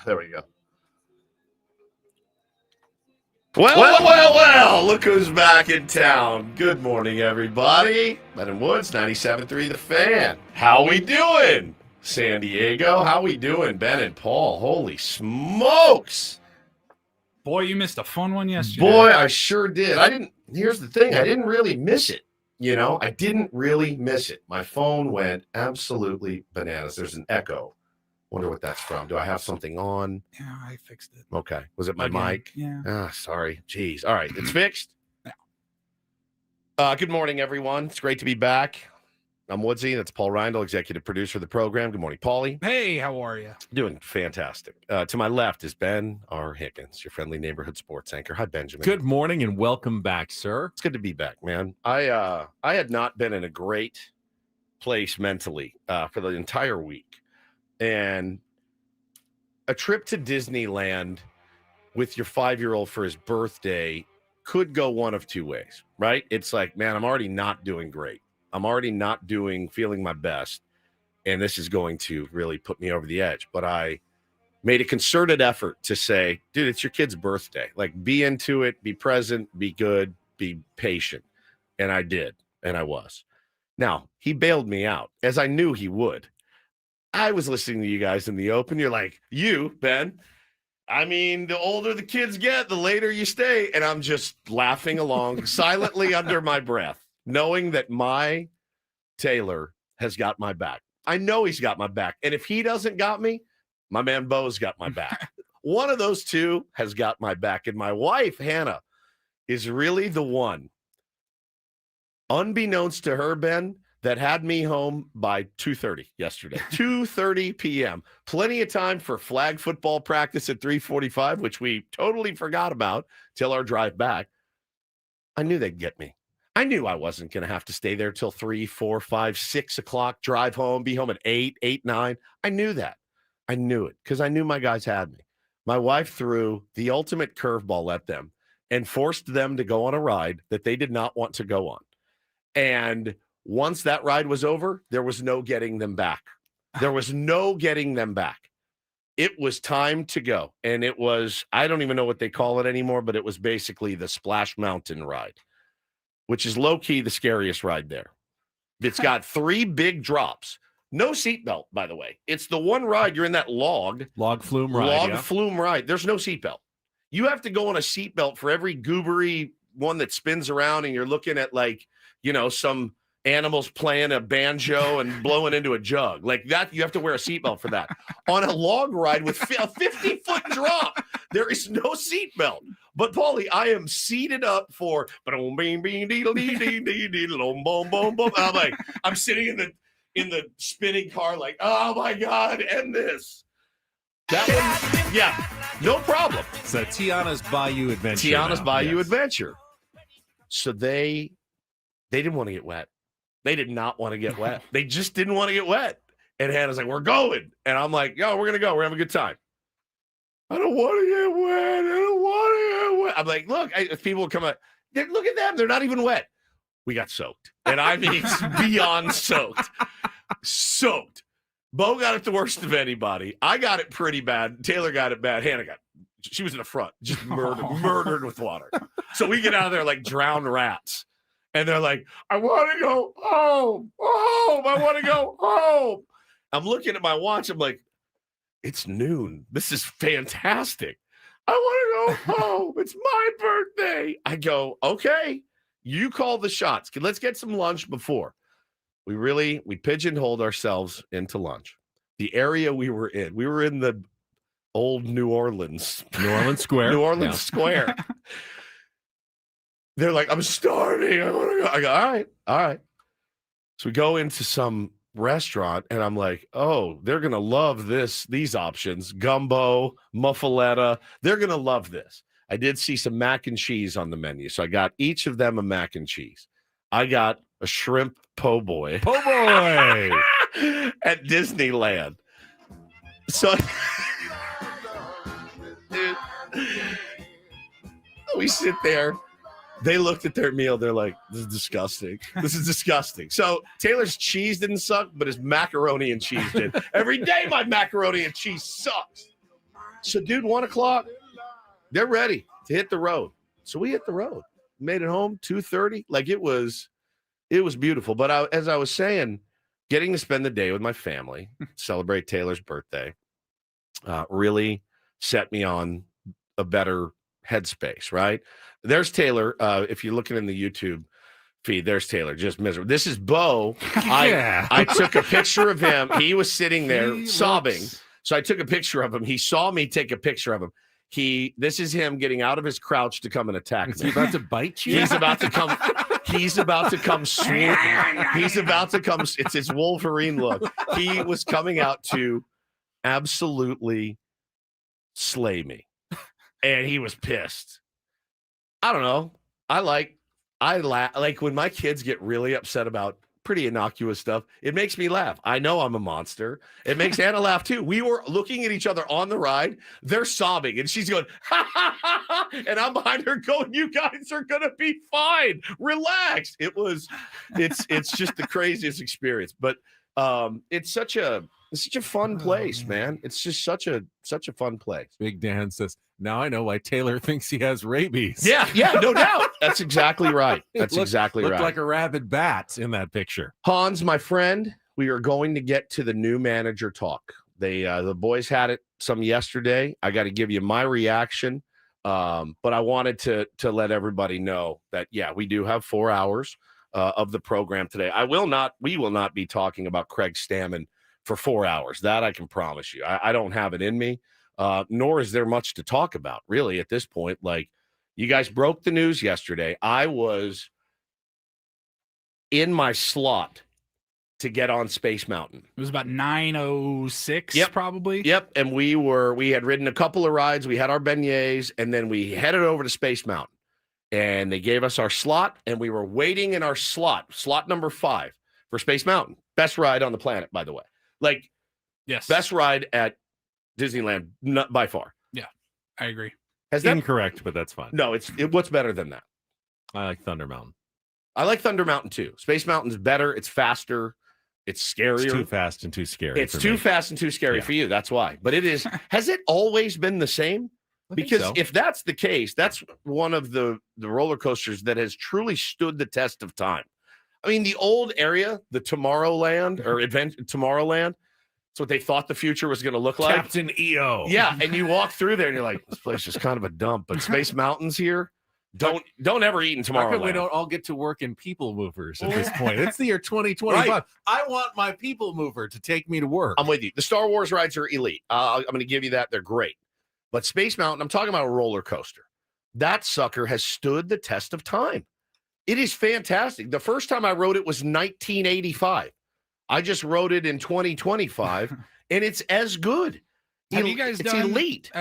There we go. Well, look who's back in town. Good morning, everybody. Ben and Woods, 97.3 The Fan. How we doing? San Diego, how we doing? Ben and Paul, holy smokes. Boy, you missed a fun one yesterday. Boy, I sure did. Here's the thing, I didn't really miss it. I didn't really miss it. My phone went absolutely bananas. There's an echo. Wonder what that's from. Do I have something on? Yeah, I fixed it. Okay. Was it my mic? Yeah. Sorry. Jeez. All right. It's fixed. Good morning, everyone. It's great to be back. I'm Woodsy. That's Paul Rindle, executive producer of the program. Good morning, Paulie. Hey, how are you? Doing fantastic. To my left is Ben R. Higgins, your friendly neighborhood sports anchor. Hi, Benjamin. Good morning and welcome back, sir. It's good to be back, man. I had not been in a great place mentally for the entire week. And a trip to Disneyland with your 5-year-old for his birthday could go one of two ways, right? It's like, man, I'm already not doing great. I'm already not feeling my best. And this is going to really put me over the edge. But I made a concerted effort to say, dude, it's your kid's birthday. Like, be into it, be present, be good, be patient. And I did. And I was. Now, he bailed me out, as I knew he would. I was listening to you guys in the open. You're like, you, Ben, I mean, the older the kids get, the later you stay. And I'm just laughing along silently under my breath, knowing that my Taylor has got my back. I know he's got my back. And if he doesn't got me, my man Bo's got my back. One of those two has got my back. And my wife, Hannah, is really the one, unbeknownst to her, Ben, that had me home by 2:30 yesterday, 2:30 p.m. Plenty of time for flag football practice at 3:45, which we totally forgot about till our drive back. I knew they'd get me. I knew I wasn't going to have to stay there till 3, 4, 5, 6 o'clock, drive home, be home at 8, 9. I knew that. I knew it because I knew my guys had me. My wife threw the ultimate curveball at them and forced them to go on a ride that they did not want to go on. And once that ride was over, there was no getting them back. There was no getting them back. It was time to go. And it was, I don't even know what they call it anymore, but it was basically the Splash Mountain ride, which is low-key the scariest ride there. It's got 3 big drops. No seatbelt, by the way. It's the one ride you're in that log flume ride. Flume ride. There's no seatbelt. You have to go on a seatbelt for every goobery one that spins around and you're looking at some animals playing a banjo and blowing into a jug. Like that, you have to wear a seatbelt for that. On a log ride with a 50-foot drop, there is no seatbelt. But, Paulie, I am seated up for I'm like, I'm sitting in the spinning car like, oh my God, end this. That one, yeah, no problem. So Tiana's Bayou Adventure. Adventure. So they didn't want to get wet. They did not want to get wet. They just didn't want to get wet. And Hannah's like, we're going. And I'm like, yo, we're going to go. We're having a good time. I don't want to get wet. I'm like, look, if people come out, look at them. They're not even wet. We got soaked. And I mean, it's beyond soaked. Soaked. Bo got it the worst of anybody. I got it pretty bad. Taylor got it bad. Hannah she was in the front, just murdered with water. So we get out of there like drowned rats. And they're like, I want to go home. I want to go home. I'm looking at my watch. I'm like, it's noon. This is fantastic. I want to go home. It's my birthday. I go, okay, you call the shots. Let's get some lunch before. We pigeonholed ourselves into lunch. The area we were in the old New Orleans Square. Square. They're like, I'm starving. I want to go. I go, all right. So we go into some restaurant, and I'm like, oh, they're going to love these options. Gumbo, muffaletta. They're going to love this. I did see some mac and cheese on the menu, so I got each of them a mac and cheese. I got a shrimp po' boy. Po' boy! At Disneyland. So, dude, we sit there. They looked at their meal. They're like, this is disgusting. This is disgusting. So Taylor's cheese didn't suck, but his macaroni and cheese did. Every day my macaroni and cheese sucks. So, dude, 1 o'clock, they're ready to hit the road. So we hit the road, made it home 2:30. Like it was beautiful. But as I was saying, getting to spend the day with my family, celebrate Taylor's birthday, really set me on a better headspace, right? There's Taylor. If you're looking in the YouTube feed, there's Taylor, just miserable. This is Bo. I took a picture of him. He was sitting there sobbing. So I took a picture of him. He saw me take a picture of him. This is him getting out of his crouch to come and attack me. Is he about to bite you? He's about to come. He's about to come swoop. He's about to come. It's his Wolverine look. He was coming out to absolutely slay me, and he was pissed. I don't know. I like when my kids get really upset about pretty innocuous stuff. It makes me laugh. I know I'm a monster. It makes Anna laugh too. We were looking at each other on the ride. They're sobbing, and she's going, ha, ha, ha, ha. And I'm behind her going, you guys are going to be fine. Relax. It's just the craziest experience. But it's such a fun place, man. It's just such a fun place. Big Dan says, now I know why Taylor thinks he has rabies. Yeah, no doubt. That's exactly right. That's exactly right. Looked like a rabid bat in that picture. Hans, my friend, we are going to get to the new manager talk. The boys had it some yesterday. I got to give you my reaction, but I wanted to let everybody know that, yeah, we do have 4 hours of the program today. We will not be talking about Craig Stammen for 4 hours. That I can promise you. I don't have it in me. Nor is there much to talk about, really, at this point. Like, you guys broke the news yesterday. I was in my slot to get on Space Mountain. It was about 9:06, probably. Yep, and we had ridden a couple of rides. We had our beignets, and then we headed over to Space Mountain. And they gave us our slot, and we were waiting in our slot number 5 for Space Mountain. Best ride on the planet, by the way. Like, yes, best ride at Disneyland, not by far. Yeah, I agree. Incorrect, but that's fine. No, what's better than that? I like Thunder Mountain. I like Thunder Mountain too. Space Mountain's better. It's faster. It's scarier. It's too fast and too scary. It's too fast and too scary for you. That's why. But it is. Has it always been the same? Because if that's the case, that's one of the roller coasters that has truly stood the test of time. I mean, the old area, the Tomorrowland or Tomorrowland. That's what they thought the future was going to look like. Captain EO. Yeah, and you walk through there and you're like, this place is kind of a dump. But Space Mountain's here. Don't ever eat in Tomorrowland. How come we don't all get to work in people movers at this point? It's the year 2025. Right. I want my people mover to take me to work. I'm with you. The Star Wars rides are elite. I'm going to give you that. They're great. But Space Mountain, I'm talking about a roller coaster. That sucker has stood the test of time. It is fantastic. The first time I rode it was 1985. I just rode it in 2025, and it's as good. Have you guys done elite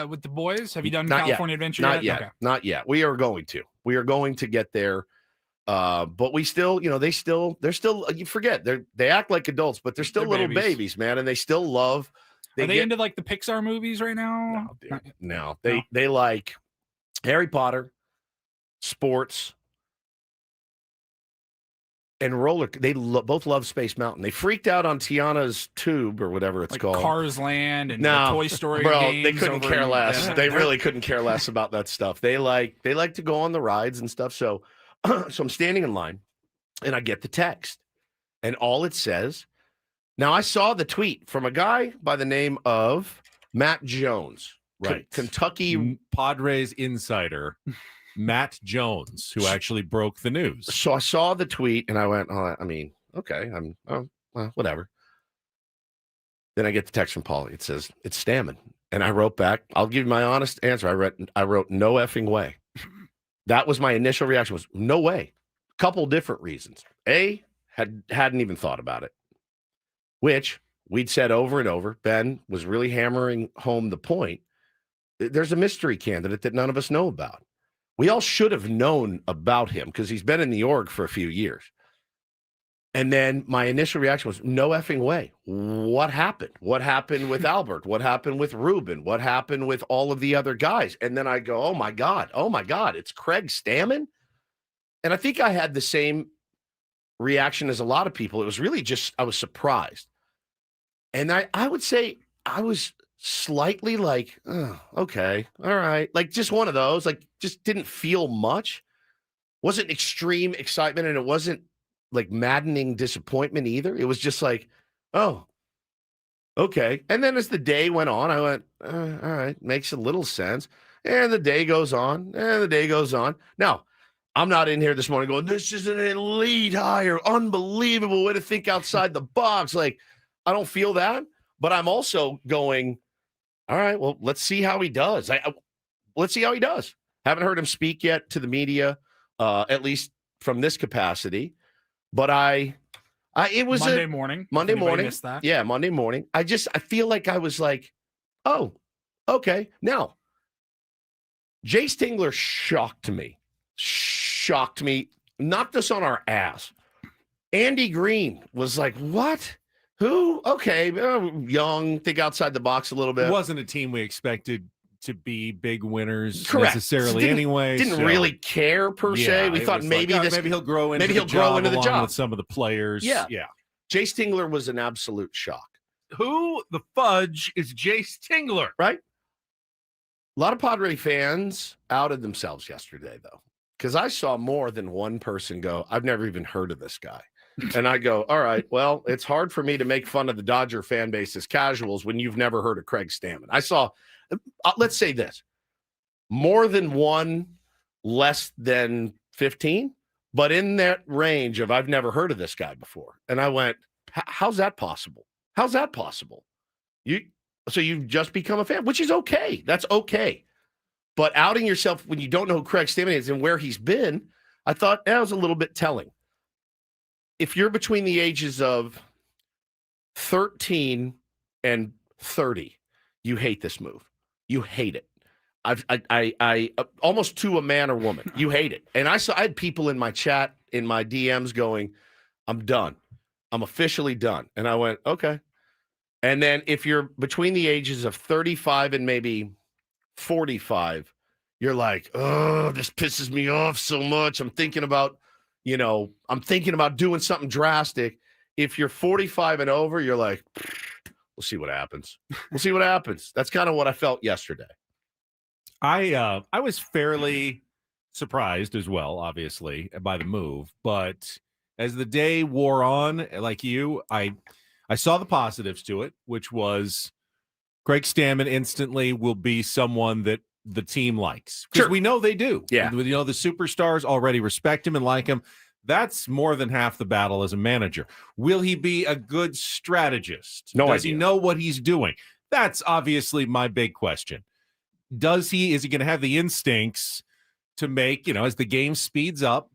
with the boys? Have you done Not California Adventure Not yet? yet. Okay. Not yet. We are going to. We are going to get there. But we still, they're still, you forget, they act like adults, but they're still little babies, man. And they still love. Are they into like the Pixar movies right now? No, they like Harry Potter, sports, and they both love Space Mountain. They freaked out on Tiana's Tube or whatever it's called. Cars Land and the Toy Story games. They couldn't care less. They really couldn't care less about that stuff. They like to go on the rides and stuff. So I'm standing in line, and I get the text, and all it says. Now I saw the tweet from a guy by the name of Matt Jones, right? Kentucky Padres insider. Matt Jones, who actually broke the news. So I saw the tweet and I went, okay, whatever. Then I get the text from Paulie. It says, it's Stammen. And I wrote back, I'll give you my honest answer. I wrote no effing way. That was my initial reaction, was no way. Couple different reasons. A, hadn't even thought about it, which we'd said over and over. Ben was really hammering home the point. There's a mystery candidate that none of us know about. We all should have known about him because he's been in the org for a few years. And then my initial reaction was, no effing way. What happened? What happened with Albert? What happened with Ruben? What happened with all of the other guys? And then I go, oh my God, it's Craig Stammen? And I think I had the same reaction as a lot of people. It was really just, I was surprised. And I would say I was slightly like, oh, okay, all right. Like just one of those, like just didn't feel much. Wasn't extreme excitement, and it wasn't like maddening disappointment either. It was just like, oh, okay. And then as the day went on, I went, all right, makes a little sense. And the day goes on, and the day goes on. Now, I'm not in here this morning going, this is an elite hire, unbelievable way to think outside the box. Like, I don't feel that, but I'm also going, all right, well, let's see how he does. Let's see how he does. Haven't heard him speak yet to the media, at least from this capacity. But it was Monday morning. Monday morning. Missed that. Yeah, Monday morning. I feel like I was like, oh, okay. Now, Jay Stingler shocked me, knocked us on our ass. Andy Green was like, what? Who? Okay, young, think outside the box a little bit. It wasn't a team we expected to be big winners Correct. necessarily anyway. Didn't really care per se. We thought maybe maybe he'll grow into the job with some of the players. Yeah. Jay Stingler was an absolute shock. Who the fudge is Jay Stingler? Right? A lot of Padre fans outed themselves yesterday, though, because I saw more than one person go, I've never even heard of this guy. And I go, all right, well, it's hard for me to make fun of the Dodger fan base as casuals when you've never heard of Craig Stammen. I saw, let's say this, more than one, less than 15, but in that range of I've never heard of this guy before. And I went, how's that possible? How's that possible? So you've just become a fan, which is okay. That's okay. But outing yourself when you don't know who Craig Stammen is and where he's been, I thought that was a little bit telling. If you're between the ages of 13 and 30, you hate this move. You hate it. I almost to a man or woman. You hate it. And I had people in my chat, in my DMs going, I'm done. I'm officially done. And I went, okay. And then if you're between the ages of 35 and maybe 45, you're like, oh, this pisses me off so much. I'm thinking about doing something drastic. If you're 45 and over, you're like, we'll see what happens. We'll see what happens. That's kind of what I felt yesterday. I was fairly surprised as well, obviously, by the move. But as the day wore on, like you, I saw the positives to it, which was Craig Stammen instantly will be someone that the team likes. Because we know they do. Yeah. The superstars already respect him and like him. That's more than half the battle as a manager. Will he be a good strategist? Does he know what he's doing? That's obviously my big question. Is he going to have the instincts to make, as the game speeds up,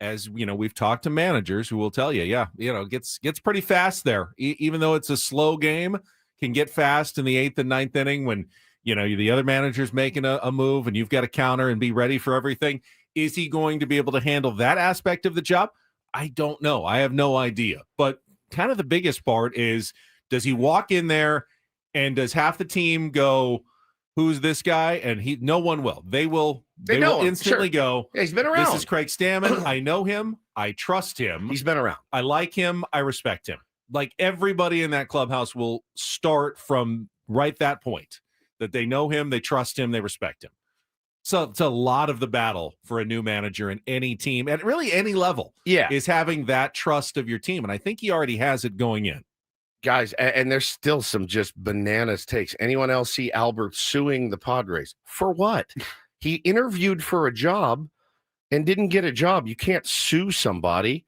as we've talked to managers who will tell you, gets pretty fast there. Even though it's a slow game, can get fast in the 8th and 9th inning when, the other manager's making a move and you've got to counter and be ready for everything. Is he going to be able to handle that aspect of the job? I don't know. I have no idea. But kind of the biggest part is, does he walk in there and does half the team go, who's this guy? And no one will. They will instantly go, yeah, he's been around. This is Craig Stammen. I know him. I trust him. He's been around. I like him. I respect him. Like everybody in that clubhouse will start from right that point, that they know him, they trust him, they respect him. So it's a lot of the battle for a new manager in any team at really any level. Yeah, is having that trust of your team. And I think he already has it going in. Guys, and there's still some just bananas takes. Anyone else see Albert suing the Padres? For what? He interviewed for a job and didn't get a job. You can't sue somebody.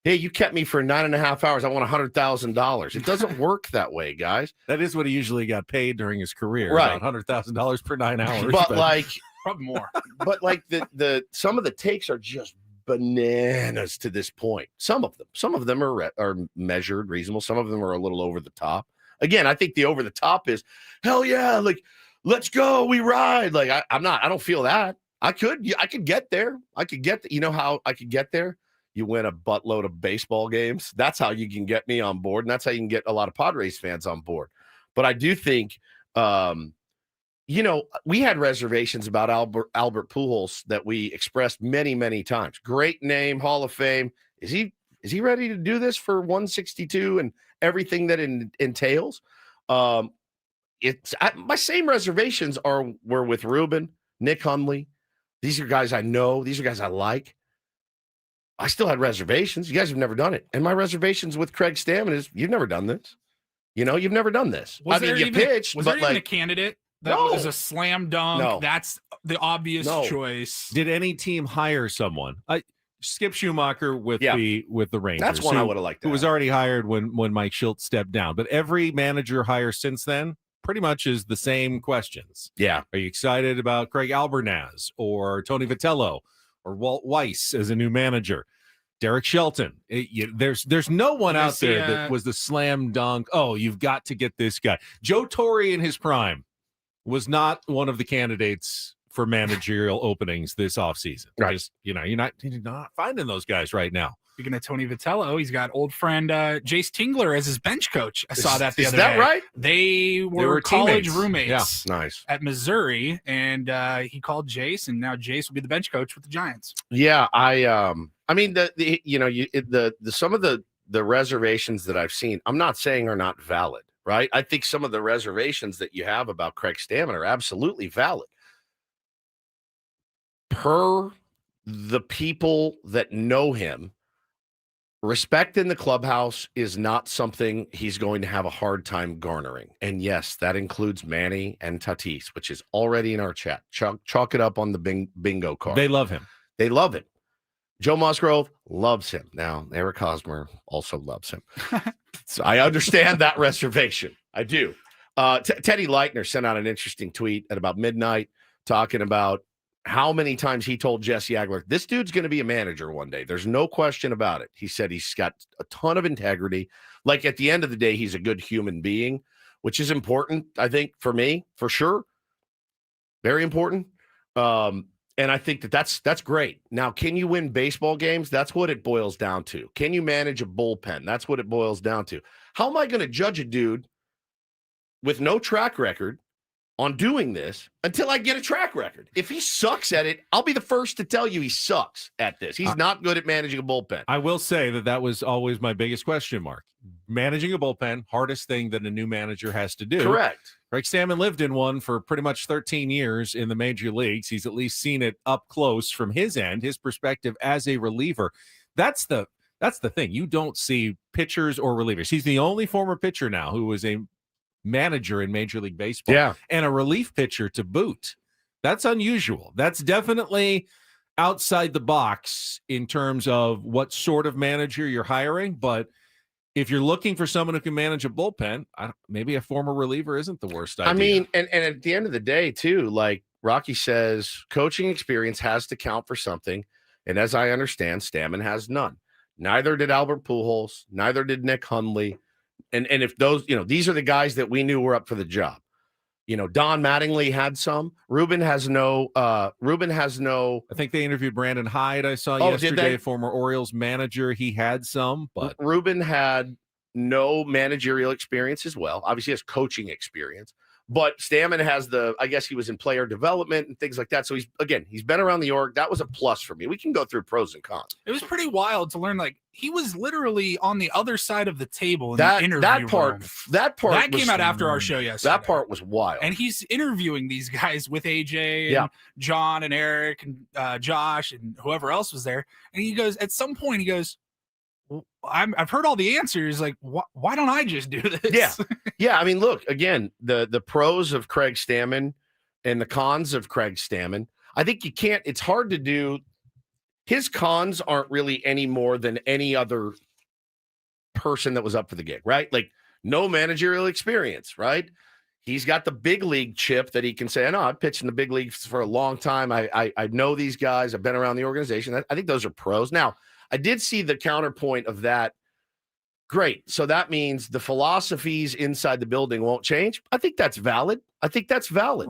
Hey, you kept me for 9.5 hours. I want $100,000. It doesn't work that way, guys. That is what he usually got paid during his career. Right. About $100,000 per 9 hours. But like, probably more. But like the some of the takes are just bananas to this point. Some of them are measured, reasonable. Some of them are a little over the top. Again, I think the over the top is hell yeah, like let's go, we ride. Like I don't feel that. I could get there. You know how I could get there? You win a buttload of baseball games. That's how you can get me on board, and that's how you can get a lot of Padres fans on board. But I do think we had reservations about Albert Pujols that we expressed many, many times. Great name, Hall of Fame. Is he ready to do this for 162 and everything that entails? my same reservations were with Ruben, Nick Hundley. These are guys I know. These are guys I like. I still had reservations. You guys have never done it. And my reservations with Craig Stammen is you've never done this. You've never done this. You pitched. Was there even a candidate that was a slam dunk? No. That's the obvious choice. Did any team hire someone? Skip Schumacher with the Rangers. That's one I would have liked. Who was already hired when Mike Shildt stepped down. But every manager hire since then pretty much is the same questions. Yeah. Are you excited about Craig Albernaz or Tony Vitello or Walt Weiss as a new manager? Derek Shelton. There's no one out there that was the slam dunk. Oh, you've got to get this guy. Joe Torre in his prime was not one of the candidates for managerial openings this offseason. Right. Just, you're not finding those guys right now. Speaking of Tony Vitello, he's got old friend Jace Tingler as his bench coach. I saw that the other day. Is that right? They were college roommates nice. at Missouri, and he called Jace, and now Jace will be the bench coach with the Giants. Yeah, I mean some of the reservations that I've seen, I'm not saying are not valid, right? I think some of the reservations that you have about Craig Stammen are absolutely valid. Per the people that know him, respect in the clubhouse is not something he's going to have a hard time garnering. And yes, that includes Manny and Tatis, which is already in our chat. Chalk it up on the bingo card. They love him. They love him. Joe Musgrove loves him. Now, Eric Hosmer also loves him. So I understand that reservation. I do. Teddy Leitner sent out an interesting tweet at about midnight talking about how many times he told Jesse Agler, this dude's going to be a manager one day. There's no question about it. He said he's got a ton of integrity. Like at the end of the day, he's a good human being, which is important, I think, for me, for sure. Very important. And I think that's great. Now, can you win baseball games? That's what it boils down to. Can you manage a bullpen? That's what it boils down to. How am I going to judge a dude with no track record on doing this until I get a track record? If he sucks at it, I'll be the first to tell you he sucks at this. He's not good at managing a bullpen. I will say that was always my biggest question mark. Managing a bullpen, hardest thing that a new manager has to do. Correct. Craig Stammen lived in one for pretty much 13 years in the major leagues. He's at least seen it up close from his end, his perspective as a reliever. That's the thing. You don't see pitchers or relievers. He's the only former pitcher now who was a manager in Major League Baseball, and a relief pitcher to boot. That's unusual. That's definitely outside the box in terms of what sort of manager you're hiring. But if you're looking for someone who can manage a bullpen, maybe a former reliever isn't the worst idea. I mean, and at the end of the day, too, like Rocky says, coaching experience has to count for something. And as I understand, Stammen has none. Neither did Albert Pujols. Neither did Nick Hundley. And if those, these are the guys that we knew were up for the job. Don Mattingly had some. Ruben has no. I think they interviewed Brandon Hyde. I saw yesterday, former Orioles manager. He had some, but Ruben had no managerial experience as well. Obviously, he has coaching experience. But Stammen has I guess he was in player development and things like that. So he's been around the org. That was a plus for me. We can go through pros and cons. It was pretty wild to learn, like, he was literally on the other side of the table in the interview room. That came out after our show yesterday. That part was wild. And he's interviewing these guys with AJ and John and Eric and Josh and whoever else was there. And he goes, at some point, I've heard all the answers. Like, why don't I just do this? Yeah. I mean, look, again, the pros of Craig Stammen and the cons of Craig Stammen. I think it's hard to do. His cons aren't really any more than any other person that was up for the gig, right? Like, no managerial experience, right? He's got the big league chip that he can say, I know I've pitched in the big leagues for a long time. I know these guys. I've been around the organization. I think those are pros. Now, I did see the counterpoint of that. Great. So that means the philosophies inside the building won't change. I think that's valid. Well,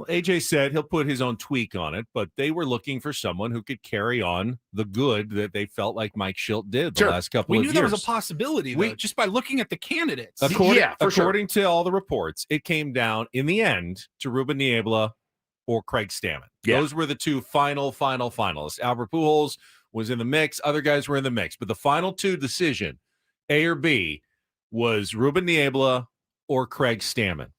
AJ said he'll put his own tweak on it, but they were looking for someone who could carry on the good that they felt like Mike Shildt did the last couple of years. We knew there was a possibility, though, just by looking at the candidates. According to all the reports, it came down in the end to Ruben Niebla or Craig Stammen. Yeah. Those were the two final finalists. Albert Pujols was in the mix. Other guys were in the mix. But the final two decision, A or B, was Ruben Niebla or Craig Stammen.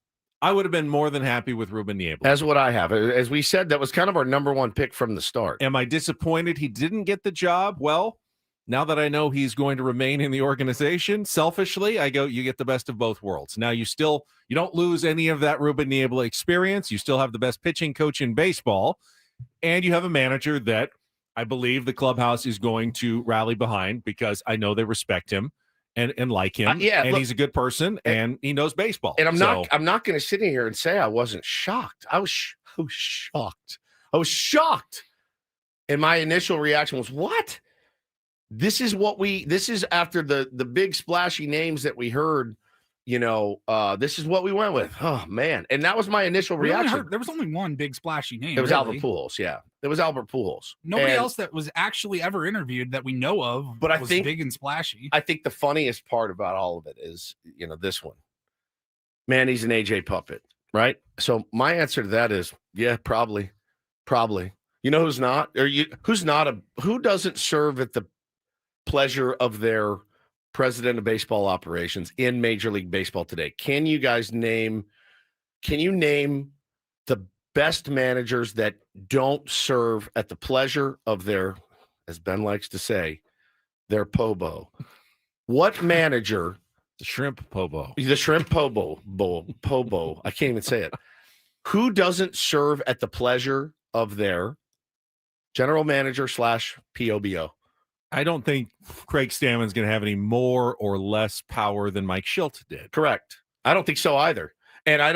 I would have been more than happy with Ruben Niebla. As what I have. As we said, that was kind of our number one pick from the start. Am I disappointed he didn't get the job? Well, now that I know he's going to remain in the organization, selfishly, I go, you get the best of both worlds. Now, you don't lose any of that Ruben Niebla experience. You still have the best pitching coach in baseball, and you have a manager that I believe the clubhouse is going to rally behind because I know they respect him and like him. And look, he's a good person, and he knows baseball. And I'm not going to sit in here and say I wasn't shocked. I was shocked. I was shocked. And my initial reaction was, what? This is after the big splashy names that we heard, this is what we went with. Oh, man. And that was my initial reaction. There was only one big splashy name. It was Albert Pujols. Yeah. It was Albert Pujols. Nobody else that was actually ever interviewed that we know of was big and splashy. I think the funniest part about all of it is, this one. Man, he's an AJ puppet, right? So my answer to that is, yeah, probably. You know who's not? Who doesn't serve at the pleasure of their president of baseball operations in Major League Baseball today? Can you name the best managers that don't serve at the pleasure of their, as Ben likes to say, their pobo? What manager? The shrimp pobo. The shrimp pobo. I can't even say it. Who doesn't serve at the pleasure of their general manager / POBO? I don't think Craig Stammen's going to have any more or less power than Mike Schilt did. Correct. I don't think so either. And I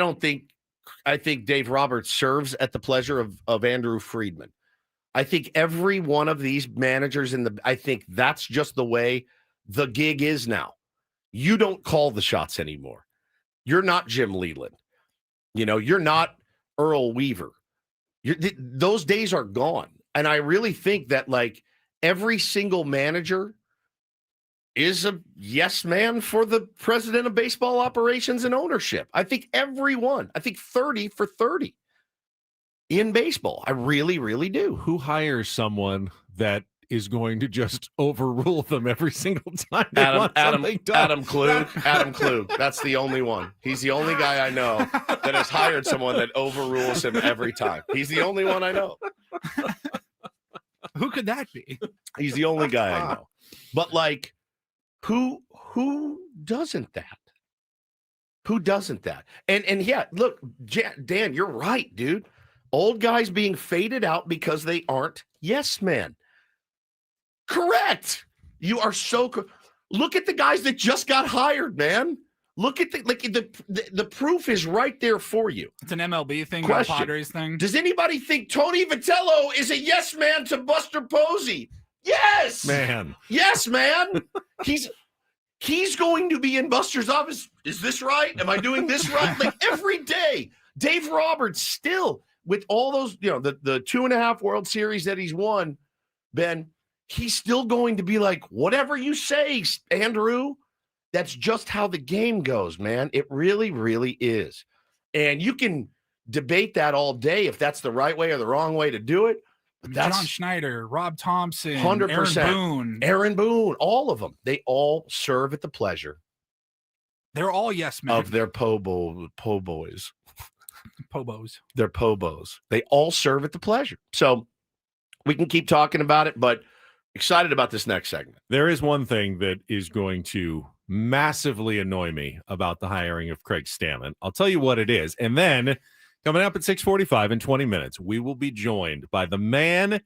think Dave Roberts serves at the pleasure of Andrew Friedman. I think every one of these managers I think that's just the way the gig is now. You don't call the shots anymore. You're not Jim Leland. You're not Earl Weaver. Those days are gone. And I really think that every single manager is a yes man for the president of baseball operations and ownership. I think everyone. I think 30 for 30 in baseball. I really, really do. Who hires someone that is going to just overrule them every single time? Adam Klug. Adam Klug. That's the only one. He's the only guy I know that has hired someone that overrules him every time. He's the only one I know. Who could that be? He's the only guy I know. But who doesn't that? Who doesn't that? And yeah, look, Dan, you're right, dude. Old guys being faded out because they aren't yes men. Correct. You are so look at the guys that just got hired, man. Look at the proof is right there for you. It's an MLB thing, not a Padres thing. Does anybody think Tony Vitello is a yes man to Buster Posey? Yes, man. Yes, man. He's going to be in Buster's office. Is this right? Am I doing this right? Every day. Dave Roberts still with all those, the 2.5 World Series that he's won, Ben, he's still going to be whatever you say, Andrew. That's just how the game goes, man. It really, really is. And you can debate that all day if that's the right way or the wrong way to do it. But that's John Schneider, Rob Thompson, 100%. Aaron Boone, all of them. They all serve at the pleasure. They're all yes men. Of their po-boys. Pobos. They're pobos. They all serve at the pleasure. So we can keep talking about it, but excited about this next segment. There is one thing that is going to massively annoy me about the hiring of Craig Stammen. I'll tell you what it is. And then coming up at 6:45 in 20 minutes, we will be joined by the man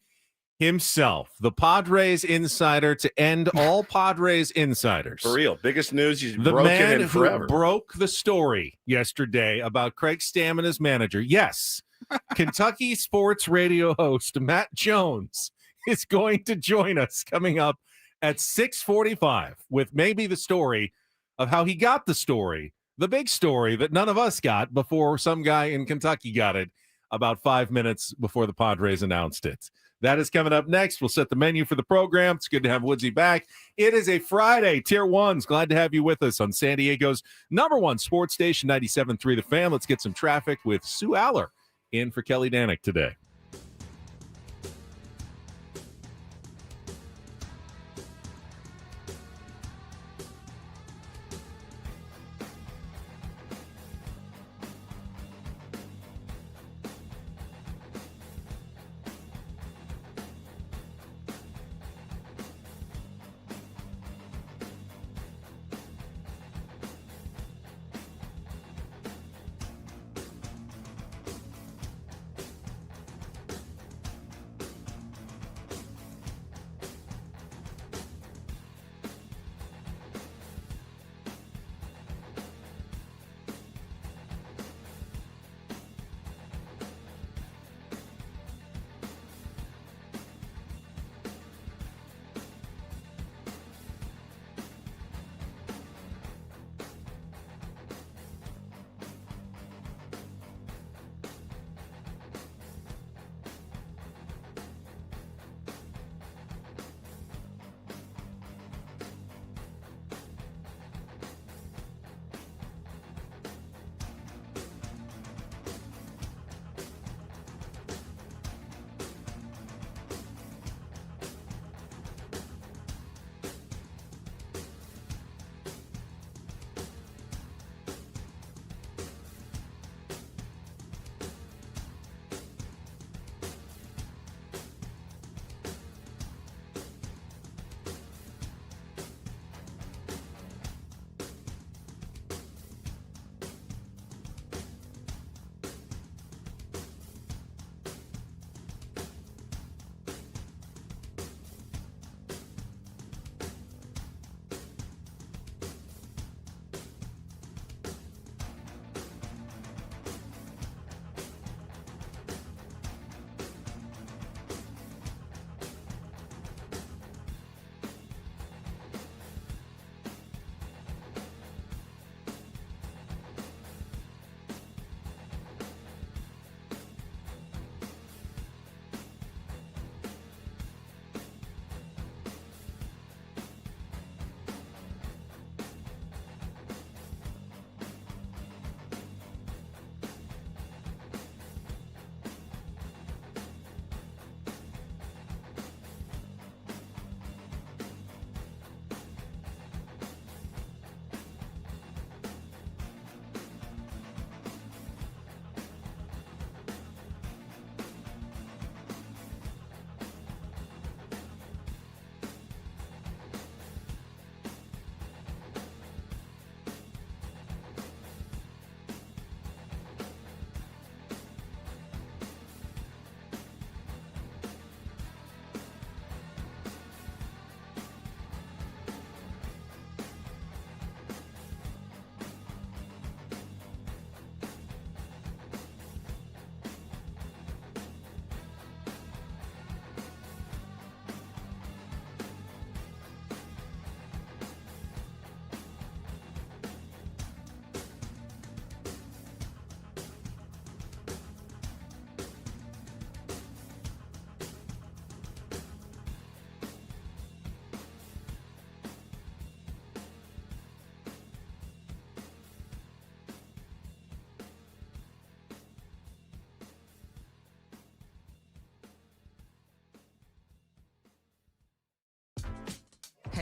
himself, the Padres insider to end all Padres insiders. For real. Biggest news he's the broken man in forever. Who broke the story yesterday about Craig Stammen as manager. Yes, Kentucky sports radio host Matt Jones is going to join us coming up at 6:45 with maybe the story of how he got the story, the big story that none of us got before some guy in Kentucky got it about 5 minutes before the Padres announced it. That is coming up next. We'll set the menu for the program. It's good to have Woodsy back. It is a Friday. Tier 1's glad to have you with us on San Diego's #1 sports station, 97.3 The Fan. Let's get some traffic with Sue Aller in for Kelly Danick today.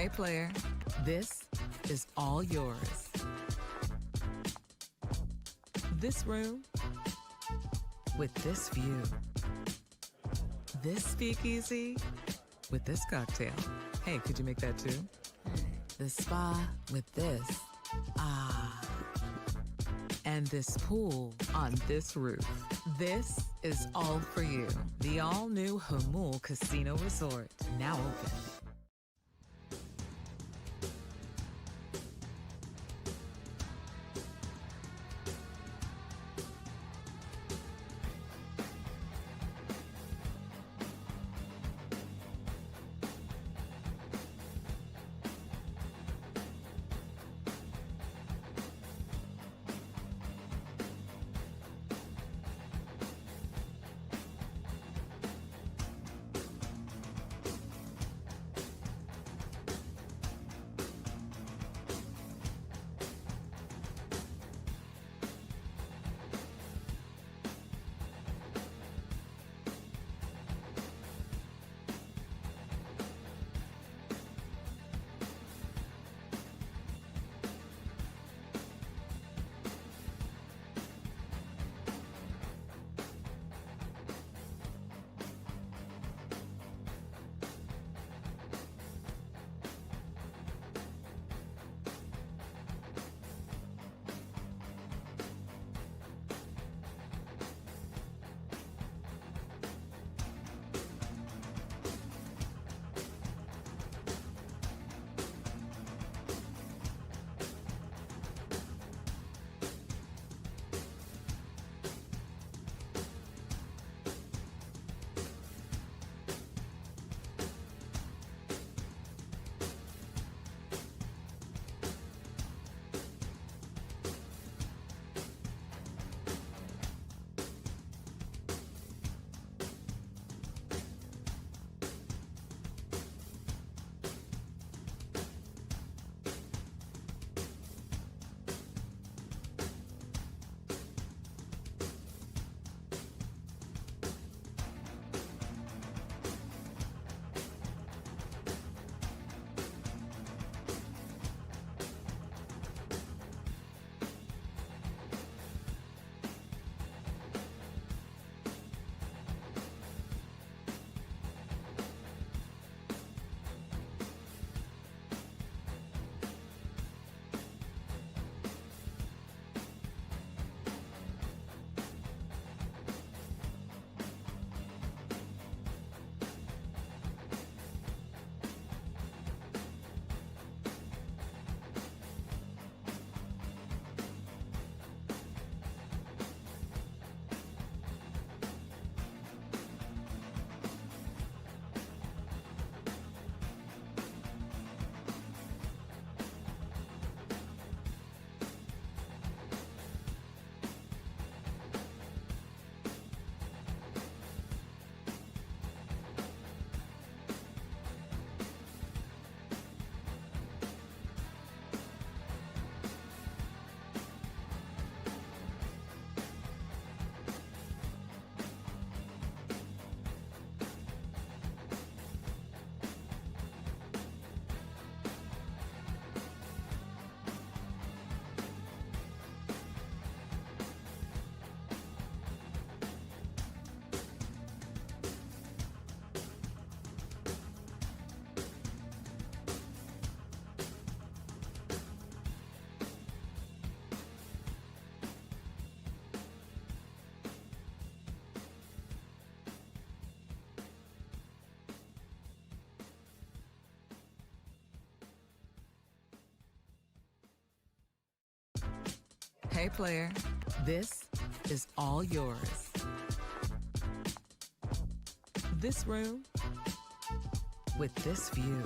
Hey, player, this is all yours. This room with this view. This speakeasy with this cocktail. Hey, could you make that too? The spa with this. Ah. And this pool on this roof. This is all for you. The all-new Hamul Casino Resort, now open. Hey, player, this is all yours. This room with this view.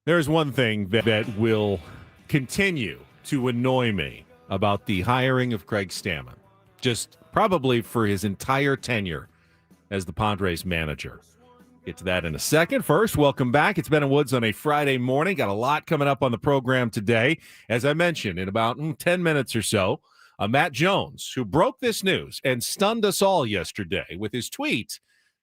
There's one thing that will continue to annoy me about the hiring of Craig Stammen, just probably for his entire tenure as the Padres manager. Get to that in a second. First, welcome back. It's Ben and Woods on a Friday morning. Got a lot coming up on the program today. As I mentioned, in about 10 minutes or so, Matt Jones, who broke this news and stunned us all yesterday with his tweet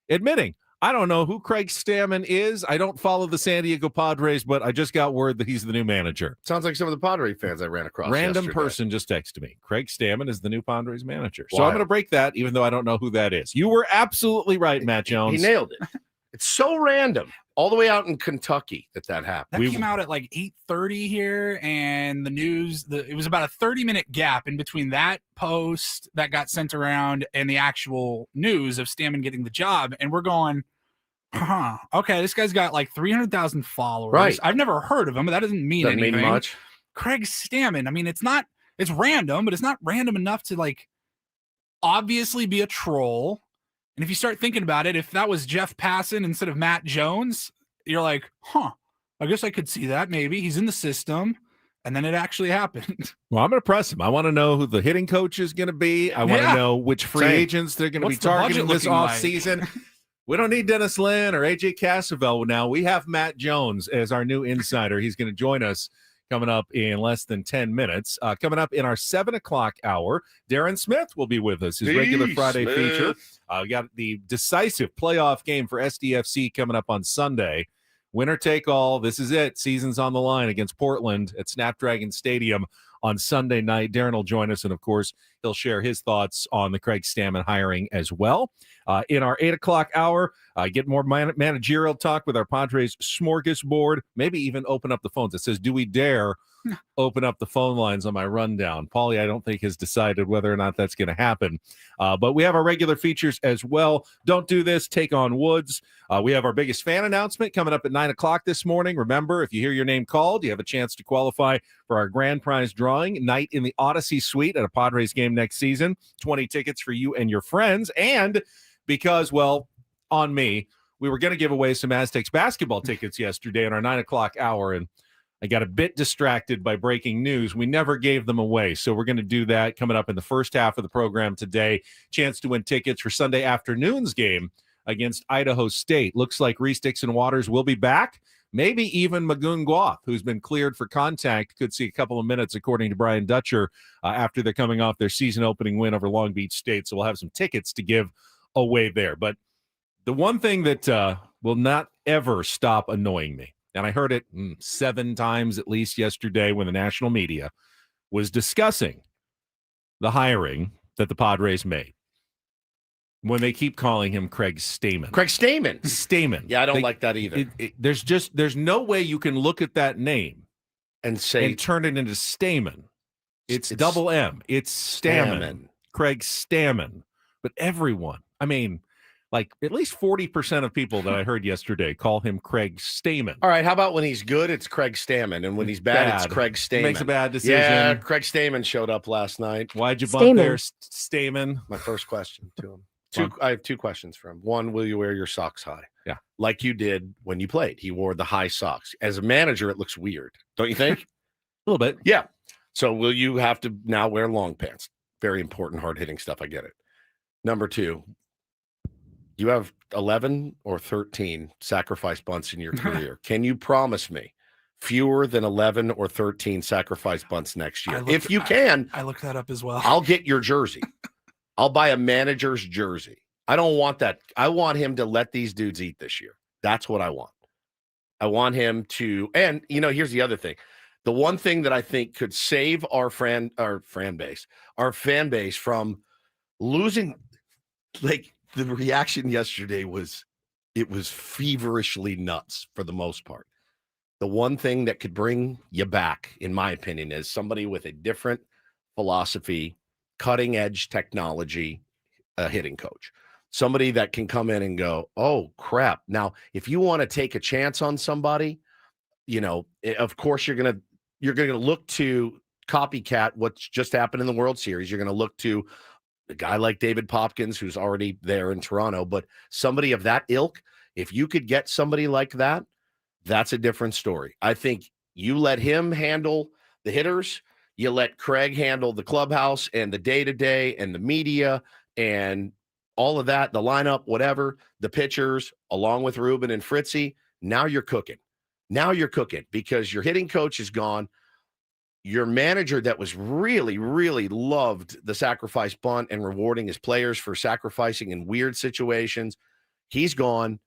admitting, I don't know who Craig Stammen is. I don't follow the San Diego Padres, but I just got word that he's the new manager. Sounds like some of the Padres fans I ran across. Random yesterday. person just texted me. Craig Stammen is the new Padres manager. So I'm going to break that, even though I don't know who that is. You were absolutely right, Matt Jones. He nailed it. It's so random. All the way out in Kentucky that happened. That came out at like 8:30 here, and the news, it was about a 30-minute gap in between that post that got sent around and the actual news of Stammen getting the job. And we're going, okay, this guy's got like 300,000 followers. Right. I've never heard of him, but that doesn't mean anything. Mean much. Craig Stammen, I mean, it's random, but it's not random enough to like obviously be a troll. And if you start thinking about it, if that was Jeff Passan instead of Matt Jones, you're like, I guess I could see that. Maybe he's in the system. And then it actually happened. Well, I'm going to press him. I want to know who the hitting coach is going to be. I want to know which free agents they're going to be targeting this offseason. We don't need Dennis Lynn or AJ Cassavell now. We have Matt Jones as our new insider. He's going to join us coming up in less than 10 minutes. Coming up in our 7 o'clock hour, Darren Smith will be with us, his regular Friday feature. We got the decisive playoff game for SDFC coming up on Sunday. Winner take all. This is it. Season's on the line against Portland at Snapdragon Stadium on Sunday night. Darren will join us, and of course, he'll share his thoughts on the Craig Stammen hiring as well. In our 8 o'clock hour, get more managerial talk with our Padres smorgasbord, maybe even open up the phones. It says, do we dare open up the phone lines on my rundown? Paulie, I don't think has decided whether or not that's going to happen. But we have our regular features as well. Don't do this. Take on Woods. We have our biggest fan announcement coming up at 9 o'clock this morning. Remember, if you hear your name called, you have a chance to qualify for our grand prize drawing, night in the Odyssey Suite at a Padres game next season. 20 tickets for you and your friends. And because, well, on me, we were going to give away some Aztecs basketball tickets yesterday in our 9 o'clock hour, and I got a bit distracted by breaking news. We never gave them away, so we're going to do that coming up in the first half of the program today. Chance to win tickets for Sunday afternoon's game against Idaho State. Looks like Reese Dixon Waters will be back. Maybe even Magoon Guath, who's been cleared for contact, could see a couple of minutes, according to Brian Dutcher, after they're coming off their season-opening win over Long Beach State. So we'll have some tickets to give away there. But the one thing that will not ever stop annoying me, and I heard it 7 times at least yesterday when the national media was discussing the hiring that the Padres made, when they keep calling him Craig Stammen. Craig Stammen. Stammen. Yeah, I don't like that either. There's no way you can look at that name and say and turn it into Stammen. It's double M. It's Stammen. Craig Stammen. But everyone, I mean, like at least 40% of people that I heard yesterday call him Craig Stammen. All right, how about when he's good, it's Craig Stammen, and when he's bad, it's Craig Stammen. Makes a bad decision. Yeah, Craig Stammen showed up last night. Why'd you bunt there, Stammen? My first question to him. I have 2 questions for him. One, will you wear your socks high? Yeah. Like you did when you played. He wore the high socks. As a manager, it looks weird. Don't you think? A little bit. Yeah. So will you have to now wear long pants? Very important, hard-hitting stuff. I get it. Number 2, you have 11 or 13 sacrifice bunts in your career. Can you promise me fewer than 11 or 13 sacrifice bunts next year? If you can. I looked that up as well. I'll get your jersey. I'll buy a manager's jersey. I don't want that. I want him to let these dudes eat this year. That's what I want. I want him to, and here's the other thing. The one thing that I think could save our fan base from losing, like the reaction yesterday was feverishly nuts for the most part. The one thing that could bring you back, in my opinion, is somebody with a different philosophy, cutting edge technology, a hitting coach, somebody that can come in and go, oh crap. Now, if you want to take a chance on somebody, of course you're going to look to copycat what's just happened in the World Series. You're going to look to a guy like David Popkins, who's already there in Toronto, but somebody of that ilk, if you could get somebody like that, that's a different story. I think you let him handle the hitters. You let Craig handle the clubhouse and the day-to-day and the media and all of that, the lineup, whatever, the pitchers, along with Ruben and Fritzy. Now you're cooking. Because your hitting coach is gone. Your manager that was really, really loved the sacrifice bunt and rewarding his players for sacrificing in weird situations, he's gone.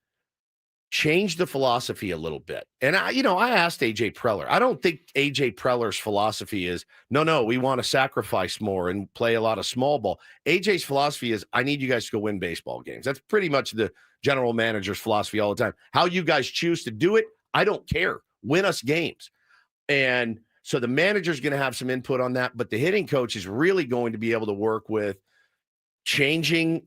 change the philosophy a little bit. And I asked AJ Preller. I don't think AJ Preller's philosophy is, no, we want to sacrifice more and play a lot of small ball. AJ's philosophy is, I need you guys to go win baseball games. That's pretty much the general manager's philosophy all the time. How you guys choose to do it, I don't care. Win us games. And so the manager's going to have some input on that, but the hitting coach is really going to be able to work with changing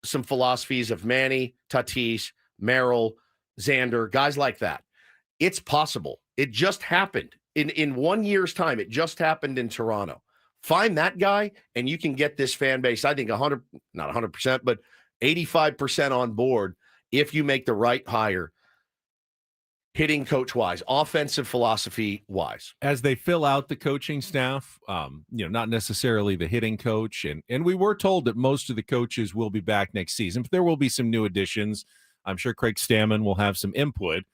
some philosophies of Manny, Tatis, Merrill, Xander, guys like that. It's possible. It just happened in 1 year's time. It just happened in Toronto. Find that guy, and you can get this fan base, I think not 100%, but 85% on board if you make the right hire, hitting coach-wise, offensive philosophy-wise. As they fill out the coaching staff, not necessarily the hitting coach, and we were told that most of the coaches will be back next season, but there will be some new additions. I'm sure Craig Stammen will have some input.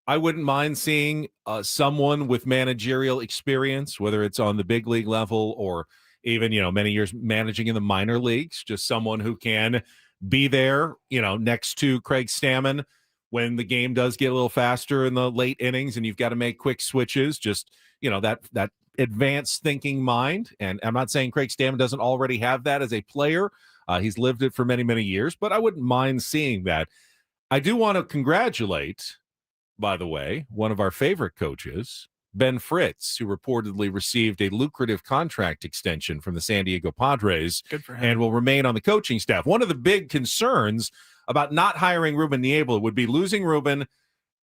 I wouldn't mind seeing someone with managerial experience, whether it's on the big league level or even, many years managing in the minor leagues, just someone who can be there, next to Craig Stammen when the game does get a little faster in the late innings and you've got to make quick switches, just, that advanced thinking mind. And I'm not saying Craig Stammen doesn't already have that as a player. He's lived it for many, many years, but I wouldn't mind seeing that. I do want to congratulate, by the way, one of our favorite coaches, Ben Fritz, who reportedly received a lucrative contract extension from the San Diego Padres. Good for him. And will remain on the coaching staff. One of the big concerns about not hiring Ruben Niebla would be losing Ruben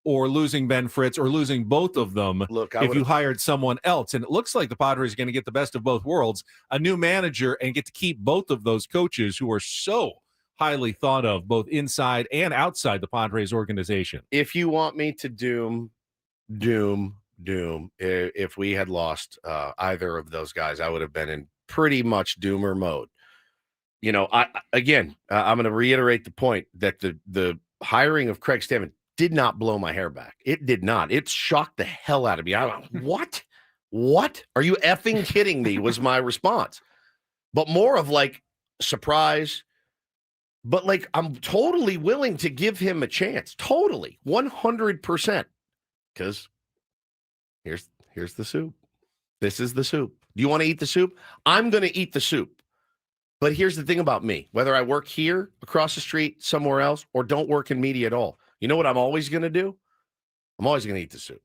or losing Ben Fritz or losing both of them if you hired someone else. And it looks like the Padres are going to get the best of both worlds, a new manager, and get to keep both of those coaches who are so highly thought of both inside and outside the Padres organization. If you want me to doom, if we had lost either of those guys, I would have been in pretty much doomer mode. I'm going to reiterate the point that the hiring of Craig Stammen did not blow my hair back. It did not. It shocked the hell out of me. I went, what? What? Are you effing kidding me? Was my response. But more of like surprise. But like, I'm totally willing to give him a chance. Totally. 100%. Because here's the soup. This is the soup. Do you want to eat the soup? I'm going to eat the soup. But here's the thing about me. Whether I work here, across the street, somewhere else, or don't work in media at all, you know what I'm always going to do? I'm always going to eat the soup.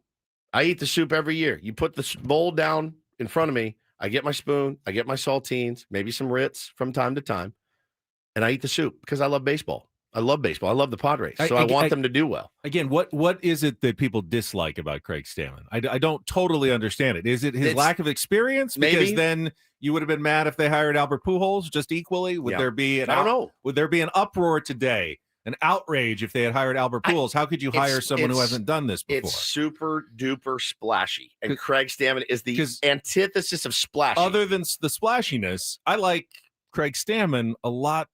I eat the soup every year. You put the bowl down in front of me. I get my spoon. I get my saltines, maybe some Ritz from time to time. And I eat the soup because I love baseball. I love baseball. I love the Padres. So I want them to do well. Again, what is it that people dislike about Craig Stammen? I don't totally understand it. Is it his lack of experience? Because maybe. Then you would have been mad if they hired Albert Pujols just equally. Would there be I don't know. Would there be an uproar today, an outrage if they had hired Albert Pujols? How could you hire someone who hasn't done this before? It's super duper splashy. And Craig Stammen is the antithesis of splashy. Other than the splashiness, I like Craig Stammen a lot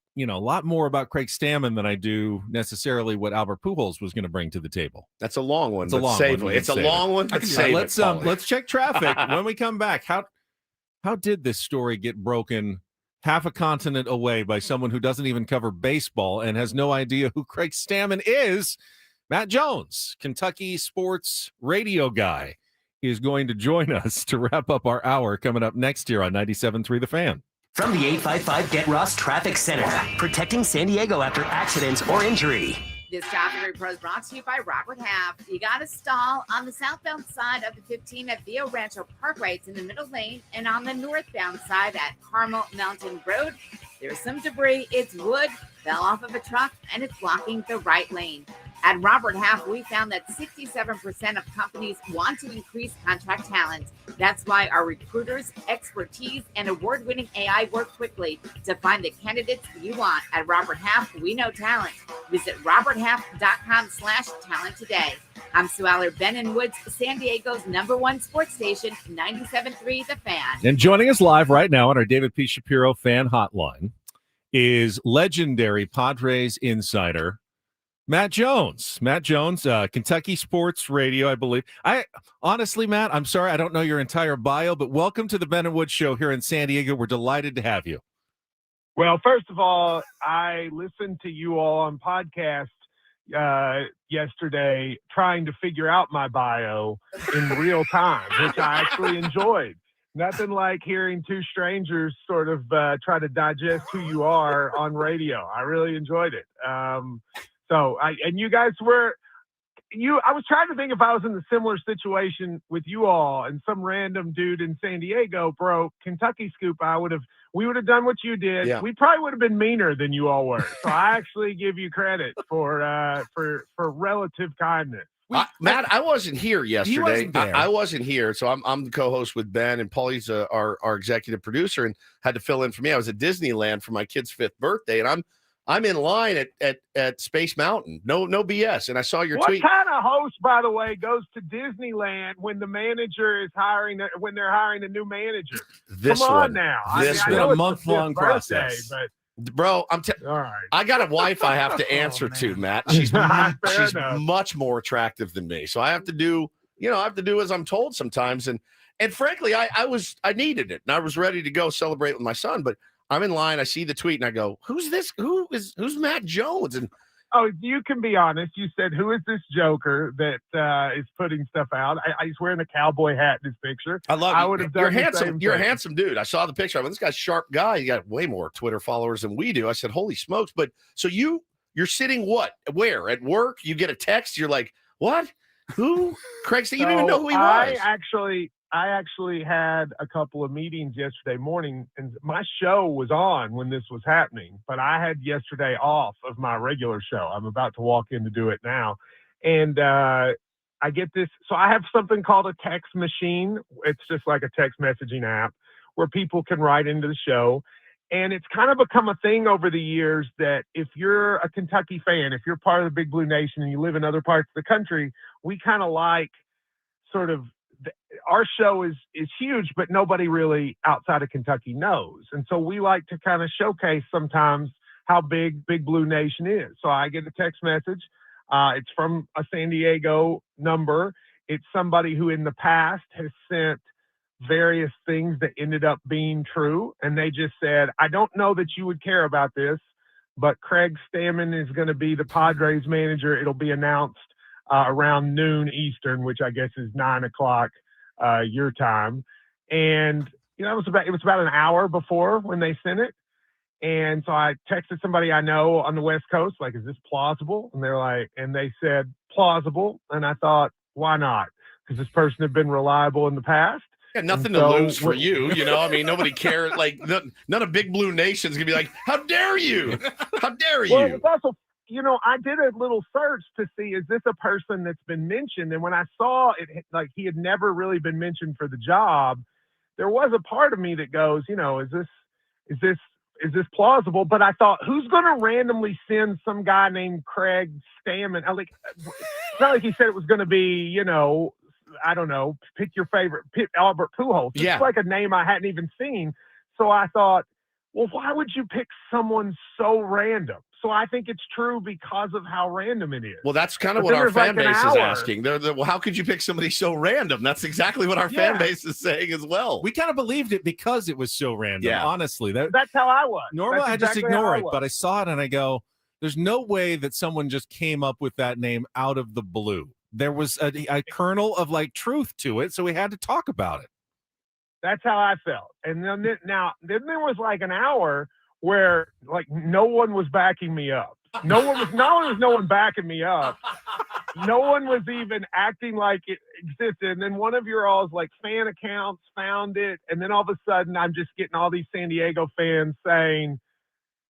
more about Craig Stammen than I do necessarily what Albert Pujols was going to bring to the table. That's a long one. It's a long one. It's a long one. Let's check traffic when we come back. How did this story get broken half a continent away by someone who doesn't even cover baseball and has no idea who Craig Stammen is? Matt Jones, Kentucky sports radio guy, is going to join us to wrap up our hour coming up next here on 97.3 The Fan. From the 855 Get Ross Traffic Center, protecting San Diego after accidents or injury. This traffic report is brought to you by Robert Half. You got a stall on the southbound side of the 15 at Vio Rancho Parkway. It's in the middle lane, and on the northbound side at Carmel Mountain Road, there's some debris. It's wood, fell off of a truck, and it's blocking the right lane. At Robert Half, we found that 67% of companies want to increase contract talent. That's why our recruiters, expertise, and award-winning AI work quickly to find the candidates you want. At Robert Half, we know talent. Visit roberthalf.com/talent today. I'm Sue Aller, Ben & Woods, San Diego's #1 sports station, 97.3 The Fan. And joining us live right now on our David P. Shapiro fan hotline is legendary Padres insider Matt Jones. Kentucky Sports Radio, I believe. Honestly, Matt, I'm sorry, I don't know your entire bio, but welcome to the Ben & Woods Show here in San Diego. We're delighted to have you. Well, first of all, I listen to you all on podcasts. yesterday trying to figure out my bio in real time, which I actually enjoyed. Nothing like hearing two strangers sort of try to digest who you are on radio. I really enjoyed it. And you guys were, I was trying to think if I was in a similar situation with you all and some random dude in San Diego broke Kentucky Scoop, we would have done what you did. Yeah. We probably would have been meaner than you all were. So I actually give you credit for relative kindness. Matt, I wasn't here yesterday. He wasn't there. I wasn't here, so I'm the co-host with Ben, and Paulie's our executive producer, and had to fill in for me. I was at Disneyland for my kid's 5th birthday, and I'm in line at Space Mountain. No BS. And I saw your tweet. What kind of host, by the way, goes to Disneyland when the manager is when they're hiring a new manager? Come on now. This I know a month-long process. But bro, all right. I got a wife I have to answer to, Matt. She's much more attractive than me. So I have to do as I'm told sometimes. And frankly, I needed it, and I was ready to go celebrate with my son, but I'm in line. I see the tweet and I go, who's this? Who's Matt Jones? And you can be honest. You said, who is this joker that is putting stuff out? He's wearing a cowboy hat in his picture. I love you. I would have done You're the handsome. same You're a thing. handsome dude. I saw the picture. I mean, this guy's a sharp guy. You got way more Twitter followers than we do. I said, holy smokes. But so you're sitting where? At work? You get a text. You're like, what? Who? Craig Stammen? You didn't even know who he was. I actually had a couple of meetings yesterday morning, and my show was on when this was happening, but I had yesterday off of my regular show. I'm about to walk in to do it now. And I get this. So I have something called a text machine. It's just like a text messaging app where people can write into the show. And it's kind of become a thing over the years that if you're a Kentucky fan, if you're part of the Big Blue Nation and you live in other parts of the country, we kind of like sort of our show is huge, but nobody really outside of Kentucky knows. And so we like to kind of showcase sometimes how big Big Blue Nation is. So I get a text message. It's from a San Diego number. It's somebody who in the past has sent various things that ended up being true. And they just said, I don't know that you would care about this, but Craig Stammen is going to be the Padres manager. It'll be announced around noon Eastern, which I guess is 9:00 your time. And it was about an hour before when they sent it. And so I texted somebody I know on the West Coast, like, is this plausible? And they said plausible. And I thought, why not? Because this person had been reliable in the past. Yeah, nothing to lose for you. I mean, nobody cares. Like, none of Big Blue Nation's gonna be like, how dare you? How dare you? Well, it's also, I did a little search to see, is this a person that's been mentioned? And when I saw it, like, he had never really been mentioned for the job, there was a part of me that goes, is this plausible? But I thought, who's going to randomly send some guy named Craig Stammen? It's not like he said it was going to be, I don't know, pick your favorite, Albert Pujols. It's like a name I hadn't even seen. So I thought, well, why would you pick someone so random? So I think it's true because of how random it is. Well, that's kind of what our fan base is asking. Well, how could you pick somebody so random? That's exactly what our fan base is saying as well. We kind of believed it because it was so random, honestly. That's how I was. Normally, I just ignore it, but I saw it and I go, there's no way that someone just came up with that name out of the blue. There was a kernel of, like, truth to it, so we had to talk about it. That's how I felt. And then there was like an hour where, like, no one was backing me up. Not only was no one backing me up, no one was even acting like it existed. And then one of your all's, like, fan accounts found it. And then all of a sudden I'm just getting all these San Diego fans saying,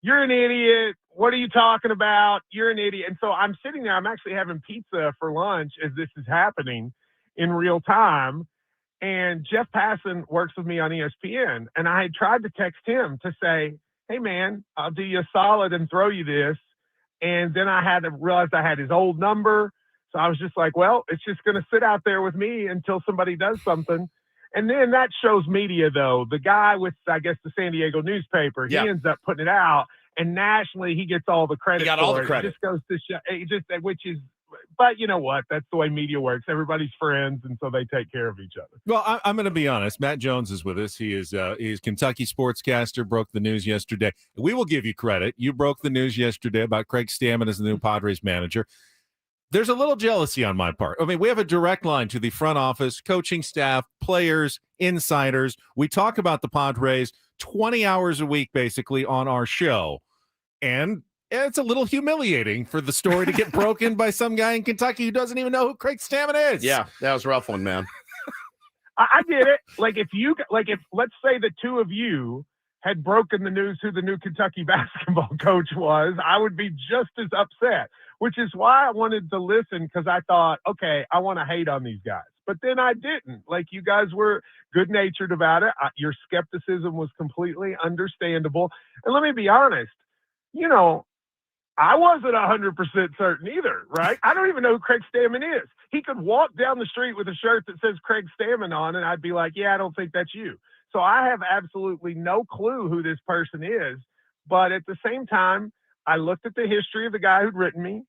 you're an idiot. What are you talking about? You're an idiot. And so I'm sitting there. I'm actually having pizza for lunch as this is happening in real time. And Jeff Passan works with me on ESPN. And I had tried to text him to say, hey, man, I'll do you a solid and throw you this. And then I had to realize I had his old number. So I was just like, well, it's just going to sit out there with me until somebody does something. And then that shows media, though. The guy with, I guess, the San Diego newspaper, he ends up putting it out. And nationally, he gets all the credit. He got all the credit. It just goes to show, which is, but you know what? That's the way media works. Everybody's friends, and so they take care of each other. Well, I'm going to be honest. Matt Jones is with us. He's Kentucky sportscaster, broke the news yesterday. We will give you credit. You broke the news yesterday about Craig Stammen as the new Padres manager. There's a little jealousy on my part. I mean, we have a direct line to the front office, coaching staff, players, insiders. We talk about the Padres 20 hours a week, basically, on our show. And it's a little humiliating for the story to get broken by some guy in Kentucky who doesn't even know who Craig Stammen is. Yeah, that was a rough one, man. I get it. If let's say the two of you had broken the news who the new Kentucky basketball coach was, I would be just as upset, which is why I wanted to listen, because I thought, okay, I want to hate on these guys. But then I didn't. Like, you guys were good-natured about it. Your skepticism was completely understandable. And let me be honest, I wasn't 100% certain either, right? I don't even know who Craig Stammen is. He could walk down the street with a shirt that says Craig Stammen on, and I'd be like, yeah, I don't think that's you. So I have absolutely no clue who this person is. But at the same time, I looked at the history of the guy who'd written me.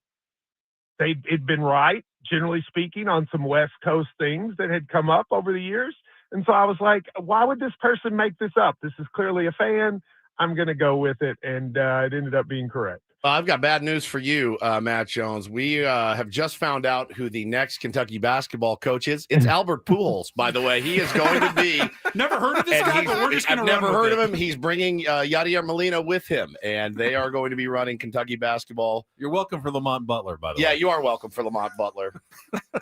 It'd been right, generally speaking, on some West Coast things that had come up over the years. And so I was like, why would this person make this up? This is clearly a fan. I'm going to go with it. And it ended up being correct. I've got bad news for you, Matt Jones. We have just found out who the next Kentucky basketball coach is. It's Albert Pujols, by the way. He is going to be. Never heard of this guy, but we're just going to I've never heard of him. He's bringing Yadier Molina with him, and they are going to be running Kentucky basketball. You're welcome for Lamont Butler, by the way. Yeah, you are welcome for Lamont Butler.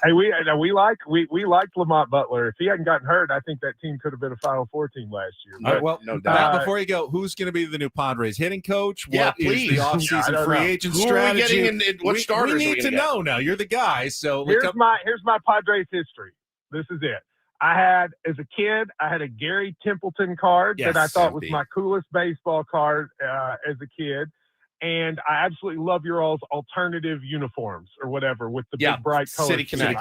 Hey, we liked Lamont Butler. If he hadn't gotten hurt, I think that team could have been a Final Four team last year. But, well, no doubt. Matt, before you go, who's going to be the new Padres hitting coach? What is the offseason free agent strategy? Who are we getting in what starters? We need to know now. You're the guy. So here's my Padres history. This is it. As a kid, I had a Gary Templeton card that I thought was my coolest baseball card as a kid. And I absolutely love your all's alternative uniforms or whatever with the big bright colors. City Connect.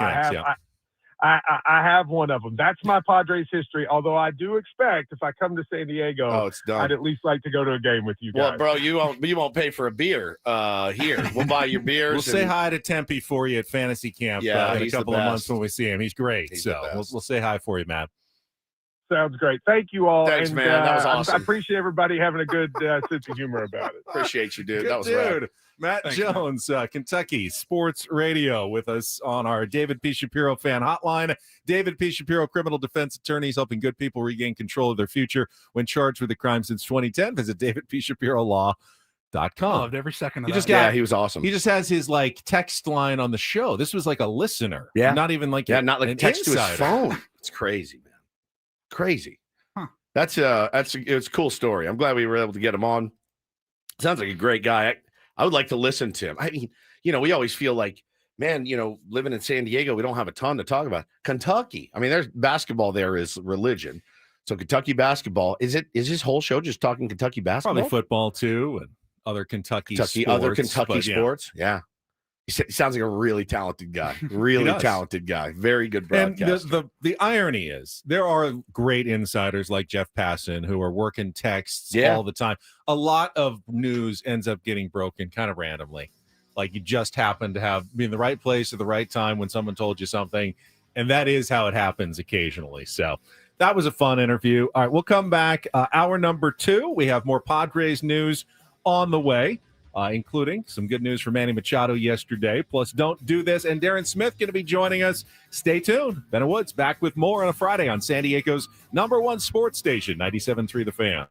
I have one of them. That's my Padres history. Although I do expect if I come to San Diego, I'd at least like to go to a game with you guys. Well, bro, you won't pay for a beer here. We'll buy your beers. We'll say hi to Tempe for you at Fantasy Camp in a couple of months when we see him. He's great. We'll say hi for you, Matt. Sounds great. Thank you all. Thanks, man. That was awesome. I appreciate everybody having a good sense of humor about it. Appreciate you, dude. Good that was dude. rad. Matt Jones, Kentucky Sports Radio, with us on our David P. Shapiro fan hotline. David P. Shapiro, criminal defense attorneys helping good people regain control of their future when charged with a crime since 2010. Visit davidpshapirolaw.com. I loved every second of that. He was awesome. He just has his text line on the show. This was like a listener. Yeah. Not even like not like text to his phone. It's crazy, man. Crazy. Huh. It's a cool story. I'm glad we were able to get him on. Sounds like a great guy. I would like to listen to him. I mean, we always feel like, man, living in San Diego, we don't have a ton to talk about. Kentucky. I mean, there's basketball there is religion. So Kentucky basketball, is his whole show just talking Kentucky basketball? Probably football too, and other Kentucky sports. Other Kentucky sports. Yeah. He sounds like a really talented guy. Really talented guy. Very good broadcaster. And the irony is there are great insiders like Jeff Passan who are working texts all the time. A lot of news ends up getting broken kind of randomly. Like you just happen to be in the right place at the right time when someone told you something. And that is how it happens occasionally. So that was a fun interview. All right, we'll come back. Hour number 2. We have more Padres news on the way. Including some good news for Manny Machado yesterday. Plus, Don't Do This. And Darren Smith going to be joining us. Stay tuned. Ben Woods back with more on a Friday on San Diego's #1 sports station, 97.3 The Fan.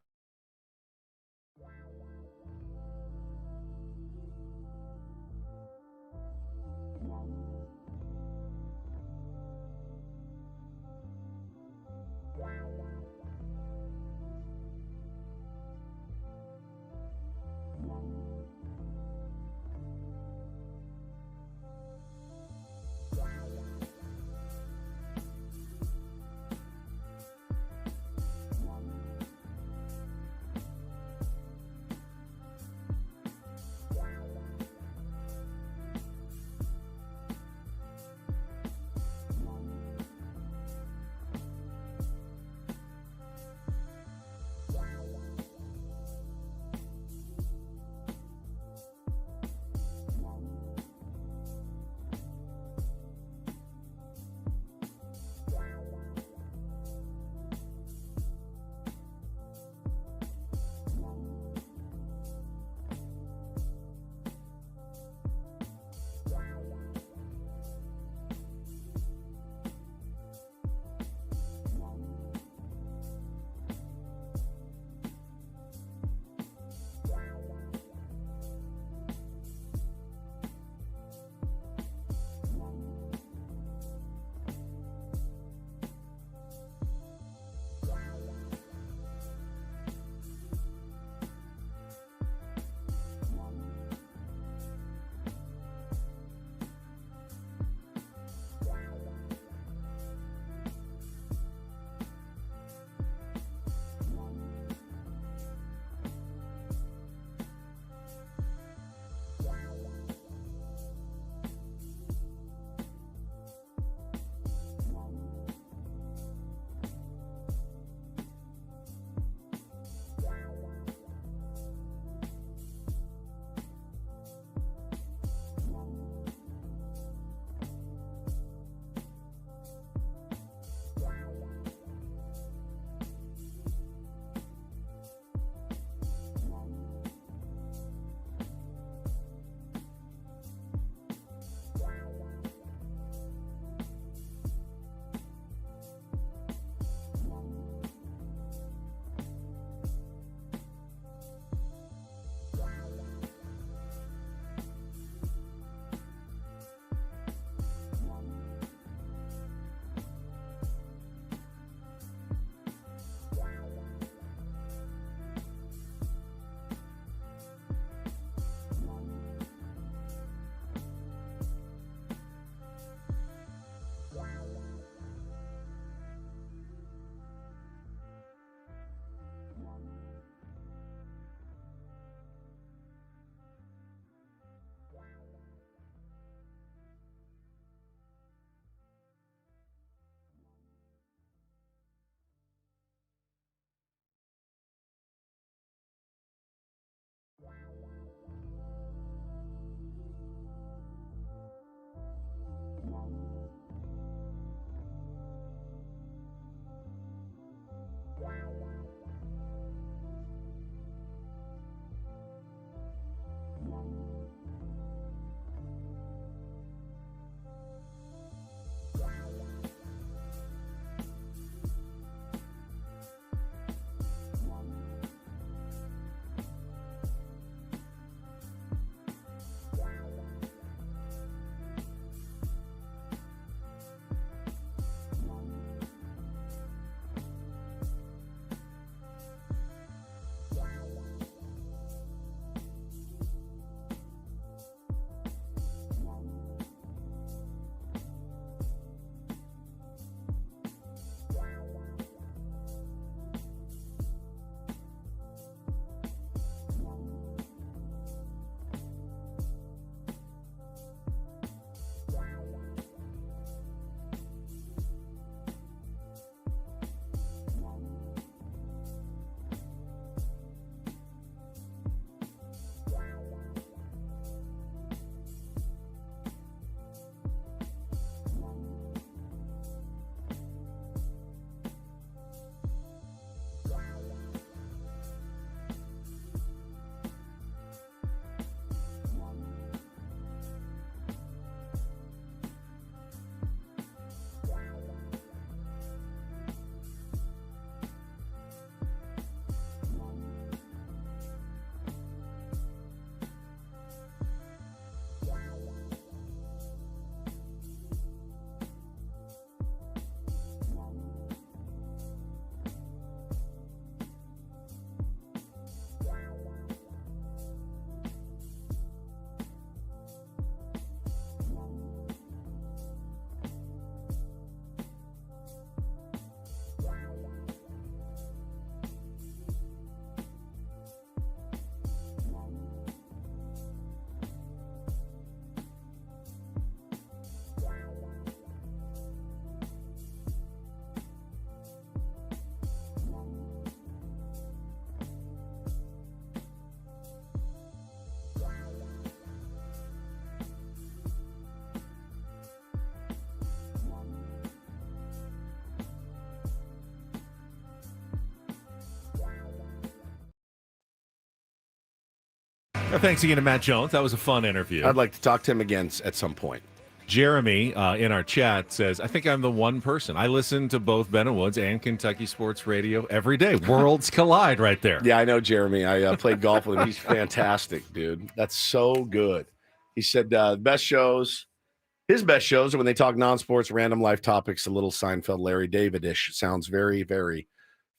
Thanks again to Matt Jones. That was a fun interview. I'd like to talk to him again at some point. Jeremy in our chat says, I think I'm the one person. I listen to both Ben and Woods and Kentucky Sports Radio every day. Worlds collide right there. Yeah, I know Jeremy. I played golf with him. He's fantastic, dude. That's so good. He said his best shows are when they talk non-sports, random life topics, a little Seinfeld, Larry David-ish. Sounds very, very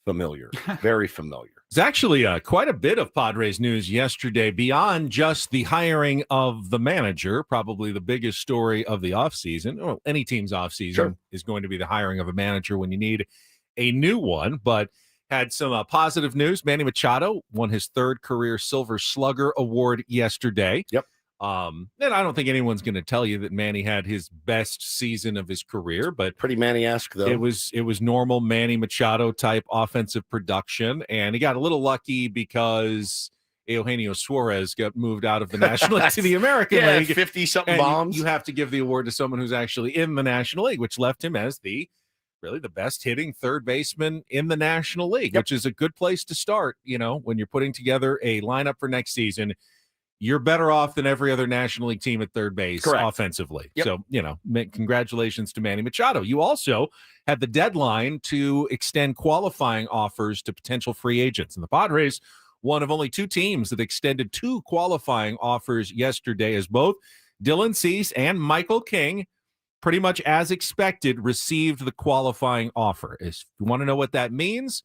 familiar. Very familiar. There's actually quite a bit of Padres news yesterday beyond just the hiring of the manager. Probably the biggest story of the offseason, well, any team's offseason is going to be the hiring of a manager when you need a new one, but had some positive news. Manny Machado won his third career Silver Slugger Award yesterday. Yep. And I don't think anyone's going to tell you that Manny had his best season of his career, but pretty Manny-esque though. It was normal Manny Machado type offensive production, and he got a little lucky because Eugenio Suarez got moved out of the National League to the American League. 50-something bombs. You have to give the award to someone who's actually in the National League, which left him as really the best hitting third baseman in the National League, which is a good place to start. When you're putting together a lineup for next season, you're better off than every other National League team at third base offensively. Yep. So, congratulations to Manny Machado. You also had the deadline to extend qualifying offers to potential free agents. And the Padres, one of only two teams that extended two qualifying offers yesterday, as both Dylan Cease and Michael King, pretty much as expected, received the qualifying offer. If you want to know what that means,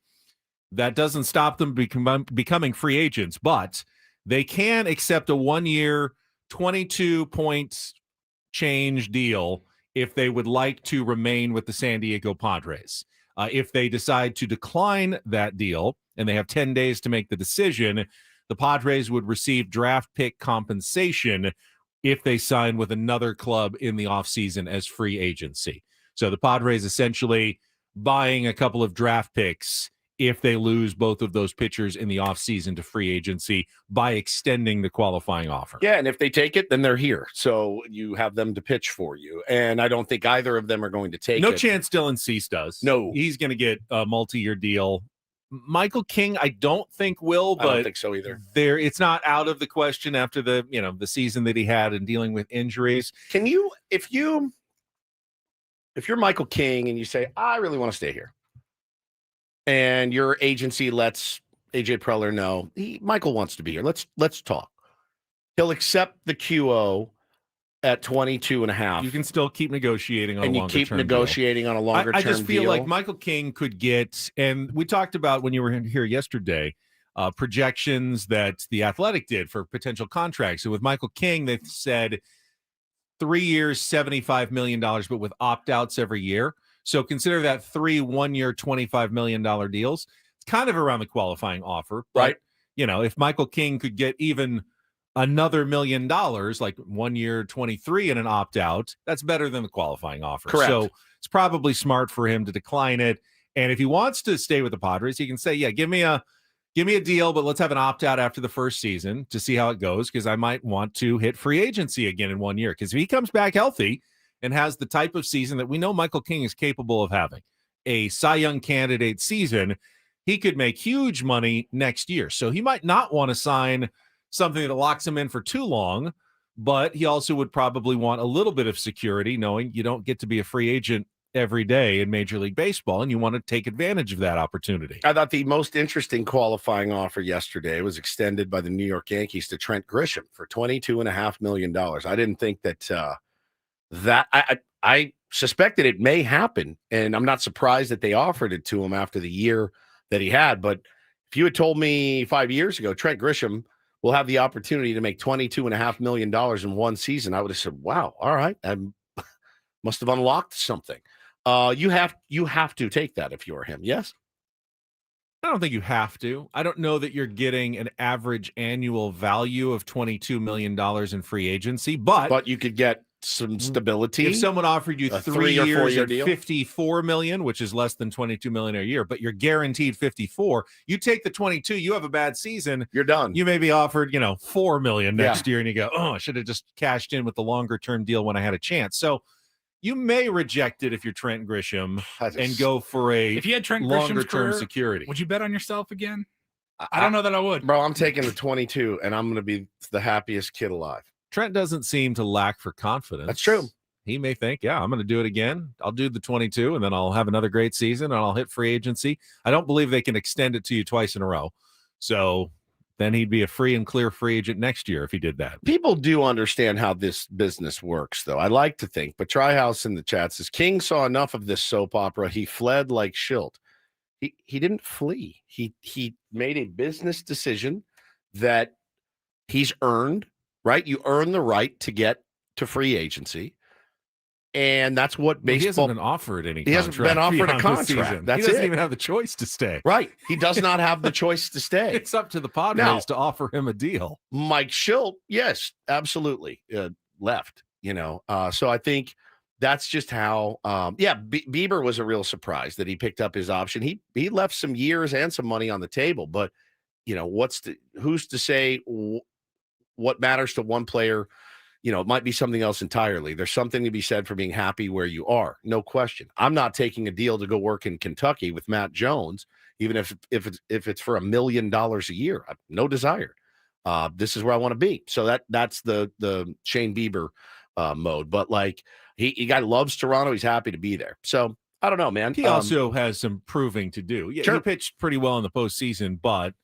that doesn't stop them becoming free agents, but they can accept a 1-year, 22-point change deal if they would like to remain with the San Diego Padres. If they decide to decline that deal, and they have 10 days to make the decision, the Padres would receive draft pick compensation if they sign with another club in the offseason as free agency. So the Padres essentially buying a couple of draft picks if they lose both of those pitchers in the offseason to free agency by extending the qualifying offer. Yeah, and if they take it, then they're here. So you have them to pitch for you. And I don't think either of them are going to take it. No chance Dylan Cease does. No. He's going to get a multi-year deal. Michael King, I don't think will, but I don't think so either. It's not out of the question after the season that he had and dealing with injuries. Can you, if you're Michael King and you say, I really want to stay here, and your agency lets AJ Preller know Michael wants to be here, let's talk. He'll accept the QO at 22.5. You can still keep negotiating on and a you keep negotiating on a longer term deal. I just feel like Michael King could get, and we talked about when you were here yesterday, projections that the Athletic did for potential contracts. And with Michael King, they said 3 years, $75 million, but with opt-outs every year. So consider that 3 1-year, $25 million deals. It's kind of around the qualifying offer. Right. But, if Michael King could get even another $1 million, like 1 year, 23 and an opt-out, that's better than the qualifying offer. Correct. So it's probably smart for him to decline it. And if he wants to stay with the Padres, he can say, yeah, give me a deal, but let's have an opt-out after the first season to see how it goes, because I might want to hit free agency again in 1 year. Because if he comes back healthy and has the type of season that we know Michael King is capable of having, a Cy Young candidate season, he could make huge money next year. So he might not want to sign something that locks him in for too long, but he also would probably want a little bit of security, knowing you don't get to be a free agent every day in Major League Baseball, and you want to take advantage of that opportunity. I thought the most interesting qualifying offer yesterday was extended by the New York Yankees to Trent Grisham for $22.5 million. I didn't think that I suspected it may happen, and I'm not surprised that they offered it to him after the year that he had. But if you had told me 5 years ago, Trent Grisham will have the opportunity to make $22.5 million in one season, I would have said, wow, all right, I must have unlocked something. You have to take that if you're him. Yes. I don't think you have to. I don't know that you're getting an average annual value of $22 million in free agency, but you could get some stability. If someone offered you 3 or 4 years year at deal, $54 million, which is less than $22 million a year, but you're guaranteed 54, you take the 22, you have a bad season, you're done. You may be offered, $4 million next year, and you go, oh, I should have just cashed in with the longer term deal when I had a chance. So you may reject it if you're Trent Grisham and go for if you had Trent longer Grisham's term career, security. Would you bet on yourself again? I don't know that I would. Bro, I'm taking the 22, and I'm going to be the happiest kid alive. Trent doesn't seem to lack for confidence. That's true. He may think, yeah, I'm going to do it again. I'll do the 22, and then I'll have another great season, and I'll hit free agency. I don't believe they can extend it to you twice in a row. So then he'd be a free and clear free agent next year if he did that. People do understand how this business works, though. I like to think. But Tryhouse in the chat says, King saw enough of this soap opera. He fled like Schilt. He didn't flee. He made a business decision that he's earned, right? You earn the right to get to free agency. And that's what baseball. He hasn't been offered any. He hasn't been offered a contract. That's he doesn't it. even have the choice to stay. Right. He does not have the choice to stay. It's up to the Padres to offer him a deal. Mike Schilt, yes, absolutely, left. So I think that's just how. Bieber was a real surprise that he picked up his option. He left some years and some money on the table, but who's to say what matters to one player? It might be something else entirely. There's something to be said for being happy where you are. No question. I'm not taking a deal to go work in Kentucky with Matt Jones, even if it's for $1 million a year. I have no desire. This is where I want to be. So that's the Shane Bieber mode. But like he guy loves Toronto. He's happy to be there. So I don't know, man. He also has some proving to do. Yeah, sure. He pitched pretty well in the postseason, but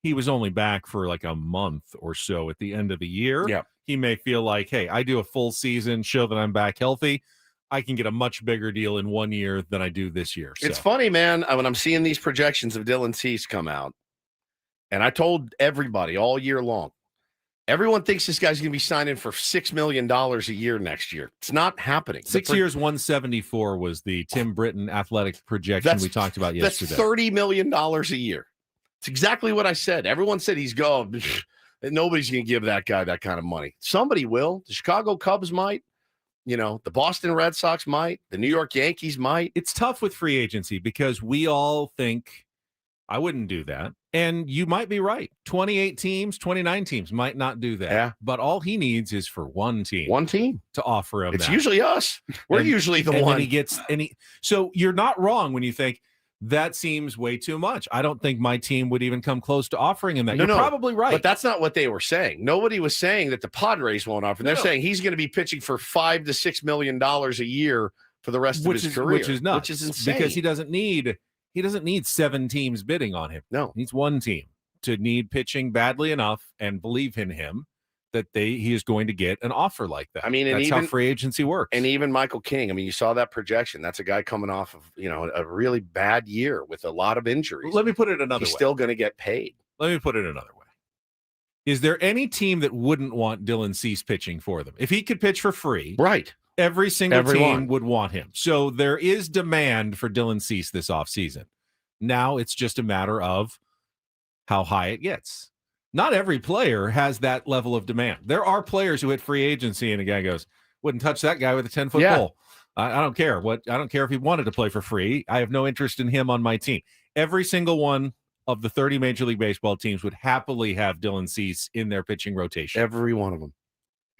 he was only back for like a month or so at the end of the year. Yeah. He may feel like, hey, I do a full season, show that I'm back healthy. I can get a much bigger deal in 1 year than I do this year. So. It's funny, man, when I'm seeing these projections of Dylan Cease come out, and I told everybody all year long, everyone thinks this guy's going to be signing for $6 million a year next year. It's not happening. 6 years, 174 was the Tim Britton athletic projection we talked about yesterday. That's $30 million a year. It's exactly what I said. Everyone said he's going. Nobody's going to give that guy that kind of money. Somebody will. The Chicago Cubs might. The Boston Red Sox might. The New York Yankees might. It's tough with free agency because we all think, I wouldn't do that. And you might be right. 28 teams, 29 teams might not do that. Yeah. But all he needs is for one team. One team. To offer him It's that. usually us. We're usually the one. And he gets So you're not wrong when you think, that seems way too much. I don't think my team would even come close to offering him that. You're probably right. But that's not what they were saying. Nobody was saying that the Padres won't offer. They're saying he's going to be pitching for $5 to $6 million a year for the rest of his career. Which is nuts. Which is insane. Because he doesn't need 7 teams bidding on him. No. He needs one team to need pitching badly enough and believe in him that he is going to get an offer like that. I mean, that's how free agency works. And even Michael King, I mean, you saw that projection. That's a guy coming off of, a really bad year with a lot of injuries. Let me put it another way. He's still going to get paid. Let me put it another way. Is there any team that wouldn't want Dylan Cease pitching for them? If he could pitch for free, right? Every single team would want him. So there is demand for Dylan Cease this offseason. Now it's just a matter of how high it gets. Not every player has that level of demand. There are players who hit free agency and a guy goes, wouldn't touch that guy with a 10-foot pole. I don't care. I don't care if he wanted to play for free. I have no interest in him on my team. Every single one of the 30 Major League Baseball teams would happily have Dylan Cease in their pitching rotation. Every one of them.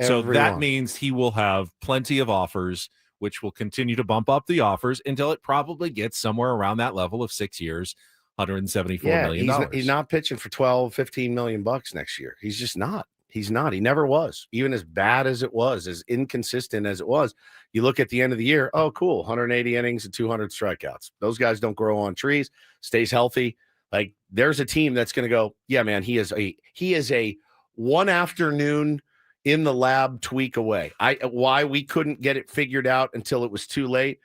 So that means he will have plenty of offers, which will continue to bump up the offers until it probably gets somewhere around that level of 6 years. $174 million. He's not pitching for $12-15 million next year. He's just not. He's not. He never was. Even as bad as it was, as inconsistent as it was, you look at the end of the year, oh, cool, 180 innings and 200 strikeouts. Those guys don't grow on trees, stays healthy. Like, there's a team that's going to go, yeah, man, he is a one afternoon in the lab tweak away. Why we couldn't get it figured out until it was too late.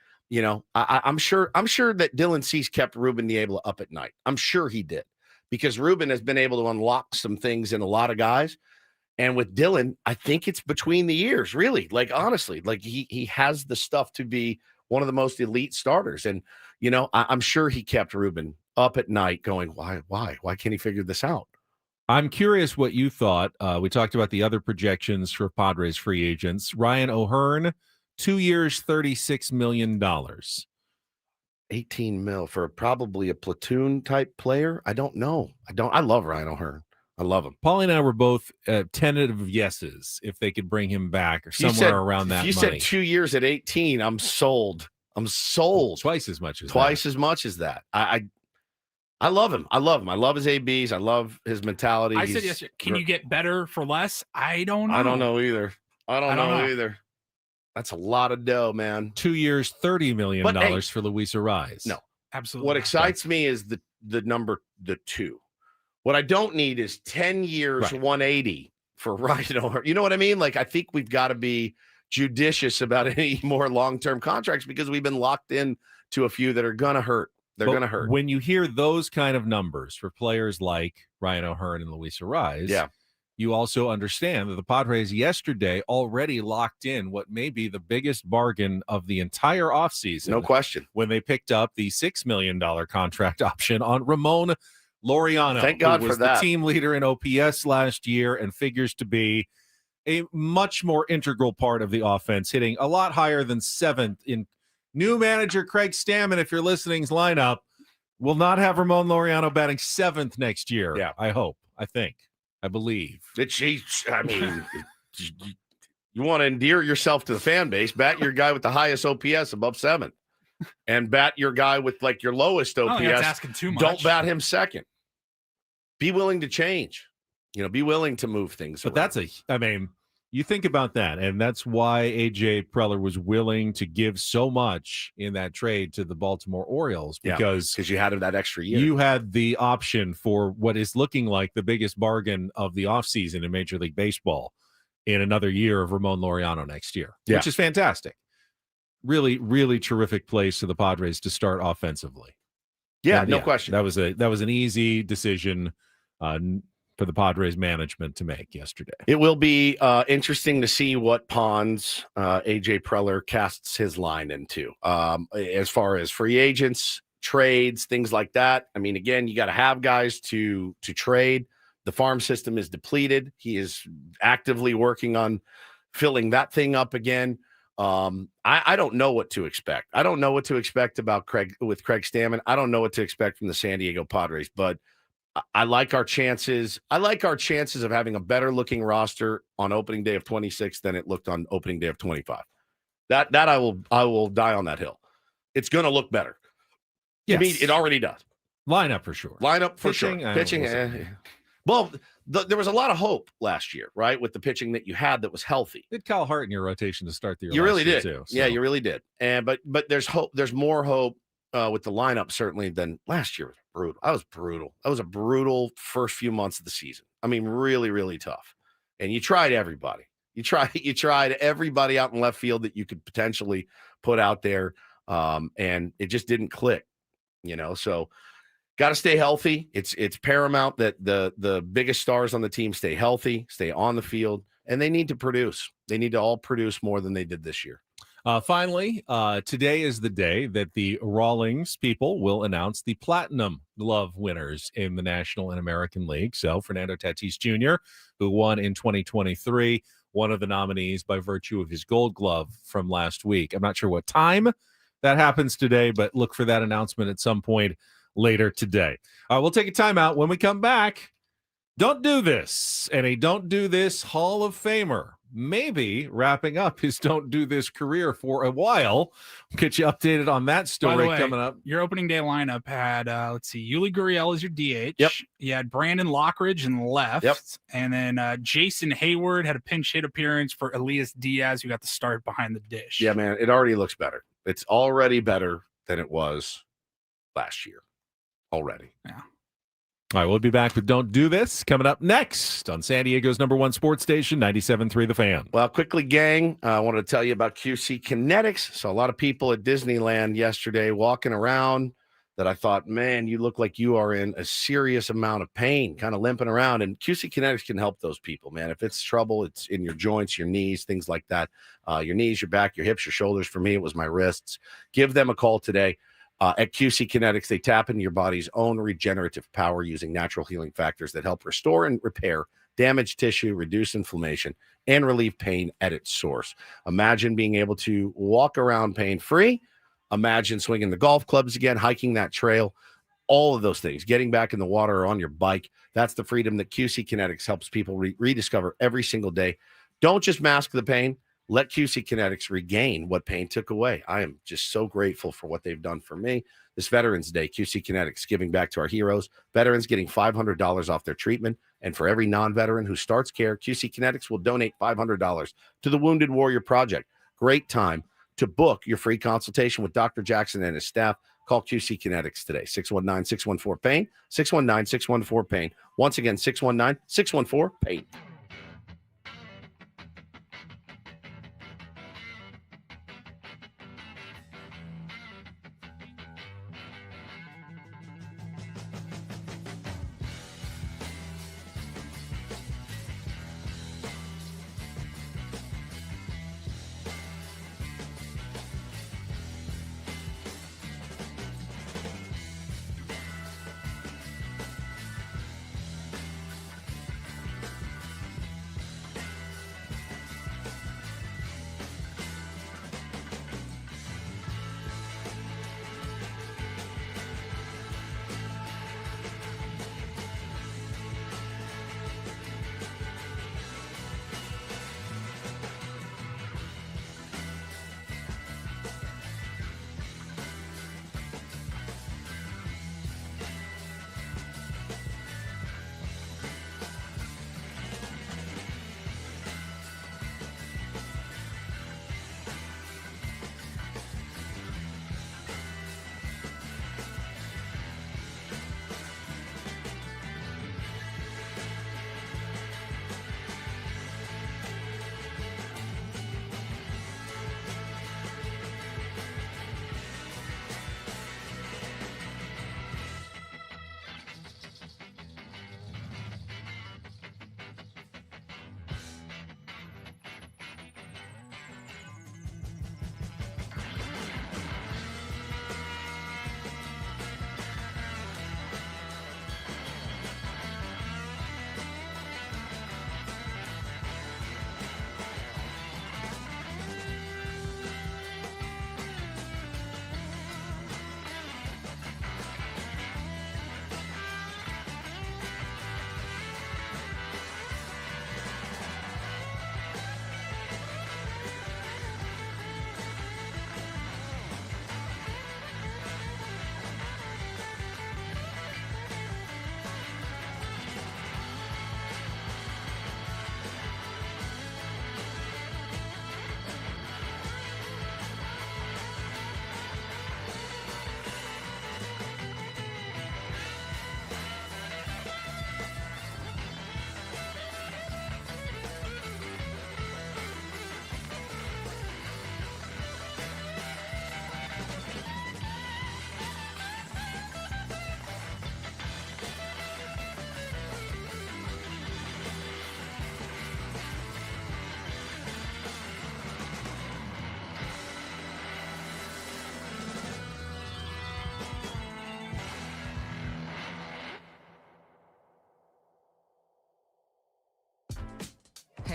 I'm sure that Dylan Cease kept Ruben Niebla up at night. I'm sure he did, because Ruben has been able to unlock some things in a lot of guys. And with Dylan, I think it's between the years, really. Like, honestly, like he has the stuff to be one of the most elite starters. And, I'm sure he kept Ruben up at night going, why can't he figure this out? I'm curious what you thought. We talked about the other projections for Padres free agents. Ryan O'Hearn, 2 years, $36 million. 18 mil for probably a platoon type player. I don't know. I love Ryan O'Hearn. I love him. Paulie and I were both tentative yeses if they could bring him back or somewhere around that money. If you said 2 years at 18, I'm sold. I'm sold. Twice as much as as much as that. I I love him. I love his ABs. I love his mentality. I said yesterday, can you get better for less? I don't know. I don't know either. I don't know either. That's a lot of dough, man. 2 years, $30 million for Luis Arraez. No, absolutely. What excites me is the number 2. What I don't need is 10 years, 180 for Rhino. You know what I mean? Like, I think we've got to be judicious about any more long-term contracts because we've been locked in to a few that are going to hurt. They're going to hurt. When you hear those kind of numbers for players like Ryan O'Hearn and Luis Arraez, you also understand that the Padres yesterday already locked in what may be the biggest bargain of the entire offseason. No question. When they picked up the $6 million contract option on Ramon Laureano. Thank God who was for that. The team leader in OPS last year and figures to be a much more integral part of the offense, hitting a lot higher than 7th in new manager Craig Stammen, if you're listening's lineup, will not have Ramon Laureano batting 7th next year. Yeah. I hope. I think. I believe. I mean, you want to endear yourself to the fan base, bat your guy with the highest OPS above 7th. And bat your guy with like your lowest OPS. That's asking too much. Don't bat him 2nd. Be willing to change. Be willing to move things But around. You think about that, and that's why AJ Preller was willing to give so much in that trade to the Baltimore Orioles, because you had that extra year. You had the option for what is looking like the biggest bargain of the offseason in Major League Baseball in another year of Ramon Laureano next year, which is fantastic. Really, really terrific place for the Padres to start offensively. No question. That was an easy decision for the Padres management to make yesterday. It will be interesting to see what ponds AJ Preller casts his line into as far as free agents, trades, things like that. I mean, again, you got to have guys to trade. The farm system is depleted. He is actively working on filling that thing up again. I don't know what to expect. I don't know what to expect about Craig Stammen. I don't know what to expect from the San Diego Padres, but I like our chances. I like our chances of having a better looking roster on opening day of 26 than it looked on opening day of 25. That I will die on that hill. It's going to look better. Yes. I mean, it already does. Lineup for sure. Pitching. Well, there was a lot of hope last year, right? With the pitching that you had that was healthy. Did Kyle Hart in your rotation to start the year? You really did. Too, so. Yeah, you really did. And but there's hope. There's more hope with the lineup certainly than last year. Was brutal. I was brutal. That was a brutal first few months of the season. I mean, really, really tough. And you tried everybody. You tried everybody out in left field that you could potentially put out there, and it just didn't click. So got to stay healthy. It's paramount that the biggest stars on the team stay healthy, stay on the field, and they need to produce. They need to all produce more than they did this year. Finally, today is the day that the Rawlings people will announce the Platinum Glove winners in the National and American League. So Fernando Tatis Jr., who won in 2023, one of the nominees by virtue of his Gold Glove from last week. I'm not sure what time that happens today, but look for that announcement at some point later today. We'll take a timeout. When we come back, Don't Do This, and a Don't Do This Hall of Famer, maybe wrapping up his Don't Do This career for a while. We'll get you updated on that story coming up. Your opening day lineup had, Yuli Gurriel as your DH. Yep. You had Brandon Lockridge in left. Yep. And then Jason Hayward had a pinch hit appearance for Elias Diaz, who got the start behind the dish. Yeah, man, it already looks better. It's already better than it was last year. Already. Yeah. All right, we'll be back with Don't Do This coming up next on San Diego's #1 sports station, 97.3 The Fan. Well, quickly, gang, I wanted to tell you about QC Kinetics. So a lot of people at Disneyland yesterday walking around that I thought, man, you look like you are in a serious amount of pain, kind of limping around. And QC Kinetics can help those people, man. If it's trouble, it's in your joints, your knees, things like that. Your knees, your back, your hips, your shoulders. For me, it was my wrists. Give them a call today. At QC Kinetics, they tap into your body's own regenerative power using natural healing factors that help restore and repair damaged tissue, reduce inflammation, and relieve pain at its source. Imagine being able to walk around pain-free. Imagine swinging the golf clubs again, hiking that trail, all of those things, getting back in the water or on your bike. That's the freedom that QC Kinetics helps people rediscover every single day. Don't just mask the pain. Let QC Kinetics regain what pain took away. I am just so grateful for what they've done for me. This Veterans Day, QC Kinetics giving back to our heroes. Veterans getting $500 off their treatment. And for every non-veteran who starts care, QC Kinetics will donate $500 to the Wounded Warrior Project. Great time to book your free consultation with Dr. Jackson and his staff. Call QC Kinetics today, 619-614-PAIN, 619-614-PAIN. Once again, 619-614-PAIN.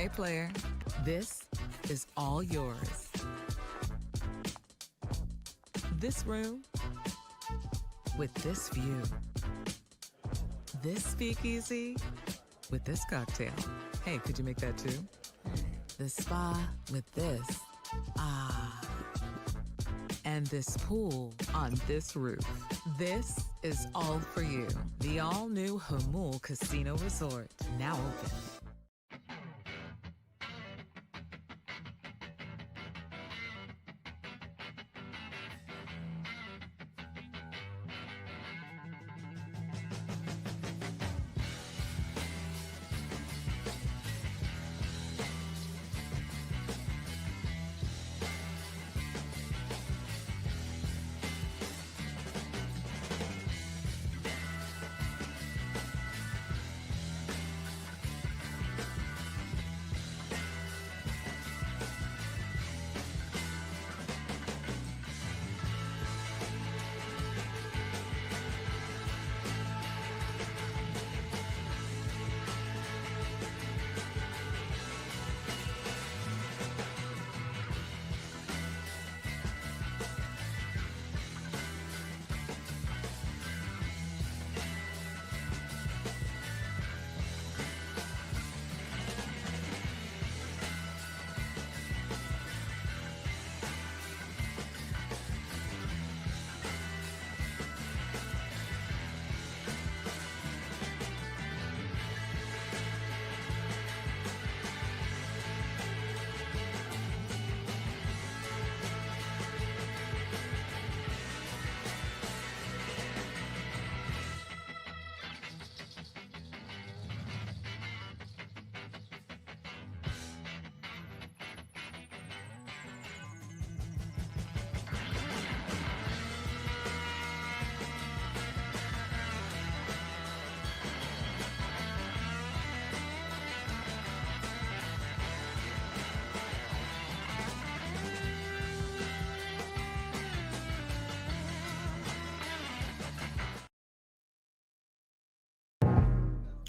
Hey player, this is all yours. This room with this view. This speakeasy with this cocktail. Hey, could you make that too? The spa with this. Ah. And this pool on this roof. This is all for you. The all-new Hamul Casino Resort, now open.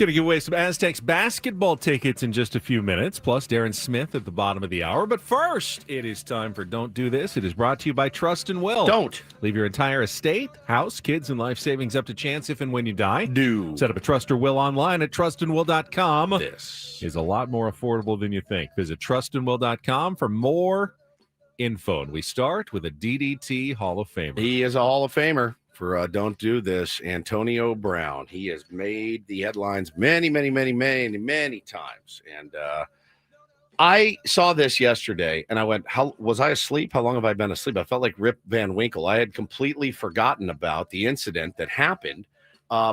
Going to give away some Aztecs basketball tickets in just a few minutes, plus Darren Smith at the bottom of the hour. But first, it is time for Don't Do This. It is brought to you by Trust and Will. Don't. Leave your entire estate, house, kids, and life savings up to chance if and when you die. Do. Set up a Trust or Will online at trustandwill.com. This is a lot more affordable than you think. Visit trustandwill.com for more info. And we start with a DDT Hall of Famer. He is a Hall of Famer. For Don't Do This, Antonio Brown. He has made the headlines many times. And I saw this yesterday, and I went, "How was I asleep? How long have I been asleep?" I felt like Rip Van Winkle. I had completely forgotten about the incident that happened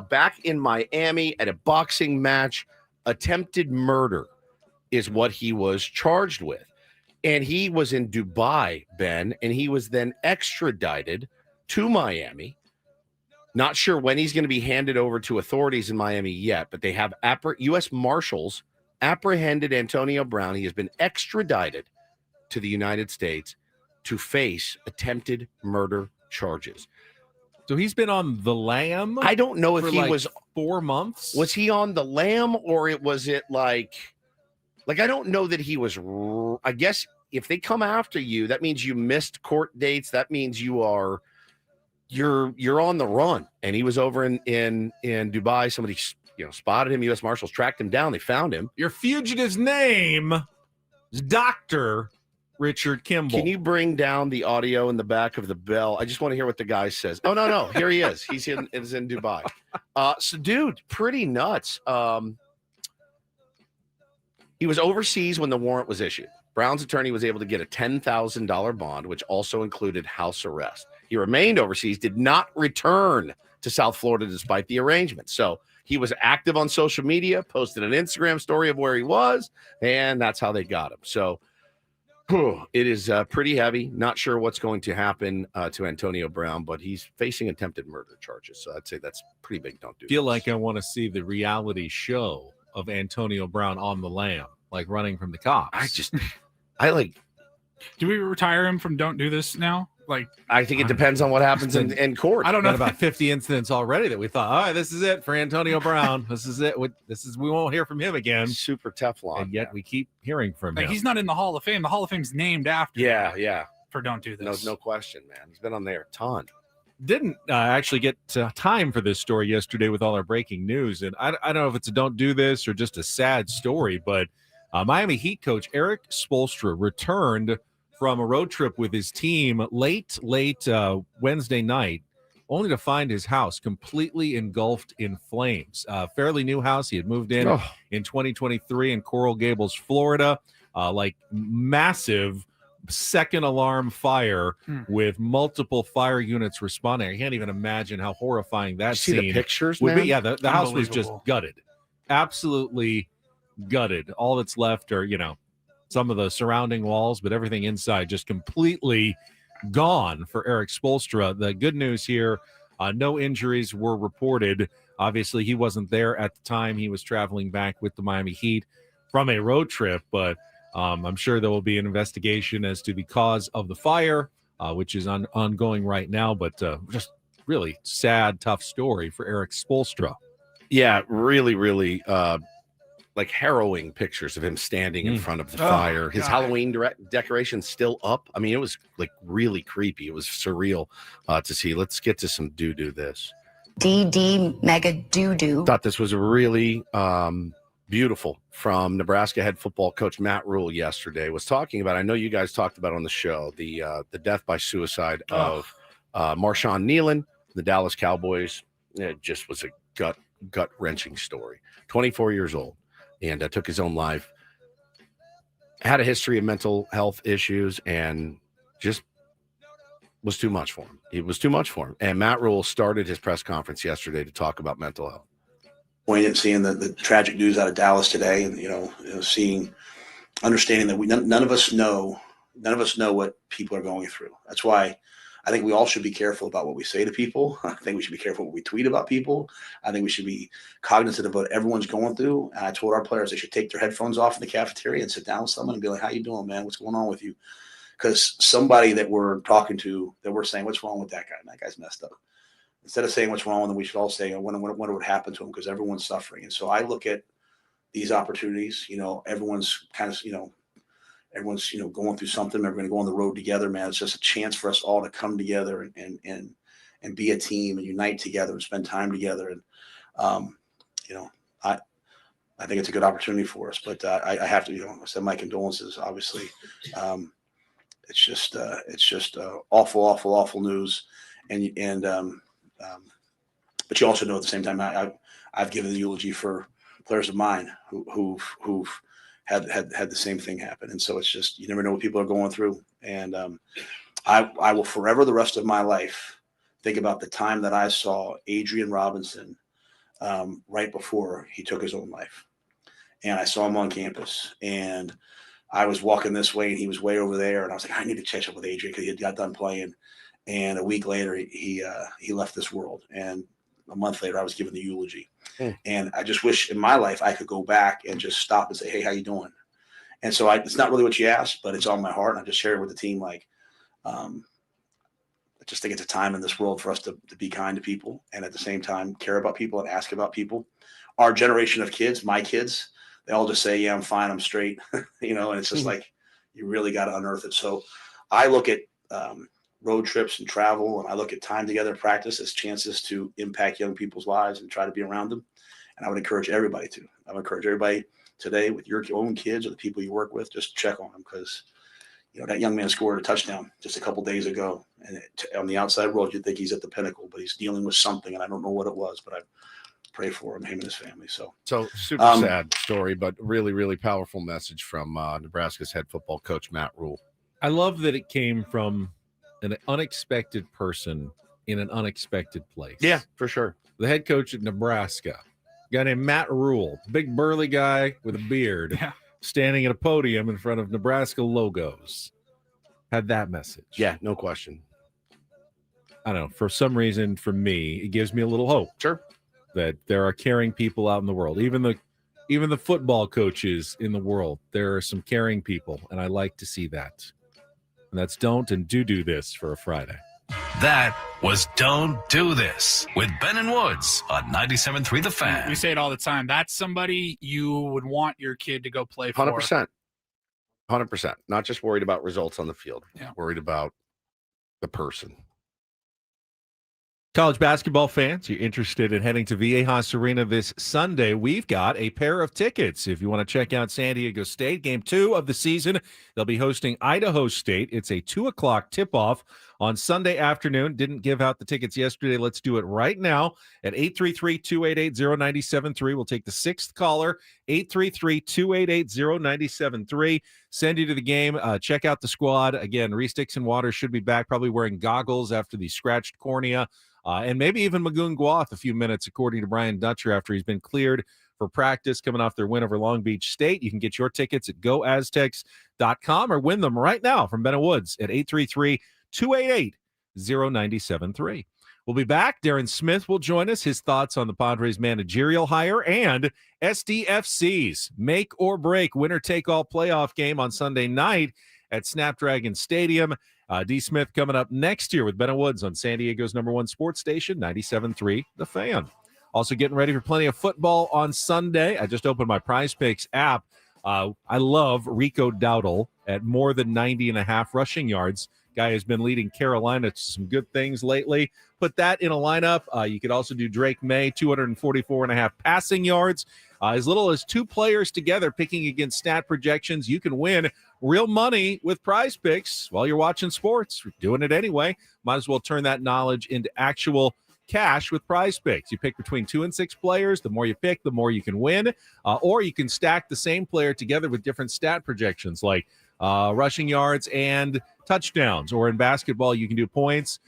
back in Miami at a boxing match. Attempted murder is what he was charged with. And he was in Dubai, Ben, and he was then extradited to Miami. Not sure when he's going to be handed over to authorities in Miami yet, but they have U.S. Marshals apprehended Antonio Brown. He has been extradited to the United States to face attempted murder charges. So he's been on the lam? I don't know if he was 4 months. Was he on the lam, or was it like I don't know that he was. I guess if they come after you, that means you missed court dates. That means you're on the run. And he was over in Dubai. Somebody spotted him. U.S. Marshals tracked him down. They found him. Your fugitive's name is Dr. Richard Kimball. Can you bring down the audio in the back of the bell? I just want to hear what the guy says. Oh, no. Here he is. He's in Dubai. So, dude, pretty nuts. He was overseas when the warrant was issued. Brown's attorney was able to get a $10,000 bond, which also included house arrest. He remained overseas, did not return to South Florida despite the arrangement. So he was active on social media, posted an Instagram story of where he was, and that's how they got him. So it is pretty heavy. Not sure what's going to happen to Antonio Brown, but he's facing attempted murder charges. So I'd say that's pretty big. Don't do feel this. Like I want to see the reality show of Antonio Brown on the lam, like running from the cops. Do we retire him from Don't Do This now? I think it depends on what happens in court. I don't know. About 50 incidents already that we thought, all right, this is it for Antonio Brown. This is it. We won't hear from him again. Super Teflon. And yet we keep hearing from him. He's not in the Hall of Fame. The Hall of Fame's named after him. Yeah. For Don't Do This. No question, man. He's been on there a ton. Didn't actually get time for this story yesterday with all our breaking news. And I don't know if it's a Don't Do This or just a sad story, but Miami Heat coach Eric Spoelstra returned from a road trip with his team late Wednesday night, only to find his house completely engulfed in flames. Fairly new house. He had moved in 2023 in Coral Gables, Florida. Massive second alarm fire with multiple fire units responding. I can't even imagine how horrifying that scene see the pictures would man? be. Yeah, the house was just gutted. Absolutely gutted. All that's left are, some of the surrounding walls, but everything inside just completely gone for Eric Spoelstra. The good news here, no injuries were reported. Obviously, he wasn't there at the time. He was traveling back with the Miami Heat from a road trip, but I'm sure there will be an investigation as to the cause of the fire, which is ongoing right now, but just really sad, tough story for Eric Spoelstra. Yeah, really, really harrowing pictures of him standing in front of the fire. His Halloween decorations still up. I mean, it was really creepy. It was surreal to see. Let's get to some Do This. DD Mega Doo. Thought this was really beautiful from Nebraska head football coach Matt Rule yesterday. Was talking about, I know you guys talked about on the show, the death by suicide of Marshawn Nealon, the Dallas Cowboys. It just was a gut-wrenching story. 24 years old. And took his own life, had a history of mental health issues, and just was too much for him. It was too much for him. And Matt Rule started his press conference yesterday to talk about mental health. Poignant seeing the tragic news out of Dallas today, and understanding that none of us know what people are going through. That's why I think we all should be careful about what we say to people. I think we should be careful what we tweet about people. I think we should be cognizant of what everyone's going through. And I told our players they should take their headphones off in the cafeteria and sit down with someone and be like, how you doing, man? What's going on with you? Because somebody that we're talking to, that we're saying, what's wrong with that guy? And that guy's messed up. instead of saying what's wrong with him, we should all say, I wonder what would happen to him, because everyone's suffering. And so I look at these opportunities, everyone's kind of, everyone's, going through something. We're going to go on the road together, man. It's just a chance for us all to come together and be a team and unite together and spend time together. And, I think it's a good opportunity for us, but I have to, send my condolences, obviously. It's just awful news. But you also know at the same time, I've given the eulogy for players of mine who've had the same thing happen. And so it's just, you never know what people are going through. And I will forever, the rest of my life, think about the time that I saw Adrian Robinson right before he took his own life. And I saw him on campus, and I was walking this way and he was way over there. And I was like, I need to catch up with Adrian, because he had got done playing. And a week later, he left this world. And a month later, I was given the eulogy. And I just wish in my life I could go back and just stop and say, hey, how you doing? And so it's not really what you asked, but it's on my heart. And I just share it with the team. I just think it's a time in this world for us to be kind to people, and at the same time care about people and ask about people. Our generation of kids, my kids, they all just say, yeah, I'm fine, I'm straight, and it's just like, you really got to unearth it. So I look at road trips and travel, and I look at time together practice as chances to impact young people's lives and try to be around them. And I would encourage everybody today, with your own kids or the people you work with, just check on them, because that young man scored a touchdown just a couple days ago, and on the outside world, you'd think he's at the pinnacle, but he's dealing with something, and I don't know what it was, but I pray for him and his family. So super sad story, but really, really powerful message from Nebraska's head football coach, Matt Rule. I love that it came from an unexpected person in an unexpected place. Yeah, for sure. The head coach at Nebraska, a guy named Matt Rule, big burly guy with a beard, standing at a podium in front of Nebraska logos, had that message. Yeah, no question. I don't know. For some reason, for me, it gives me a little hope. Sure. That there are caring people out in the world. Even the football coaches in the world, there are some caring people, and I like to see that. And that's Don't and Do This for a Friday. That was Don't Do This with Ben and Woods on 97.3 The Fan. We say it all the time. That's somebody you would want your kid to go play for. 100%. Not just worried about results on the field. Yeah. Worried about the person. College basketball fans, you're interested in heading to Viejas Arena this Sunday, we've got a pair of tickets. If you want to check out San Diego State, game 2 of the season, they'll be hosting Idaho State. It's a 2 o'clock tip-off on Sunday afternoon. Didn't give out the tickets yesterday. Let's do it right now at 833-288-0973. We'll take the 6th caller, 833-288-0973. Send you to the game. Check out the squad. Again, Reese Dixon-Waters should be back, probably wearing goggles after the scratched cornea. And maybe even Magoon Guath a few minutes, according to Brian Dutcher, after he's been cleared for practice coming off their win over Long Beach State. You can get your tickets at goaztecs.com or win them right now from Ben and Woods at 833-288-0973. We'll be back. Darren Smith will join us. His thoughts on the Padres managerial hire and SDFC's make or break winner-take-all playoff game on Sunday night at Snapdragon Stadium. D. Smith coming up next year with Ben and Woods on San Diego's #1 sports station, 97.3 The Fan. Also getting ready for plenty of football on Sunday. I just opened my Prize Picks app. I love Rico Dowdle at more than 90.5 rushing yards. Guy has been leading Carolina to some good things lately. Put that in a lineup. You could also do Drake May, 244.5 passing yards. As little as 2 players together picking against stat projections. You can win real money with Prize Picks while you're watching sports. We're doing it anyway. Might as well turn that knowledge into actual cash with Prize Picks. You pick between 2 and 6 players. The more you pick, the more you can win. Or you can stack the same player together with different stat projections like rushing yards and touchdowns. Or in basketball, you can do points,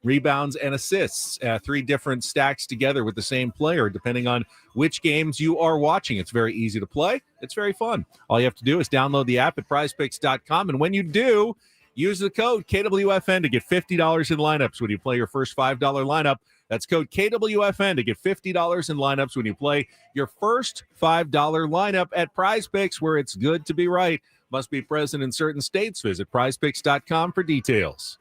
rebounds, and assists. 3 different stacks together with the same player, depending on which games you are watching. It's very easy to play. It's very fun. All you have to do is download the app at prizepicks.com. And when you do, use the code KWFN to get $50 in lineups when you play your first $5 lineup. That's code KWFN to get $50 in lineups when you play your first $5 lineup at Prize Picks, where it's good to be right. Must be present in certain states. Visit prizepicks.com for details.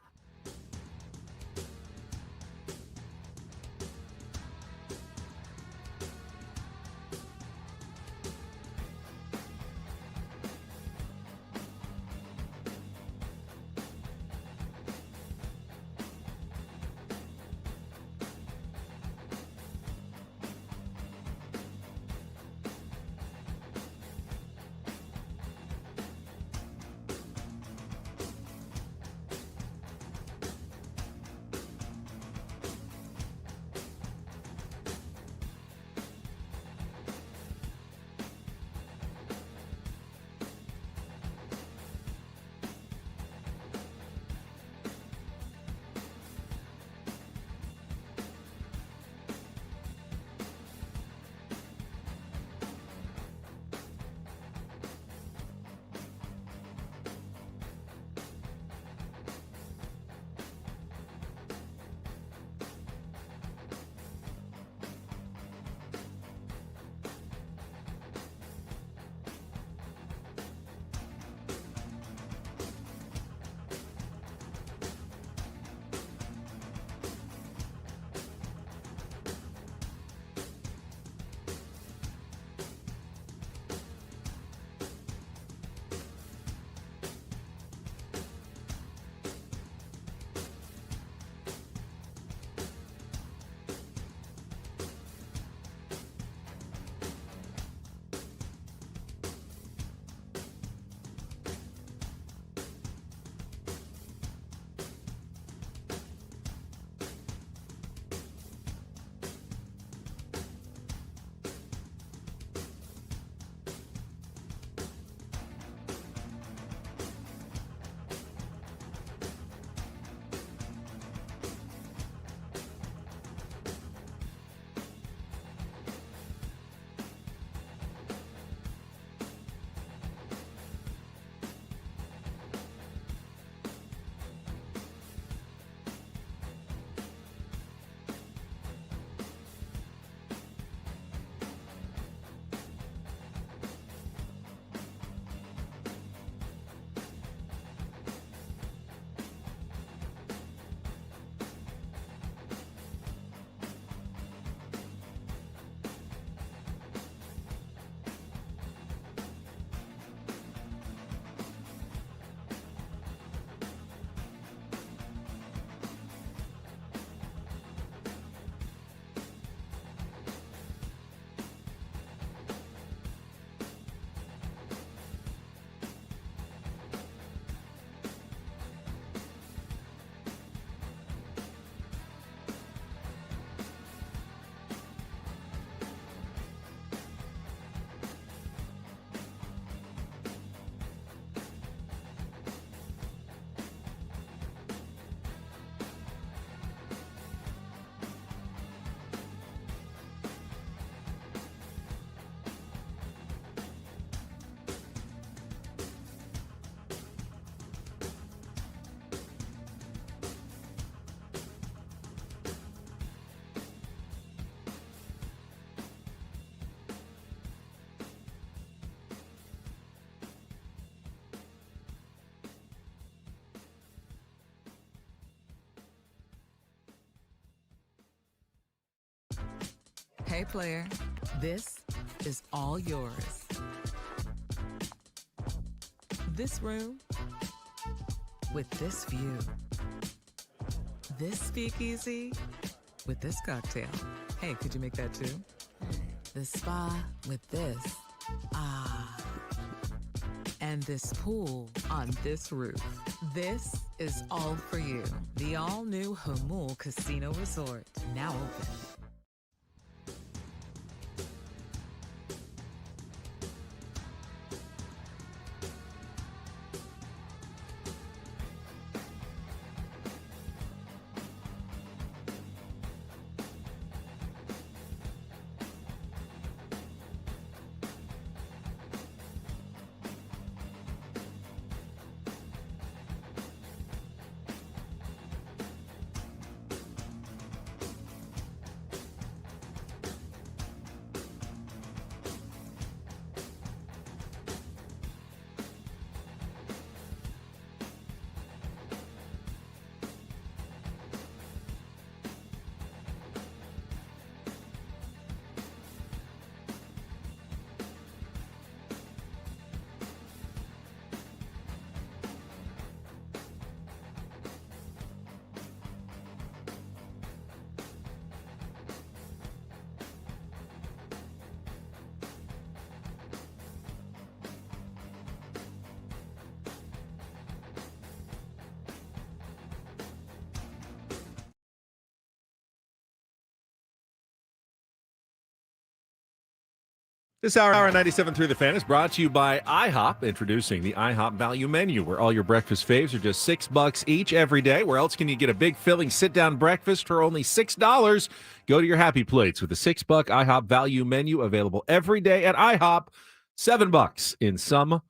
right, player. This is all yours. This room with this view. This speakeasy with this cocktail. Hey, could you make that too? The spa with this. Ah. And this pool on this roof. This is all for you. The all-new Hamul Casino Resort. Now open. This hour on 97.3 The Fan is brought to you by IHOP, introducing the IHOP Value Menu, where all your breakfast faves are just $6 each every day. Where else can you get a big, filling, sit-down breakfast for only $6? Go to your happy plates with the $6 IHOP Value Menu, available every day at IHOP. $7 in some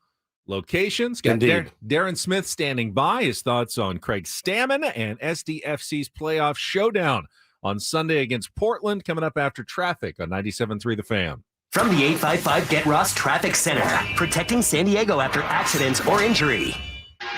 locations. Got Darren Smith standing by. His thoughts on Craig Stammen and SDFC's playoff showdown on Sunday against Portland, coming up after traffic on 97.3 The Fan. From the 855 Get Ross Traffic Center, protecting San Diego after accidents or injury.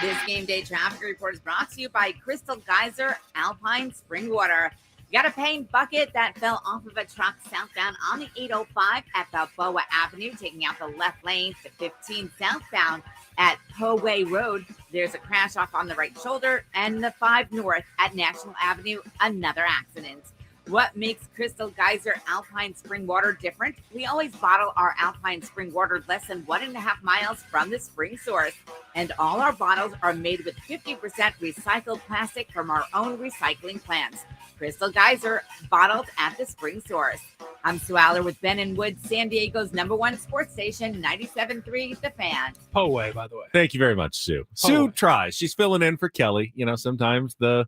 This game day traffic report is brought to you by Crystal Geyser Alpine Spring Water. You got a paint bucket that fell off of a truck southbound on the 805 at Balboa Avenue, taking out the left lane to 15 southbound at Poway Road. There's a crash off on the right shoulder, and the 5 north at National Avenue, another accident. What makes Crystal Geyser Alpine Spring Water different? We always bottle our Alpine Spring Water less than 1.5 miles from the spring source. And all our bottles are made with 50% recycled plastic from our own recycling plants. Crystal Geyser, bottled at the spring source. I'm Sue Aller with Ben and Wood, San Diego's #1 sports station, 97.3 The Fan. Poway, by the way. Thank you very much, Sue. Sue tries. She's filling in for Kelly. You know, sometimes the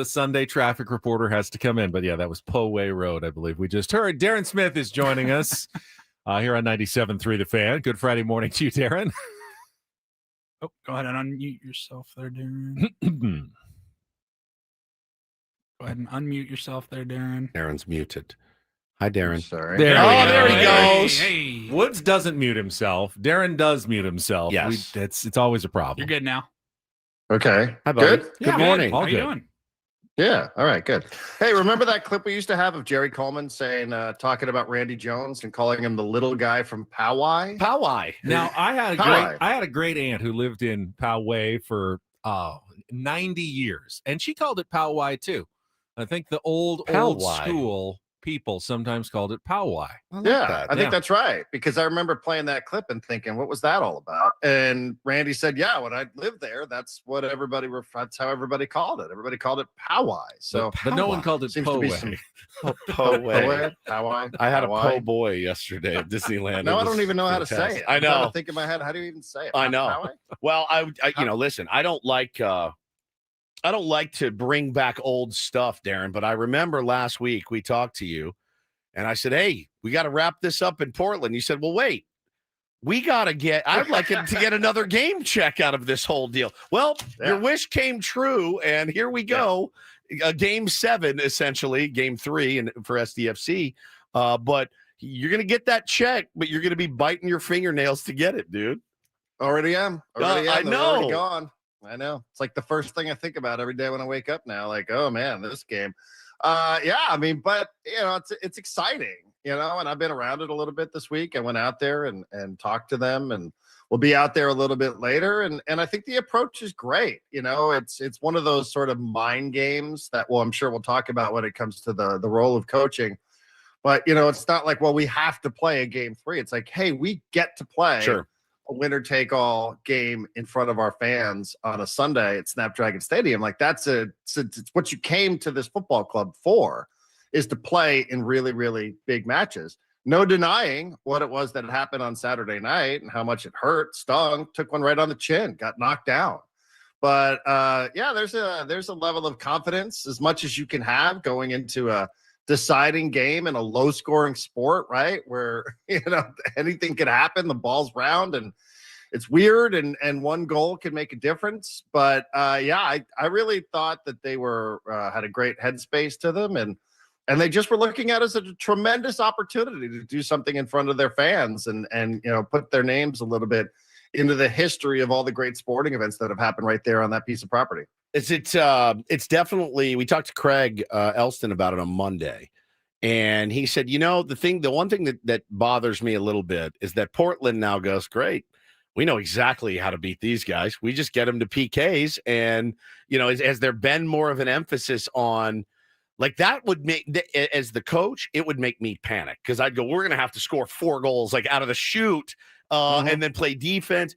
Sunday traffic reporter has to come in. But yeah, that was Poway Road, I believe we just heard. Darren Smith is joining us here on 97.3 The Fan. Good Friday morning to you, Darren. Oh, go ahead and unmute yourself there, Darren. Go ahead and unmute yourself there, Darren. Darren's muted. Hi, Darren. Sorry. There he goes. Hey. Woods doesn't mute himself. Darren does mute himself. Yes. It's always a problem. You're good now. Okay. Hi, buddy. Good? Good morning. How you doing? Yeah. All right. Good. Hey, remember that clip we used to have of Jerry Coleman saying, talking about Randy Jones and calling him the little guy from Poway? Poway. Now, I had a great aunt who lived in Poway for 90 years, and she called it Poway too. I think the old school people sometimes called it Poway. I think that's right, because I remember playing that clip and thinking, what was that all about? And Randy said, yeah, when I lived there, that's what that's how everybody called it. Everybody called it Poway. So, but no one called it Poway. Poway. I had a po' boy yesterday at Disneyland. No, I don't even know how to say it. I know. I think in my head, how do you even say it? I know. Poway? Well, I listen, I don't like to bring back old stuff, Darren, but I remember last week we talked to you and I said, hey, we got to wrap this up in Portland. You said, well, wait, I'd like to get another game check out of this whole deal. Well, your wish came true, and here we go. Game 7, essentially, game 3 and for SDFC. But you're going to get that check, but you're going to be biting your fingernails to get it, dude. Already am. I know. They're already gone. I know. It's like the first thing I think about every day when I wake up now. Like, oh man, this game. But it's exciting. and I've been around it a little bit this week. I went out there and talked to them, and we'll be out there a little bit later. And I think the approach is great. It's one of those sort of mind games that, well, I'm sure we'll talk about when it comes to the role of coaching. But, it's not like, well, we have to play a game 3. It's like, hey, we get to play a winner-take-all game in front of our fans on a Sunday at Snapdragon Stadium. Like, it's what you came to this football club for, is to play in really, really big matches. No denying what it was that happened on Saturday night and how much it hurt, stung, took one right on the chin, got knocked down. But, there's a level of confidence, as much as you can have, going into a deciding game in a low scoring sport, right? Where, anything could happen. The ball's round and it's weird, and one goal can make a difference. But I really thought that they were had a great headspace to them, and they just were looking at it as a tremendous opportunity to do something in front of their fans and put their names a little bit into the history of all the great sporting events that have happened right there on that piece of property. It's definitely, we talked to Craig Elston about it on Monday, and he said, the one thing that bothers me a little bit is that Portland now goes, great, we know exactly how to beat these guys. We just get them to PKs. And, has there been more of an emphasis on, like, that would make, as the coach, it would make me panic, because I'd go, we're going to have to score 4 goals, like, out of the chute, and then play defense.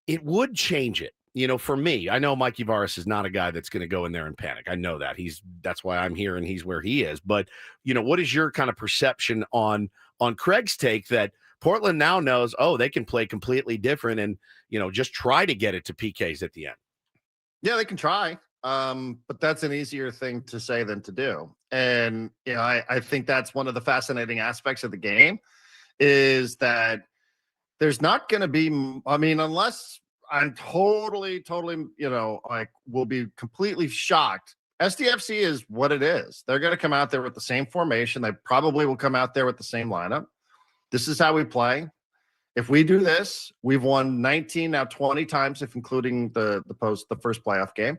It would change it. For me, I know Mikey Varas is not a guy that's going to go in there and panic. I know that. That's why I'm here and he's where he is. But, what is your kind of perception on Craig's take that Portland now knows, they can play completely different and, just try to get it to PKs at the end? Yeah, they can try. But that's an easier thing to say than to do. And, I think that's one of the fascinating aspects of the game, is that there's not going to be, unless I'm totally, will be completely shocked. SDFC is what it is. They're going to come out there with the same formation. They probably will come out there with the same lineup. This is how we play. If we do this, we've won 19, now 20 times, if including the first playoff game.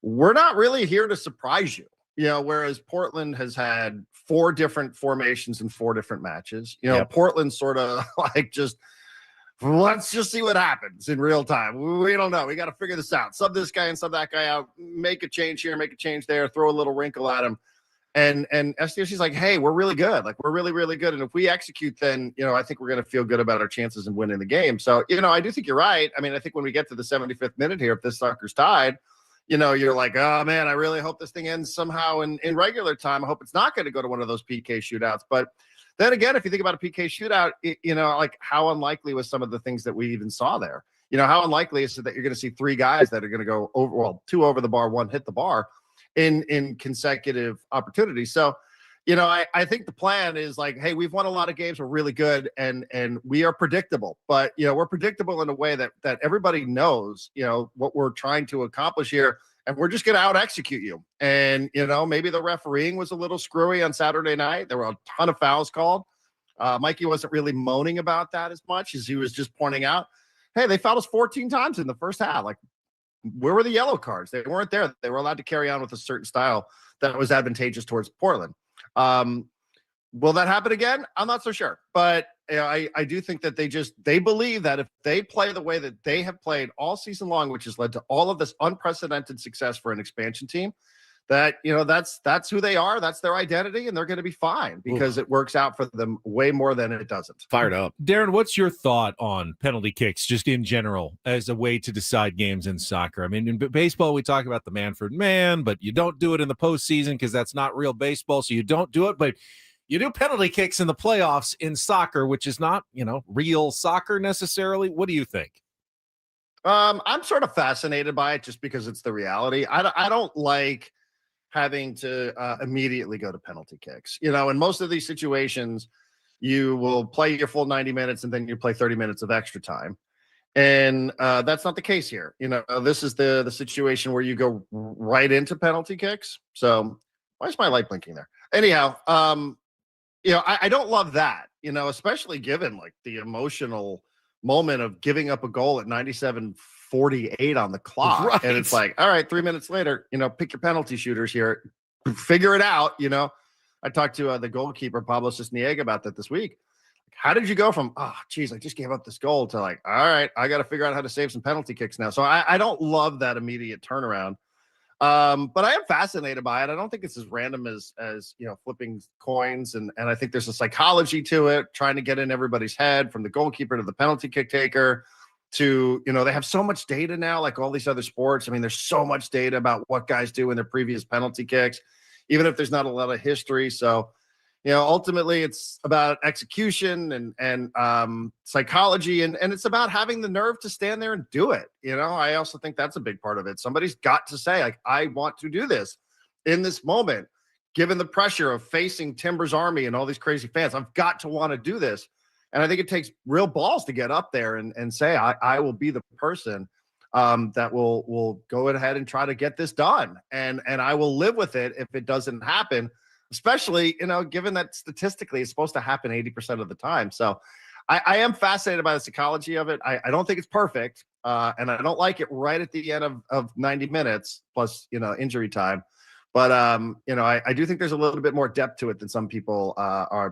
We're not really here to surprise you. Whereas Portland has had 4 different formations in 4 different matches. Portland sort of let's just see what happens in real time. We don't know. We got to figure this out. Sub this guy and sub that guy out. Make a change here, make a change there. Throw a little wrinkle at him. And SDFC's like, hey, we're really good. Like, we're really, really good. And if we execute, then, I think we're going to feel good about our chances in winning the game. So, I do think you're right. I think when we get to the 75th minute here, if this sucker's tied, you're like, oh, man, I really hope this thing ends somehow in regular time. I hope it's not going to go to one of those PK shootouts. But then again, if you think about a PK shootout, like, how unlikely was some of the things that we even saw there? How unlikely is it that you're going to see 3 guys that are going to go over, 2 over the bar, 1 hit the bar in consecutive opportunities. So, I think the plan is like, hey, we've won a lot of games. We're really good. And we are predictable, but, we're predictable in a way that everybody knows, what we're trying to accomplish here. And we're just going to out-execute you. And, maybe the refereeing was a little screwy on Saturday night. There were a ton of fouls called. Mikey wasn't really moaning about that as much as he was just pointing out, hey, they fouled us 14 times in the first half. Like, where were the yellow cards? They weren't there. They were allowed to carry on with a certain style that was advantageous towards Portland. Will that happen again? I'm not so sure. But I do think that they believe that if they play the way that they have played all season long, which has led to all of this unprecedented success for an expansion team, that, that's who they are. That's their identity. And they're going to be fine because it works out for them way more than it doesn't. Fired up. Darren, what's your thought on penalty kicks just in general as a way to decide games in soccer? In baseball, we talk about the Manfred man, but you don't do it in the postseason because that's not real baseball. So you don't do it, but you do penalty kicks in the playoffs in soccer, which is not, real soccer necessarily. What do you think? I'm sort of fascinated by it just because it's the reality. I don't like having to immediately go to penalty kicks. In most of these situations, you will play your full 90 minutes and then you play 30 minutes of extra time. And that's not the case here. This is the situation where you go right into penalty kicks. So why is my light blinking there? Anyhow, I don't love that, especially given like the emotional moment of giving up a goal at 97:48 on the clock. Right. And it's like, all right, 3 minutes later, pick your penalty shooters here, figure it out, I talked to the goalkeeper, Pablo Cisniega, about that this week. How did you go from, oh, geez, I just gave up this goal to like, all right, I got to figure out how to save some penalty kicks now. So I don't love that immediate turnaround. But I am fascinated by it. I don't think it's as random as flipping coins. And I think there's a psychology to it, trying to get in everybody's head, from the goalkeeper to the penalty kick taker to, they have so much data now, like all these other sports. I mean, there's so much data about what guys do in their previous penalty kicks, even if there's not a lot of history. So, ultimately it's about execution and psychology, and it's about having the nerve to stand there and do it. I also think that's a big part of it. Somebody's got to say, like, I want to do this in this moment, given the pressure of facing Timbers Army and all these crazy fans. I've got to want to do this. And I think it takes real balls to get up there and say, I will be the person that will go ahead and try to get this done. And I will live with it if it doesn't happen. Especially, given that statistically it's supposed to happen 80% of the time. So I am fascinated by the psychology of it. I don't think it's perfect. And I don't like it right at the end of 90 minutes plus, injury time. But, I do think there's a little bit more depth to it than some people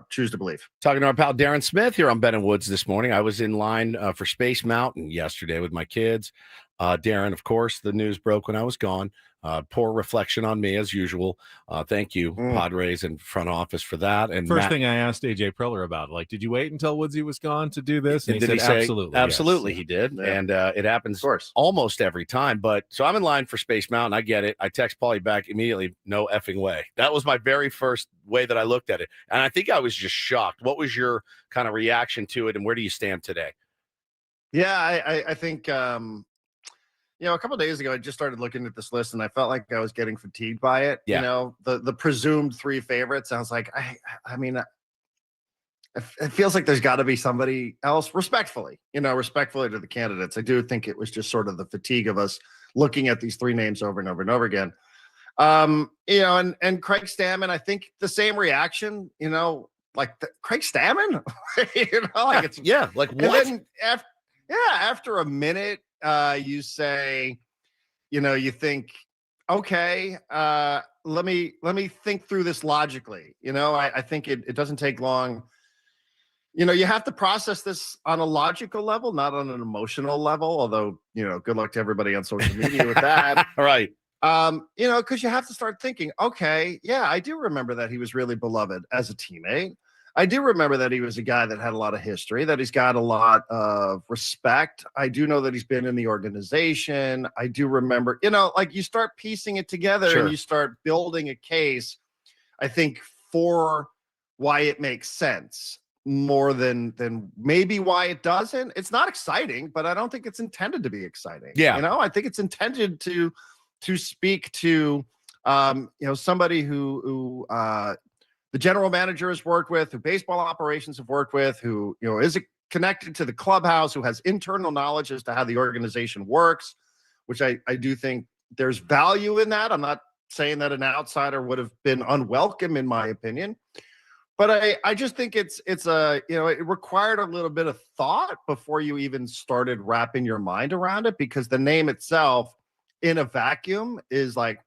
choose to believe. Talking to our pal Darren Smith here on Ben and Woods this morning. I was in line for Space Mountain yesterday with my kids. Darren, of course, the news broke when I was gone. Poor reflection on me as usual. Thank you, Padres and front office, for that. And first thing I asked AJ Preller about, like, did you wait until Woodsy was gone to do this? And he said, absolutely. Absolutely, yes. He did. Yeah. And it happens of course almost every time. But so I'm in line for Space Mountain. I get it. I text Paulie back immediately. No effing way. That was my very first way that I looked at it. And I think I was just shocked. What was your kind of reaction to it? And where do you stand today? Yeah, I think a couple of days ago, I just started looking at this list, and I felt like I was getting fatigued by it. Yeah. The presumed three favorites. I was like, I mean, it feels like there's got to be somebody else, respectfully to the candidates. I do think it was just sort of the fatigue of us looking at these three names over and over and over again. And Craig Stammen, I think the same reaction. Craig Stammen, like it's like what? And then after a minute. You say, you think, okay, let me think through this logically. I think it doesn't take long. You have to process this on a logical level, not on an emotional level, although, good luck to everybody on social media with that. Right. Because you have to start thinking, okay, yeah, I do remember that he was really beloved as a teammate. I do remember that he was a guy that had a lot of history, that he's got a lot of respect. I do know that he's been in the organization. I do remember, you start piecing it together and you start building a case, I think, for why it makes sense more than maybe why it doesn't. It's not exciting, but I don't think it's intended to be exciting. Yeah. I think it's intended to speak to, somebody who the general manager has worked with, who baseball operations have worked with, who, is connected to the clubhouse, who has internal knowledge as to how the organization works, which I do think there's value in that. I'm not saying that an outsider would have been unwelcome, in my opinion, but I just think it required a little bit of thought before you even started wrapping your mind around it, because the name itself in a vacuum is like,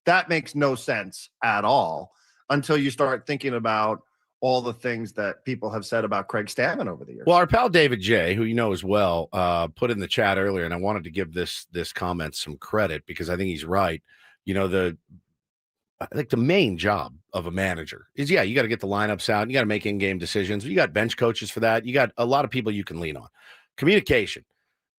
that makes no sense at all, until you start thinking about all the things that people have said about Craig Stammen over the years. Well, our pal David J., who you know as well, put in the chat earlier, and I wanted to give this comment some credit because I think he's right. I think the main job of a manager is, you got to get the lineups out. You got to make in-game decisions. You got bench coaches for that. You got a lot of people you can lean on. Communication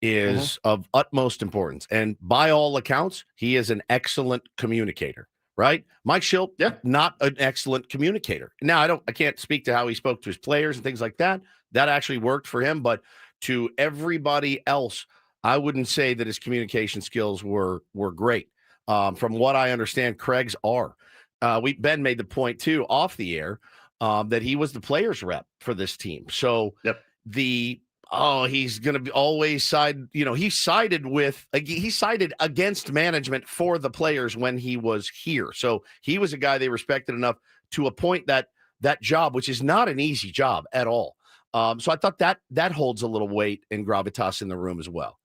is of utmost importance. And by all accounts, he is an excellent communicator. Right? Mike Schilt, not an excellent communicator. Now, I can't speak to how he spoke to his players and things like that. That actually worked for him, but to everybody else, I wouldn't say that his communication skills were great. From what I understand, Craig's are. Ben made the point too off the air that he was the players rep for this team. So he's going to be always he sided against management for the players when he was here. So he was a guy they respected enough to appoint that job, which is not an easy job at all. So I thought that holds a little weight and gravitas in the room as well.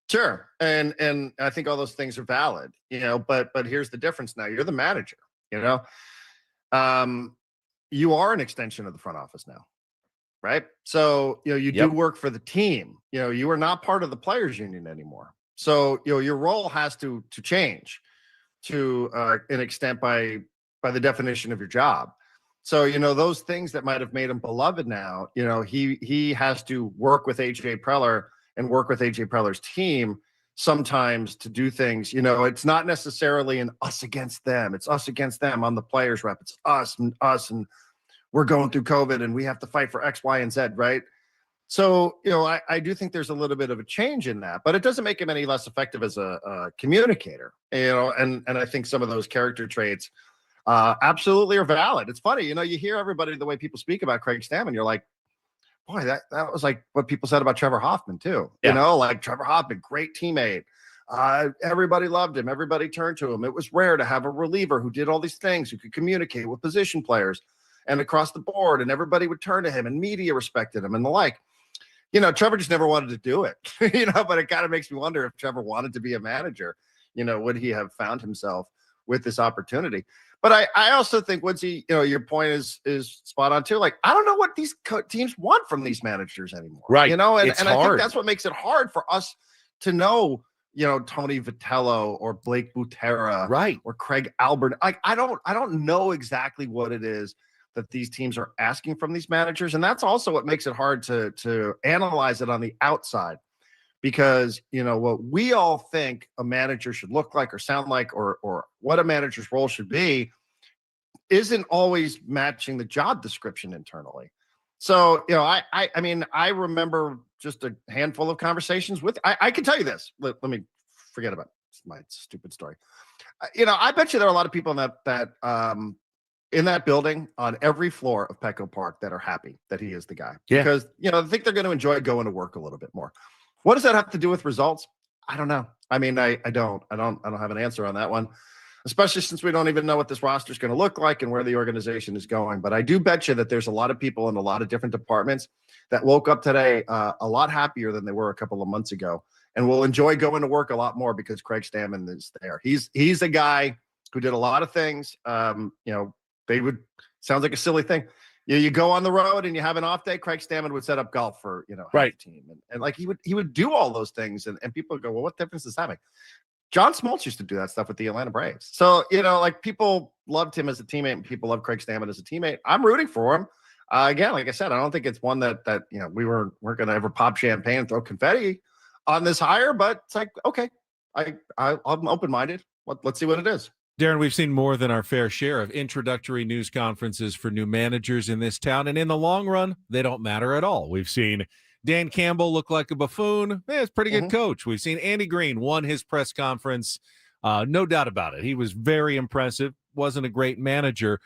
Sure. And I think all those things are valid, but here's the difference now. You're the manager, you are an extension of the front office now, right? So, you do work for the team. You are not part of the players union anymore. So, your role has to change to an extent by the definition of your job. So, those things that might have made him beloved now, he has to work with AJ Preller and work with AJ Preller's team sometimes to do things. It's not necessarily an us against them. It's us against them. I'm the players rep. It's us, and we're going through COVID and we have to fight for X, Y, and Z, right? So, I do think there's a little bit of a change in that, but it doesn't make him any less effective as a communicator, and I think some of those character traits absolutely are valid. It's funny, you hear everybody, the way people speak about Craig Stammen, you're like, boy, that was like what people said about Trevor Hoffman too. Like Trevor Hoffman, great teammate. Everybody loved him. Everybody turned to him. It was rare to have a reliever who did all these things, who could communicate with position players and across the board, and everybody would turn to him, and media respected him and the like. Trevor just never wanted to do it, but it kind of makes me wonder if Trevor wanted to be a manager, would he have found himself with this opportunity? But I also think, Woodsy, your point is spot on too. Like, I don't know what these teams want from these managers anymore. Right. And I think that's what makes it hard for us to know, Tony Vitello or Blake Butera, right, or Craig Albert. Like, I don't know exactly what it is that these teams are asking from these managers. And that's also what makes it hard to analyze it on the outside, because, what we all think a manager should look like or sound like, or what a manager's role should be, isn't always matching the job description internally. So, I mean, I remember just a handful of conversations with, I can tell you this, let me forget about my stupid story. I bet you there are a lot of people in that building on every floor of Petco Park that are happy that he is the guy, because, I think they're going to enjoy going to work a little bit more. What does that have to do with results? I don't know. I mean, I don't have an answer on that one, especially since we don't even know what this roster is going to look like and where the organization is going. But I do bet you that there's a lot of people in a lot of different departments that woke up today a lot happier than they were a couple of months ago, and will enjoy going to work a lot more because Craig Stammen is there. He's a guy who did a lot of things. Sounds like a silly thing. You go on the road and you have an off day. Craig Stammen would set up golf for, half the team. And like, he would do all those things. And people would go, well, what difference does that make? John Smoltz used to do that stuff with the Atlanta Braves. So, like, people loved him as a teammate and people love Craig Stammen as a teammate. I'm rooting for him. Again, like I said, I don't think it's one that we weren't going to ever pop champagne and throw confetti on this hire, but it's like, okay, I'm open-minded. Let's see what it is. Darren, we've seen more than our fair share of introductory news conferences for new managers in this town, and in the long run, they don't matter at all. We've seen Dan Campbell look like a buffoon. He's a pretty good coach. We've seen Andy Green won his press conference. No doubt about it. He was very impressive. Wasn't a great manager,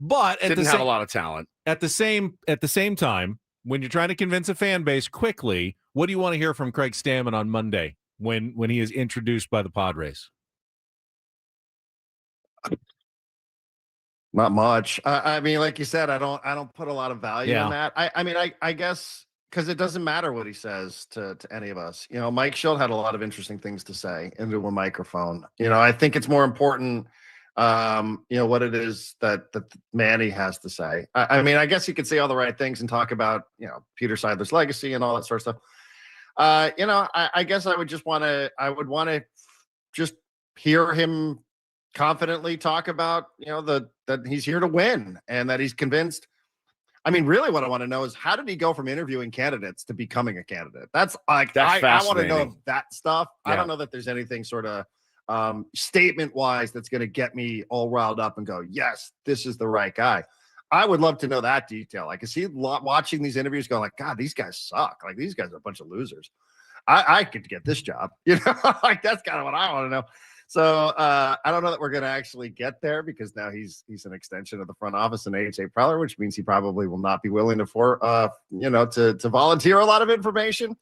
but didn't have a lot of talent. At the same time, when you're trying to convince a fan base quickly, what do you want to hear from Craig Stammen on Monday when he is introduced by the Padres? Not much. I mean, like you said, I don't put a lot of value in that. I guess because it doesn't matter what he says to any of us. Mike Schilt had a lot of interesting things to say into a microphone. I think it's more important, what it is that Manny has to say. I guess he could say all the right things and talk about, Peter Seidler's legacy and all that sort of stuff. I guess I would want to just hear him confidently talk about, that he's here to win and that he's convinced. I mean, really what I want to know is, how did he go from interviewing candidates to becoming a candidate? That's like, I want to know that stuff. Yeah. I don't know that there's anything sort of statement wise that's going to get me all riled up and go, yes, this is the right guy. I would love to know that detail. Like, is he watching these interviews going like, God, these guys suck. Like, these guys are a bunch of losers. I could get this job. Like, that's kind of what I want to know. So I don't know that we're going to actually get there, because now he's an extension of the front office and AJ Preller, which means he probably will not be willing to to volunteer a lot of information.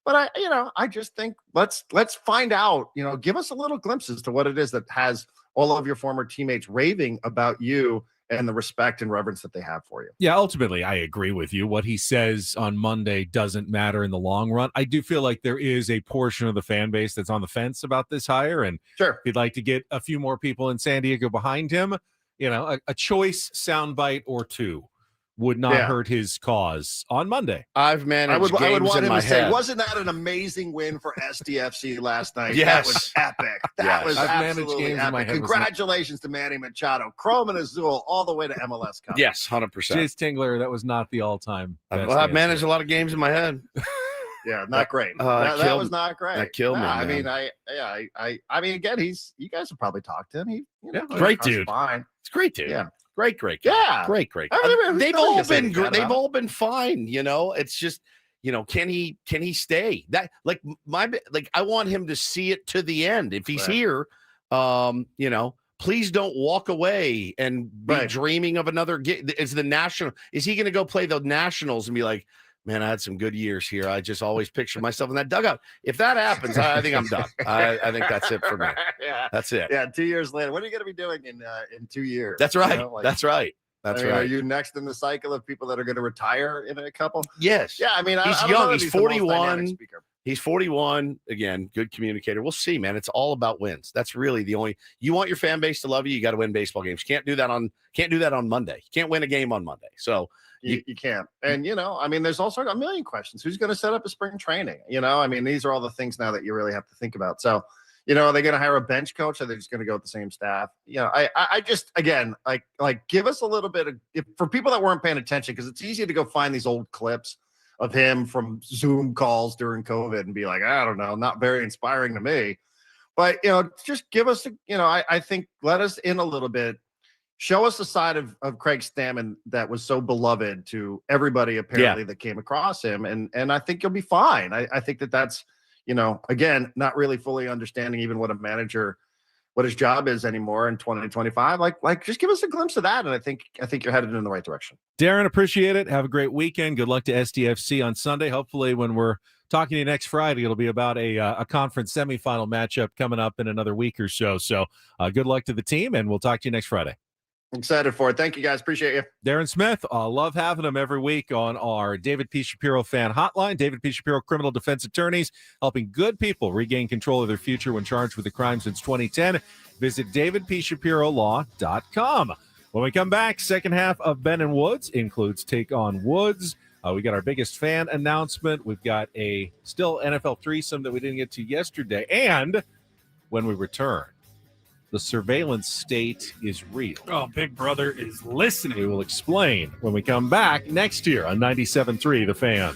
But I just think let's find out. Give us a little glimpse as to what it is that has all of your former teammates raving about you and the respect and reverence that they have for you. Yeah, ultimately, I agree with you. What he says on Monday doesn't matter in the long run. I do feel like there is a portion of the fan base that's on the fence about this hire, and sure, he'd like to get a few more people in San Diego behind him. a choice soundbite or two would not hurt his cause on Monday. I've managed I would want him to say, head. wasn't that an amazing win for SDFC last night? Yes. That was epic. That was absolutely epic. Congratulations to Manny Machado, Chrome and Azul, all the way to MLS Cup. Yes, 100%. Jace Tingler, that was not the all-time best I've managed a lot of games in my head. Yeah, not great. That was not great. That killed me. I mean, again, you guys have probably talked to him. Great dude. Fine. It's great dude. Yeah. Great. Yeah. Great. They've all been fine. It's just, can he stay? That I want him to see it to the end. If he's here, please don't walk away and be dreaming of another game. Is he going to go play the Nationals and be like, man, I had some good years here. I just always picture myself in that dugout. If that happens, I think I'm done. I think that's it for me. Yeah. That's it. Yeah. 2 years later, what are you going to be doing in 2 years? That's right. That's right. Are you next in the cycle of people that are going to retire in a couple? Yes. Yeah. I mean, he's young. He's 41. He's 41. Again, good communicator. We'll see, man. It's all about wins. That's really the only. You want your fan base to love you. You got to win baseball games. You can't do that on Monday. You can't win a game on Monday. So. You can't. And, there's also a million questions. Who's going to set up a spring training? These are all the things now that you really have to think about. So, are they going to hire a bench coach or are they just going to go with the same staff? I just, again, give us a little bit of, for people that weren't paying attention, because it's easy to go find these old clips of him from Zoom calls during COVID and be like, I don't know, not very inspiring to me. But, just give us, I think let us in a little bit. Show us the side of Craig Stammen that was so beloved to everybody, apparently, that came across him. And I think you'll be fine. I think that's, again, not really fully understanding even what a manager, what his job is anymore in 2025. Like just give us a glimpse of that. And I think you're headed in the right direction. Darren, appreciate it. Have a great weekend. Good luck to SDFC on Sunday. Hopefully when we're talking to you next Friday, it'll be about a conference semifinal matchup coming up in another week or so. So good luck to the team, and we'll talk to you next Friday. Excited for it. Thank you, guys. Appreciate you. Darren Smith, love having him every week on our David P. Shapiro fan hotline. David P. Shapiro criminal defense attorneys helping good people regain control of their future when charged with a crime since 2010. Visit davidpshapirolaw.com. When we come back, second half of Ben and Woods includes Take on Woods. We got our biggest fan announcement. We've got a still NFL threesome that we didn't get to yesterday. And when we return, the surveillance state is real. Oh, Big Brother is listening. We will explain when we come back next year on 97.3 The Fan.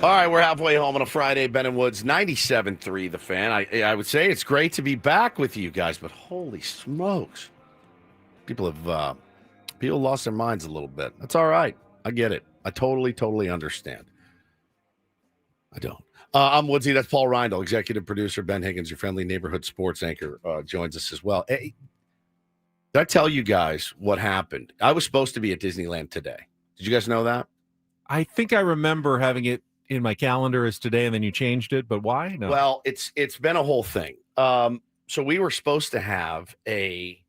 All right, we're halfway home on a Friday. Ben and Woods, 97.3 The Fan. I would say it's great to be back with you guys, but holy smokes. People lost their minds a little bit. That's all right. I get it. I totally understand. I don't. I'm Woodsy. That's Paul Rindle, executive producer. Ben Higgins, your friendly neighborhood sports anchor, joins us as well. Hey, did I tell you guys what happened? I was supposed to be at Disneyland today. Did you guys know that? I think I remember having it in my calendar as today, and then you changed it. But why? No. Well, it's been a whole thing. So we were supposed to have a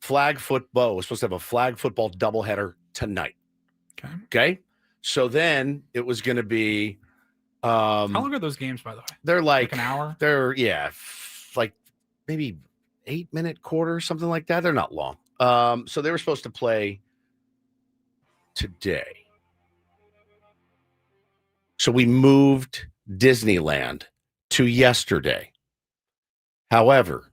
flag football. We're supposed to have a flag football doubleheader tonight. Okay. So then it was going to be. How long are those games, by the way? They're like an hour. They're like maybe 8-minute quarters, something like that. They're not long. So they were supposed to play today. So we moved Disneyland to yesterday. However,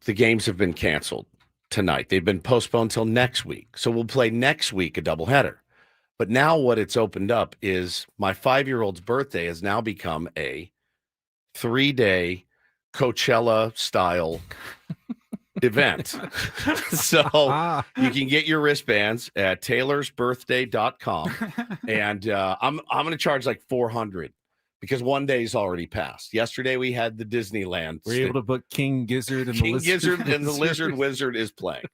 the games have been canceled tonight. They've been postponed till next week. So we'll play next week a doubleheader. But now what it's opened up is my 5-year-old's birthday has now become a 3-day Coachella-style event. So you can get your wristbands at taylorsbirthday.com. And I'm going to charge like $400 because one day's already passed. Yesterday we had the Disneyland. We're able to book King Gizzard and King Gizzard and the Lizard Wizard is playing.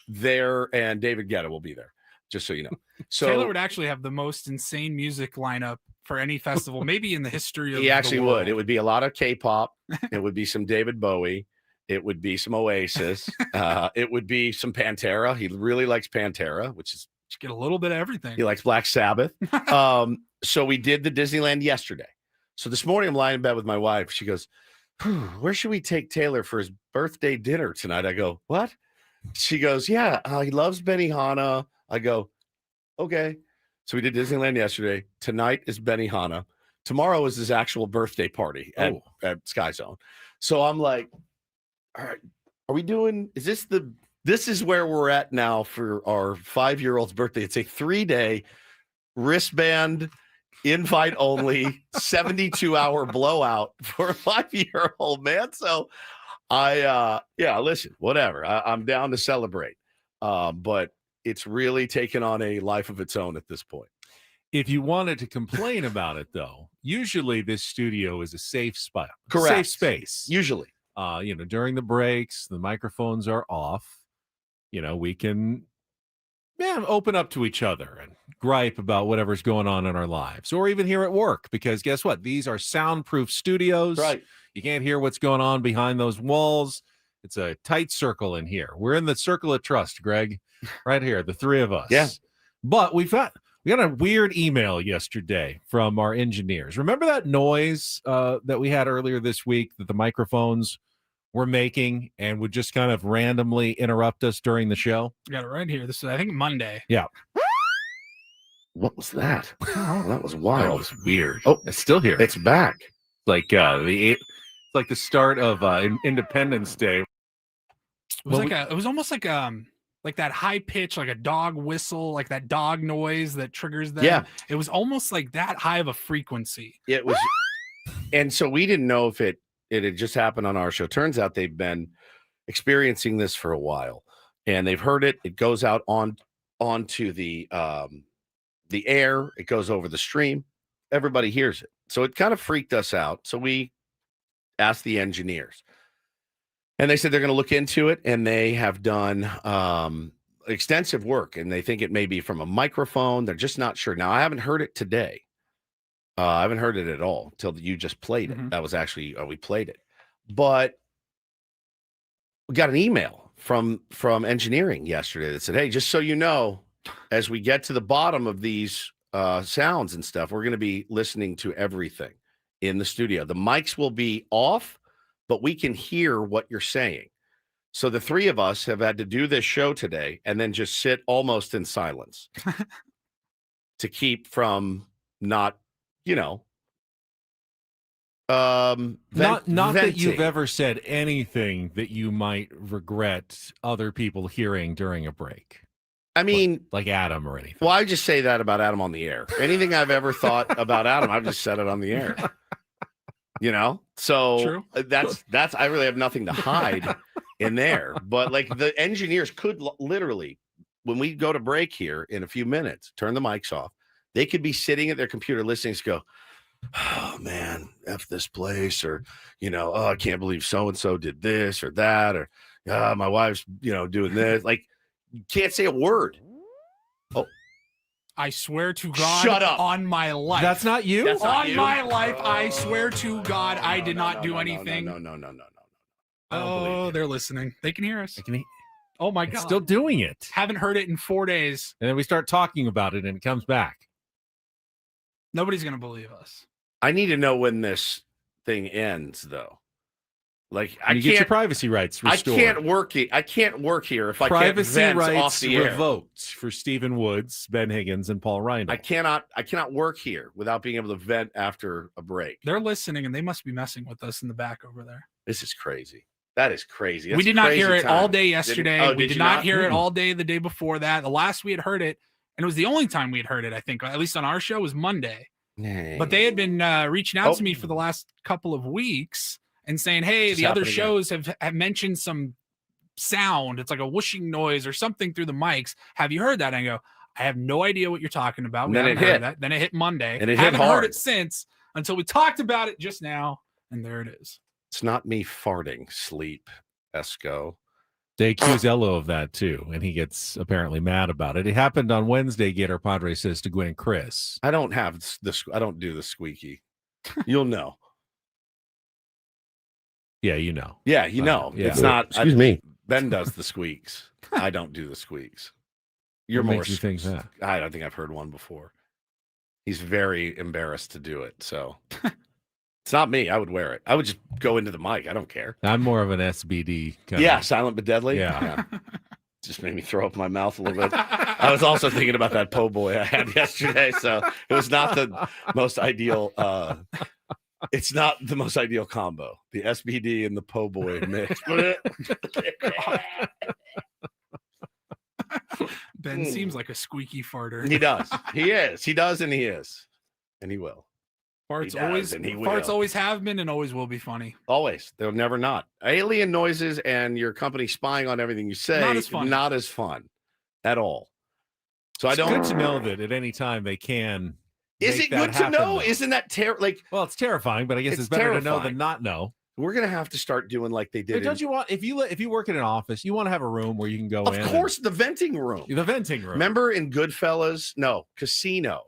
There, and David Guetta will be there, just so you know. So Taylor would actually have the most insane music lineup for any festival, maybe in the history of he actually the world. would. It would be a lot of K-pop. It would be some David Bowie. It would be some Oasis. It would be some Pantera. He really likes Pantera, which is just get a little bit of everything. He likes Black Sabbath. So we did the Disneyland yesterday. So this morning I'm lying in bed with my wife. She goes, where should we take Taylor for his birthday dinner tonight? I go, what? She goes, yeah, he loves Benihana. I go, okay. So we did Disneyland yesterday. Tonight is Benihana. Tomorrow is his actual birthday party at Sky Zone. So I'm like, all right, are we doing, this is where we're at now for our 5-year-old's birthday. It's a 3-day wristband, invite only, 72-hour blowout for a 5-year-old, man. So listen, whatever. I'm down to celebrate. But it's really taken on a life of its own at this point. If you wanted to complain about it, though, usually this studio is a safe spot. Correct. Safe space. Usually. During the breaks, the microphones are off. We can open up to each other and gripe about whatever's going on in our lives, or even here at work, because guess what? These are soundproof studios. Right. You can't hear what's going on behind those walls. It's a tight circle in here. We're in the circle of trust, Greg, right here, the three of us. Yeah. But we got a weird email yesterday from our engineers. Remember that noise that we had earlier this week that the microphones were making and would just kind of randomly interrupt us during the show? I got it right here. This is, I think, Monday. Yeah. What was that? Oh, that was wild. That was weird. Oh, it's still here. It's back. Like it's like the start of Independence Day. It was almost like that high pitch, like a dog whistle, like that dog noise that triggers that. Yeah. It was almost like that high of a frequency. It was. And so we didn't know if it had just happened on our show. Turns out they've been experiencing this for a while, and they've heard it. It goes out onto the air. It goes over the stream. Everybody hears it. So it kind of freaked us out. So we asked the engineers, and they said they're going to look into it, and they have done extensive work, and they think it may be from a microphone. They're just not sure. Now, I haven't heard it today. I haven't heard it at all until you just played it. That was actually, we played it. But we got an email from engineering yesterday that said, hey, just so you know, as we get to the bottom of these sounds and stuff, we're going to be listening to everything in the studio. The mics will be off, but we can hear what you're saying. So the three of us have had to do this show today and then just sit almost in silence to keep from not, not that you've ever said anything that you might regret other people hearing during a break. I mean, like Adam or anything. Well, I just say that about Adam on the air. Anything I've ever thought about Adam, I've just said it on the air. So True. that's I really have nothing to hide in there. But like the engineers could literally, when we go to break here in a few minutes, turn the mics off. They could be sitting at their computer listening to go, oh man, F this place, or oh, I can't believe so and so did this or that, or my wife's doing this. Like, you can't say a word. Oh, I swear to God, shut up. On my life. That's not you? That's not on you? my life, I swear to God, I did not do anything. No. They're listening. They can hear us. Oh my God. Still doing it. Haven't heard it in 4 days. And then we start talking about it and it comes back. Nobody's going to believe us. I need to know when this thing ends, though. Like, I can't get your privacy rights restored. I can't work here if I can't privacy vent rights off the air. revoked for Stephen Woods, Ben Higgins, and Paul Rindle. I cannot work here without being able to vent after a break. They're listening, and they must be messing with us in the back over there. This is crazy. That is crazy. We did not hear it all day yesterday. We did not hear it all day the day before that. The last we had heard it, and it was the only time we had heard it, I think, at least on our show, was Monday. But they had been reaching out to me for the last couple of weeks and saying, hey, the other shows have mentioned some sound. It's like a whooshing noise or something through the mics. Have you heard that? And I go, I have no idea what you're talking about. Then it hit. Then it hit Monday. And it haven't hit hard. heard it since until we talked about it just now. And there it is. It's not me farting, sleep, Esco. They accuse Ello of that too, and he gets apparently mad about it. It happened on Wednesday. Gator Padres says to Gwen Chris. I don't do the squeaky. You'll know. Yeah, you know. Yeah, you know. Yeah. It's not. Excuse me. Ben does the squeaks. I don't do the squeaks. You're What more. makes you think that? I don't think I've heard one before. He's very embarrassed to do it. So it's not me. I would wear it. I would just go into the mic. I don't care. I'm more of an SBD kind Yeah, of. silent but deadly. Yeah. Just made me throw up my mouth a little bit. I was also thinking about that po' boy I had yesterday. So it was not the most ideal. It's not the most ideal combo. The SBD and the po' boy mix. Ben seems like a squeaky farter. He does. He is. He does, and he is, and he will. Farts always have been and always will be funny. Always. They'll never not. Alien noises and your company spying on everything you say. Not as fun at all. So It's good to know that at any time they can. Is it good to know? Isn't that well, it's terrifying, but I guess it's better to know than not know. We're gonna have to start doing like they did. But don't you want if you work in an office, you want to have a room where you can go in? Of course, the venting room. The venting room. Remember in Goodfellas? No, Casino.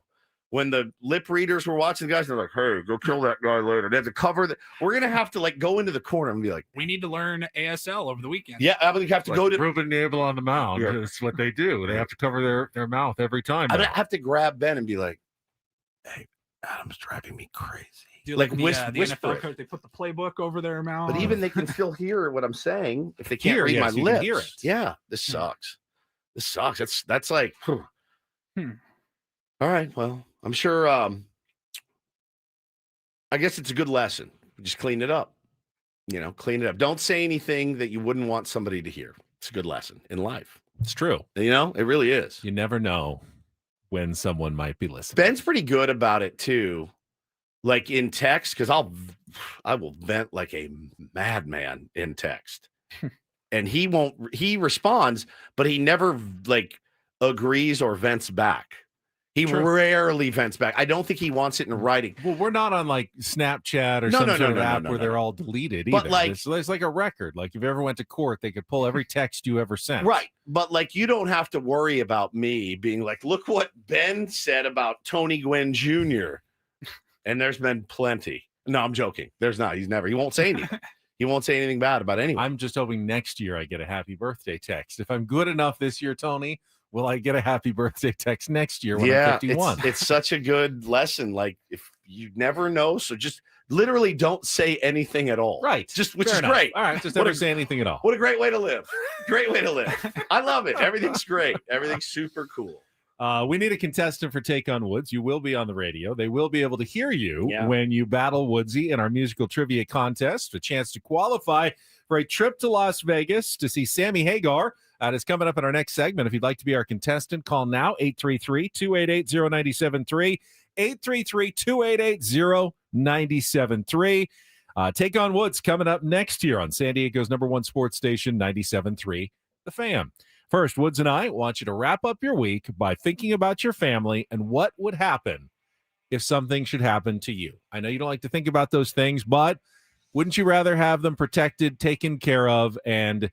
When the lip readers were watching the guys, they're like, "Hey, go kill that guy later." They have to cover that. We're gonna have to like go into the corner and be like, "We need to learn ASL over the weekend." Yeah, I would have to go to Ruben Nabel on the mound. Yeah. That's what they do. They have to cover their mouth every time. I have to grab Ben and be like, "Hey, Adam's driving me crazy." Like the whisper NFL coach, they put the playbook over their mouth. But even they can still hear what I'm saying if they can't read my you lips. Can hear it. Yeah, this sucks. This sucks. That's like. All right. Well, I'm sure. I guess it's a good lesson. Just clean it up. Clean it up. Don't say anything that you wouldn't want somebody to hear. It's a good lesson in life. It's true. It really is. You never know when someone might be listening. Ben's pretty good about it too. Like in text, because I will vent like a madman in text. And he responds, but he never like agrees or vents back. He rarely vents back. I don't think he wants it in writing. Well, we're not on like Snapchat or some sort of app where they're all deleted either. But it's like a record. Like if you ever went to court, they could pull every text you ever sent. Right. But like you don't have to worry about me being like, look what Ben said about Tony Gwynn Jr. And there's been plenty. No, I'm joking. There's not. He won't say anything. He won't say anything bad about anyone. I'm just hoping next year I get a happy birthday text. If I'm good enough this year, Tony, will I get a happy birthday text next year when I'm 51? It's such a good lesson. Like if you never know, so just literally don't say anything at all. Right. Which is great. All right. Just never say anything at all. What a great way to live. Great way to live. I love it. Everything's great. Everything's super cool. We need a contestant for Take on Woods. You will be on the radio. They will be able to hear you when you battle Woodsy in our musical trivia contest. A chance to qualify for a trip to Las Vegas to see Sammy Hagar. That is coming up in our next segment. If you'd like to be our contestant, call now, 833-288-0973, 833-288-0973. Take on Woods coming up next year on San Diego's #1 sports station, 97.3 The Fan. First, Woods and I want you to wrap up your week by thinking about your family and what would happen if something should happen to you. I know you don't like to think about those things, but wouldn't you rather have them protected, taken care of, and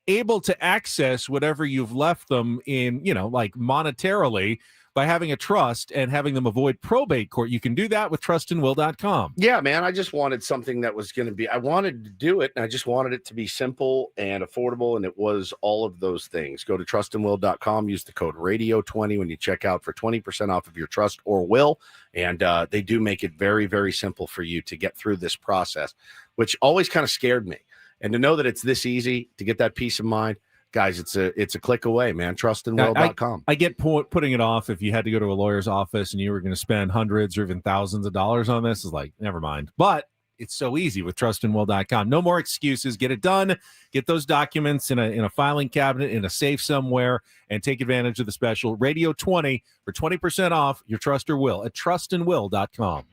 able to access whatever you've left them in, like monetarily, by having a trust and having them avoid probate court? You can do that with trustandwill.com. Yeah, man. I just wanted something that was going to be, I wanted to do it, and I just wanted it to be simple and affordable, and it was all of those things. Go to trustandwill.com, use the code radio20 when you check out for 20% off of your trust or will, and they do make it very, very simple for you to get through this process, which always kind of scared me. And to know that it's this easy to get that peace of mind, guys, it's a click away, man. Trustandwill.com. I get putting it off. If you had to go to a lawyer's office and you were going to spend hundreds or even thousands of dollars on this, is like, never mind. But it's so easy with trustandwill.com. No more excuses. Get it done. Get those documents in a filing cabinet in a safe somewhere, and take advantage of the special Radio 20 for 20% off your trust or will at trustandwill.com.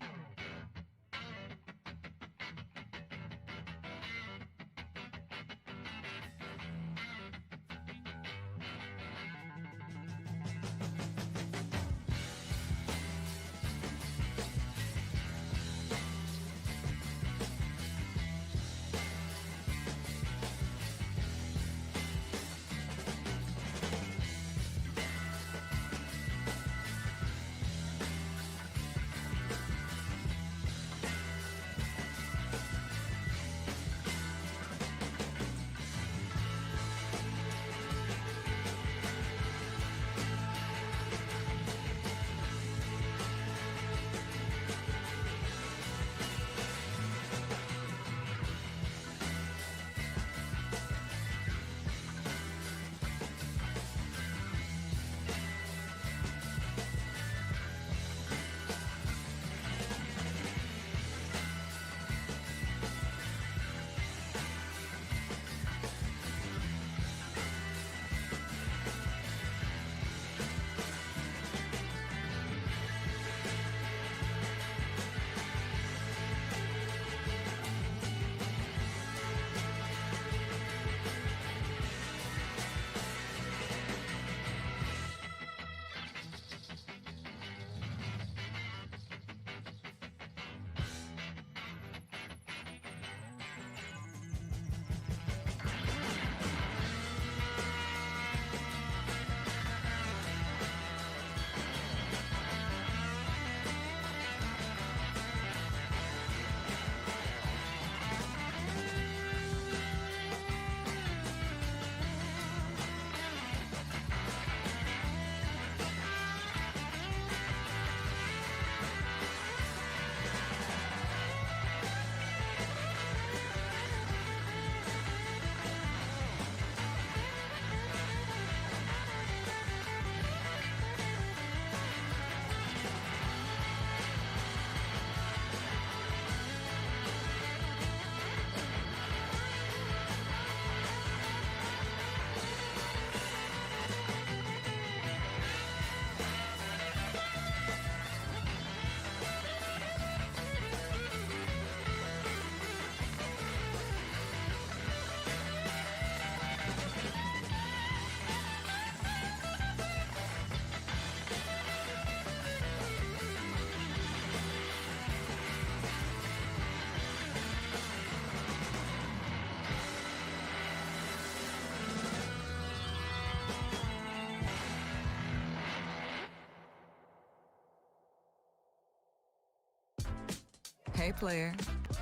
Hey, player,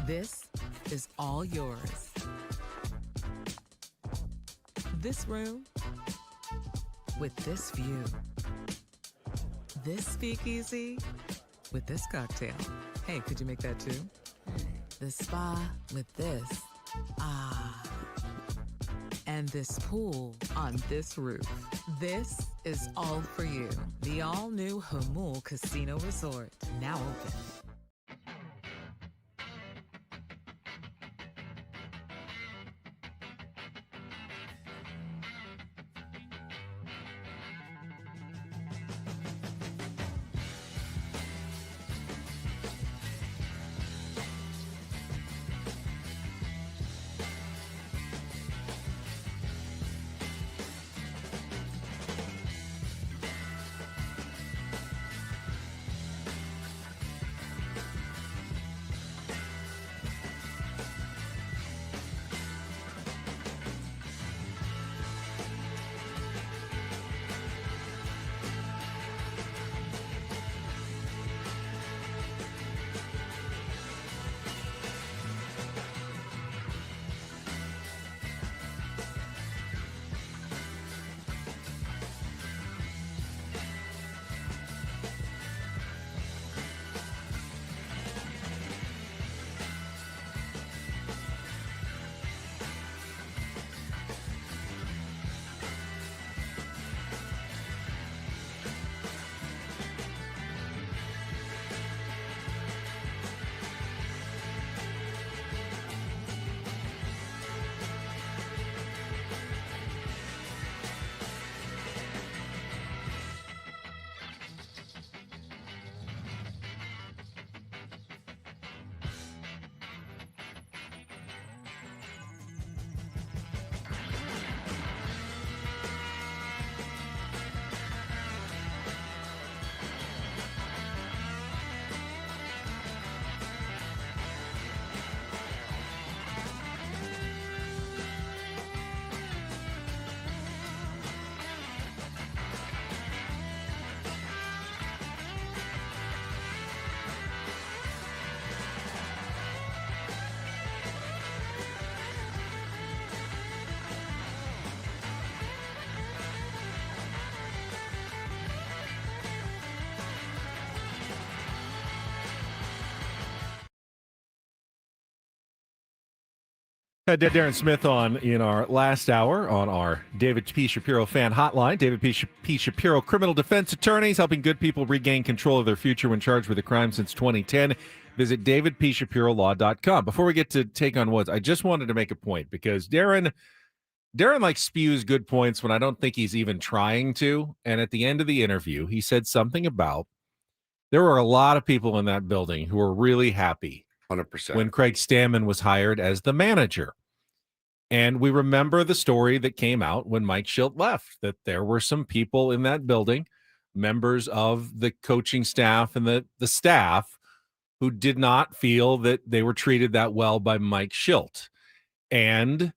this is all yours. This room with this view. This speakeasy with this cocktail. Hey, could you make that too? The spa with this. Ah. And this pool on this roof. This is all for you. The all-new Hamul Casino Resort, now open. Had Darren Smith on in our last hour on our David P. Shapiro fan hotline. David P. Shapiro, criminal defense attorneys, helping good people regain control of their future when charged with a crime since 2010. Visit davidpshapirolaw.com. Before we get to Take on Woods, I just wanted to make a point because Darren like spews good points when I don't think he's even trying to. And at the end of the interview, he said something about there were a lot of people in that building who were really happy 100%. when Craig Stammen was hired as the manager. And we remember the story that came out when Mike Schilt left, that there were some people in that building, members of the coaching staff and the staff, who did not feel that they were treated that well by Mike Schilt. And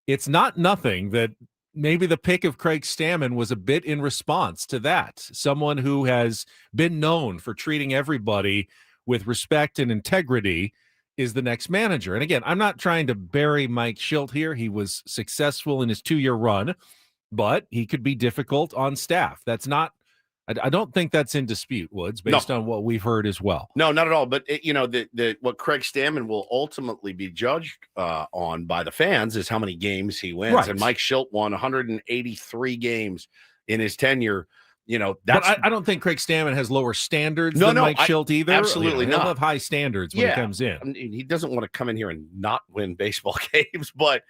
it's not nothing that maybe the pick of Craig Stammen was a bit in response to that. Someone who has been known for treating everybody with respect and integrity is the next manager. And again, I'm not trying to bury Mike Schilt here. He was successful in his 2-year run, but he could be difficult on staff. That's not, I don't think that's in dispute, Woods, based on what we've heard as well. No, not at all. But what Craig Stammen will ultimately be judged on by the fans is how many games he wins. Right. And Mike Schilt won 183 games in his tenure. That's. But I don't think Craig Stammen has lower standards than Mike Schilt either. Absolutely not. He'll have high standards when he comes in. I mean, he doesn't want to come in here and not win baseball games, but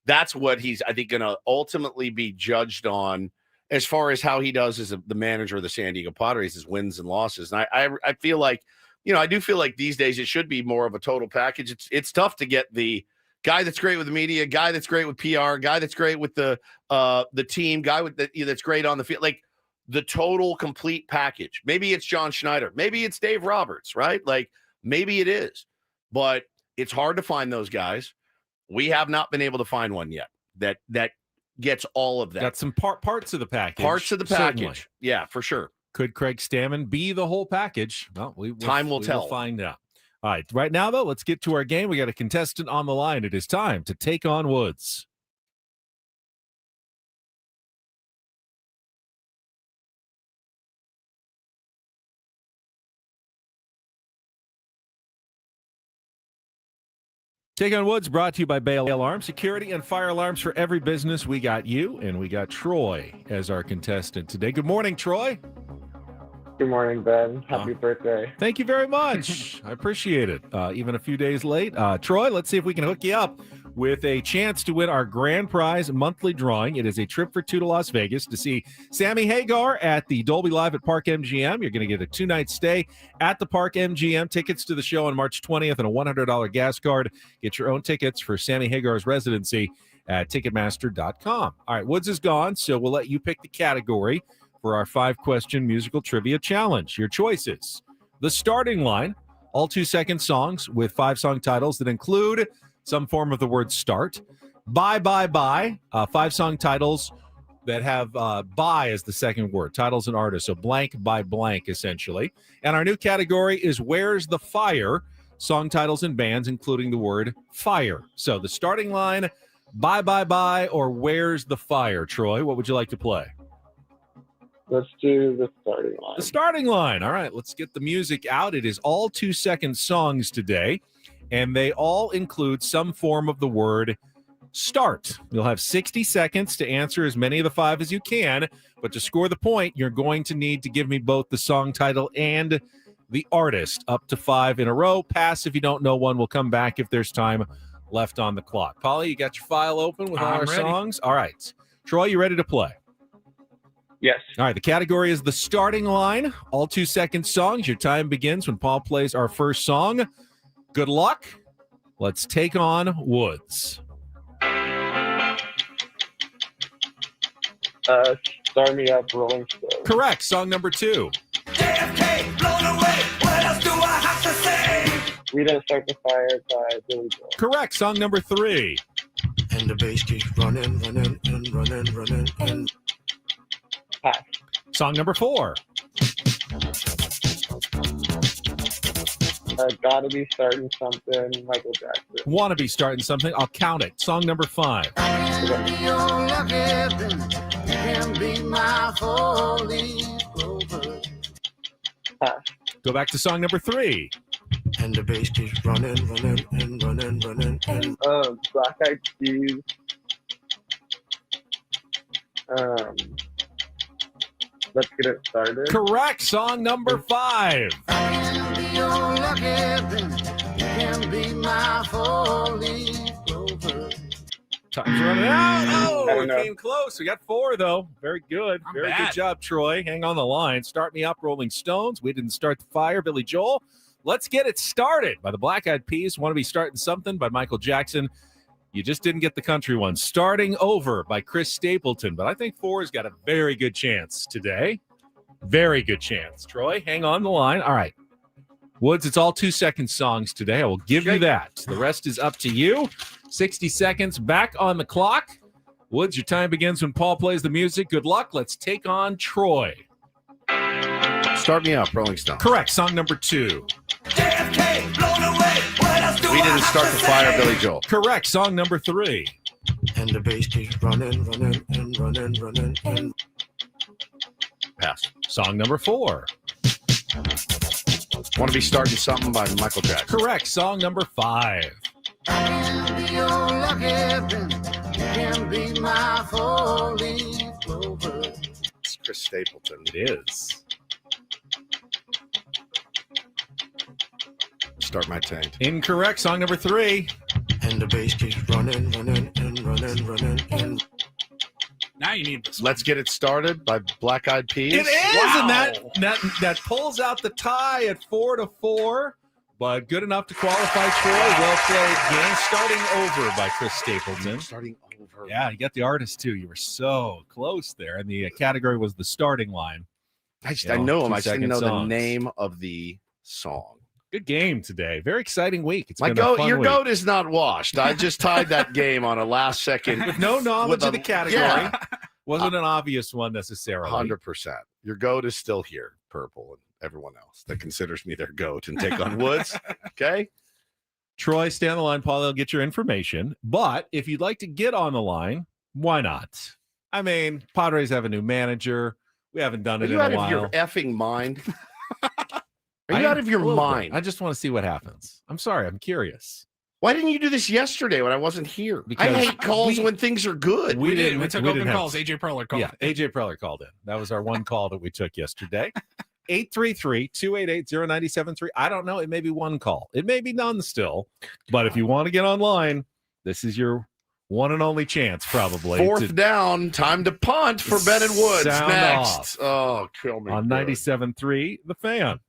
that's what he's, I think, going to ultimately be judged on as far as how he does as the manager of the San Diego Padres, his wins and losses. And I feel like, I do feel like these days it should be more of a total package. It's tough to get the guy that's great with the media, guy that's great with PR, guy that's great with the team, guy with that's great on the field, like the total complete package. Maybe it's John Schneider, maybe it's Dave Roberts, right? Like maybe it is, but it's hard to find those guys. We have not been able to find one yet that gets all of that. Got some parts of the package. Parts of the package. Certainly. Yeah, for sure. Could Craig Stammen be the whole package? Well, time will tell. We'll find out. All right. Right now, though, let's get to our game. We got a contestant on the line. It is time to take on Woods. Take on Woods brought to you by Bay Alarm Security and Fire Alarms for every business. We got you, and we got Troy as our contestant today. Good morning, Troy. Good morning, Ben. Happy birthday. Thank you very much. I appreciate it. Even a few days late. Troy, let's see if we can hook you up with a chance to win our grand prize monthly drawing. It is a trip for two to Las Vegas to see Sammy Hagar at the Dolby Live at Park MGM. You're going to get a 2-night stay at the Park MGM, tickets to the show on March 20th, and a $100 gas card. Get your own tickets for Sammy Hagar's residency at Ticketmaster.com. All right, Woods is gone, so we'll let you pick the category for our 5-question musical trivia challenge. Your choices: the starting line, all 2-second songs with 5 song titles that include some form of the word start. Bye, 5-song titles that have by as the second word, titles and artists, so blank by blank, essentially. And our new category is Where's the Fire? Song titles and bands, including the word fire. So the starting line, bye, or Where's the Fire? Troy, what would you like to play? Let's do the starting line. The starting line. All right, let's get the music out. It is all 2-second songs today, and they all include some form of the word start. You'll have 60 seconds to answer as many of the 5 as you can, but to score the point, you're going to need to give me both the song title and the artist. Up to 5 in a row. Pass if you don't know one. We'll come back if there's time left on the clock. Polly, you got your file open with all our songs? All right. Troy, you ready to play? Yes. All right, the category is the starting line, all 2-second songs. Your time begins when Paul plays our first song. Good luck. Let's take on Woods. Start Me Up, Rolling Stone. Correct. Song number 2. JFK, blown away. What else do I have to say? We Don't Start the Fire by Billy Joel. Correct. Song number 3. And the bass keeps running, and Pass. Song number 4. Gotta Be Starting Something, Michael Jackson. Wanna Be Starting Something. I'll count it. Song number 5. Pass. Go back to song number 3. And the bass keeps running. Black Eyed Peas. Let's get it started. Correct. Song number 5. Time's running out. Oh, it came close. We got 4, though. Very good. Very good job, Troy. Hang on the line. Start Me Up, Rolling Stones. We Didn't Start the Fire, Billy Joel. Let's Get It Started by the Black Eyed Peas. Want to Be Starting Something by Michael Jackson. You just didn't get the country one. Starting Over by Chris Stapleton. But I think 4 has got a very good chance today. Very good chance. Troy, hang on the line. All right. Woods, it's all 2-second songs today. I will give you that. The rest is up to you. 60 seconds back on the clock. Woods, your time begins when Paul plays the music. Good luck. Let's take on Troy. Start Me Up, Rolling Stone. Correct. Song number 2. JFK, blown away. What else do We Didn't I Start have the to Fire, say? Billy Joel. Correct. Song number 3. And the bass keeps running. Pass. Song number 4. Want to Be Starting Something by Michael Jackson. Correct. Song number 5. It's Chris Stapleton. It is. Start My Taint. Incorrect. Song number 3. And the bass keeps running. Now you need this. Let's Get It Started by Black Eyed Peas. It is, Wow. and that pulls out the tie at 4-4. But good enough to qualify, Troy. Well played game. Starting Over by Chris Stapleton. Starting Over. Yeah, you got the artist too. You were so close there. And the category was the starting line. I know him. I just didn't know the songs. name of the song. Good game today. Very exciting week. It's My been a goat, fun your week. goat is not washed. I just tied that game on a last second. With no knowledge of the category. Yeah. Wasn't an obvious one necessarily. 100%. Your goat is still here, Purple, and everyone else that considers me their goat and take on Woods. Okay? Troy, stay on the line. Paul, they'll get your information. But if you'd like to get on the line, why not? I mean, Padres have a new manager. We haven't done it Are you in out a while. of your effing mind? Are you out of your mind? I just want to see what happens. I'm sorry. I'm curious. Why didn't you do this yesterday when I wasn't here? Because I hate calls when things are good. We did. We took we open didn't have- calls. AJ Perler called. Yeah, AJ Preller called in. That was our one call that we took yesterday. 833-288-0973. I don't know. It may be one call. It may be none still. But if you want to get online, this is your one and only chance, probably. Fourth down, time to punt for Ben and Woods. Sound Next. Oh, kill me. on 97.3 The Fan.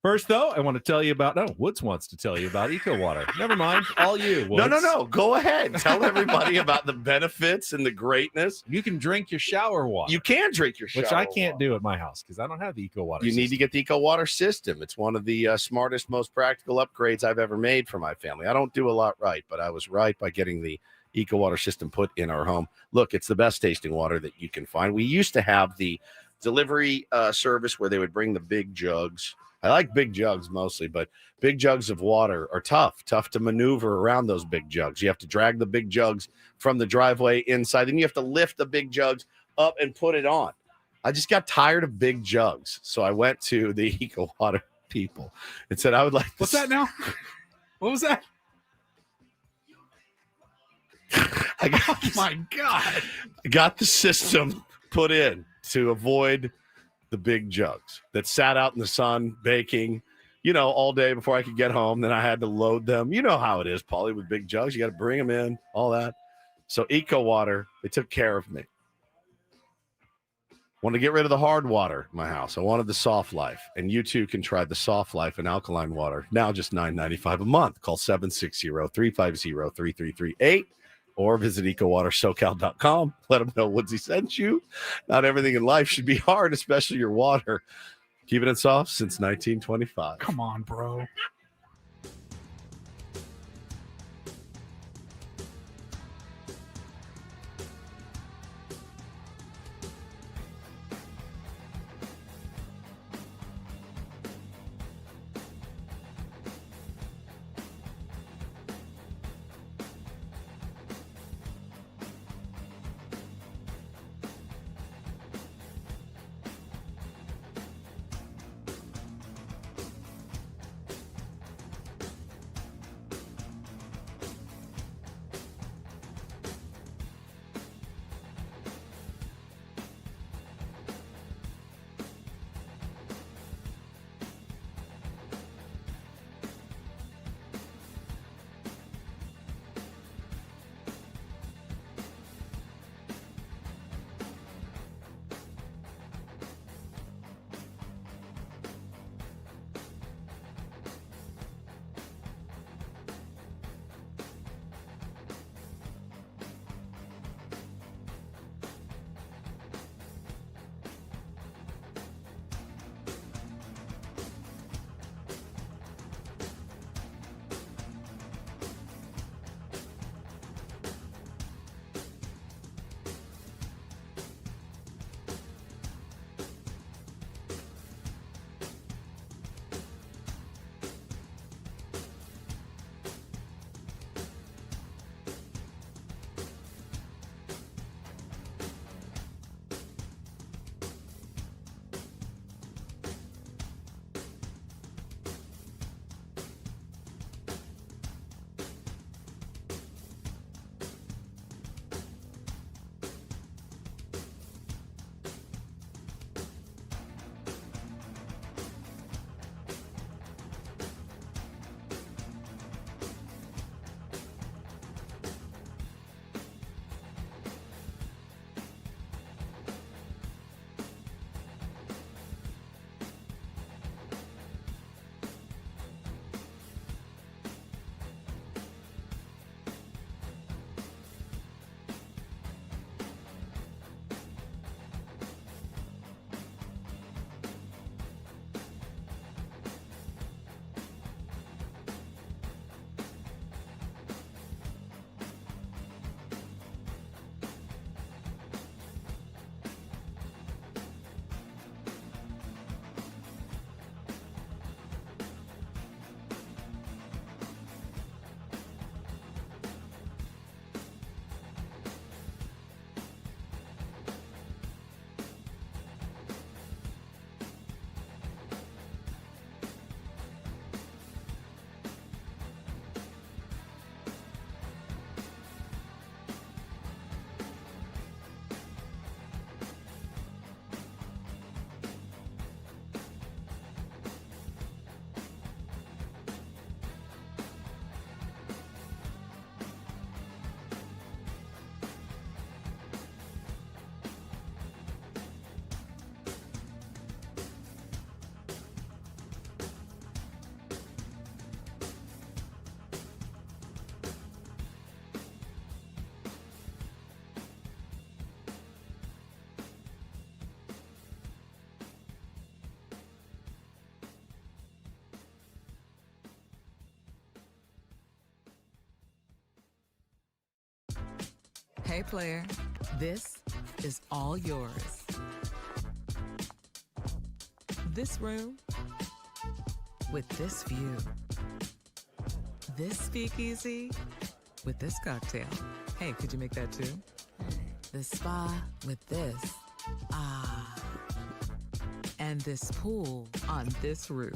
First, though, I want to tell you about, Woods wants to tell you about Eco Water. Never mind. All you, Woods. No. Go ahead. Tell everybody about the benefits and the greatness. You can drink your shower water. You can drink your shower Which I can't water. do at my house because I don't have the Eco Water You system. need to get the Eco Water system. It's one of the smartest, most practical upgrades I've ever made for my family. I don't do a lot right, but I was right by getting the Eco Water system put in our home. Look, it's the best tasting water that you can find. We used to have the delivery service where they would bring the big jugs. I like big jugs mostly, but big jugs of water are tough to maneuver around those big jugs. You have to drag the big jugs from the driveway inside. Then you have to lift the big jugs up and put it on. I just got tired of big jugs. So I went to the Eco Water people and said, I would like What's that now? What was that? Oh my God. I got the system put in to avoid the big jugs that sat out in the sun baking, all day before I could get home. Then I had to load them. You know how it is, Paulie, with big jugs. You got to bring them in, all that. So Eco Water, they took care of me. Wanted to get rid of the hard water in my house. I wanted the soft life. And you too can try the soft life and alkaline water. Now just $9.95 a month. Call 760-350-3338. Or visit ecowatersocal.com. Let them know Woodsy sent you. Not everything in life should be hard, especially your water. Keeping it soft since 1925. Come on, bro. Hey, player, this is all yours. This room with this view. This speakeasy with this cocktail. Hey, could you make that too? The spa with this. Ah. And this pool on this roof.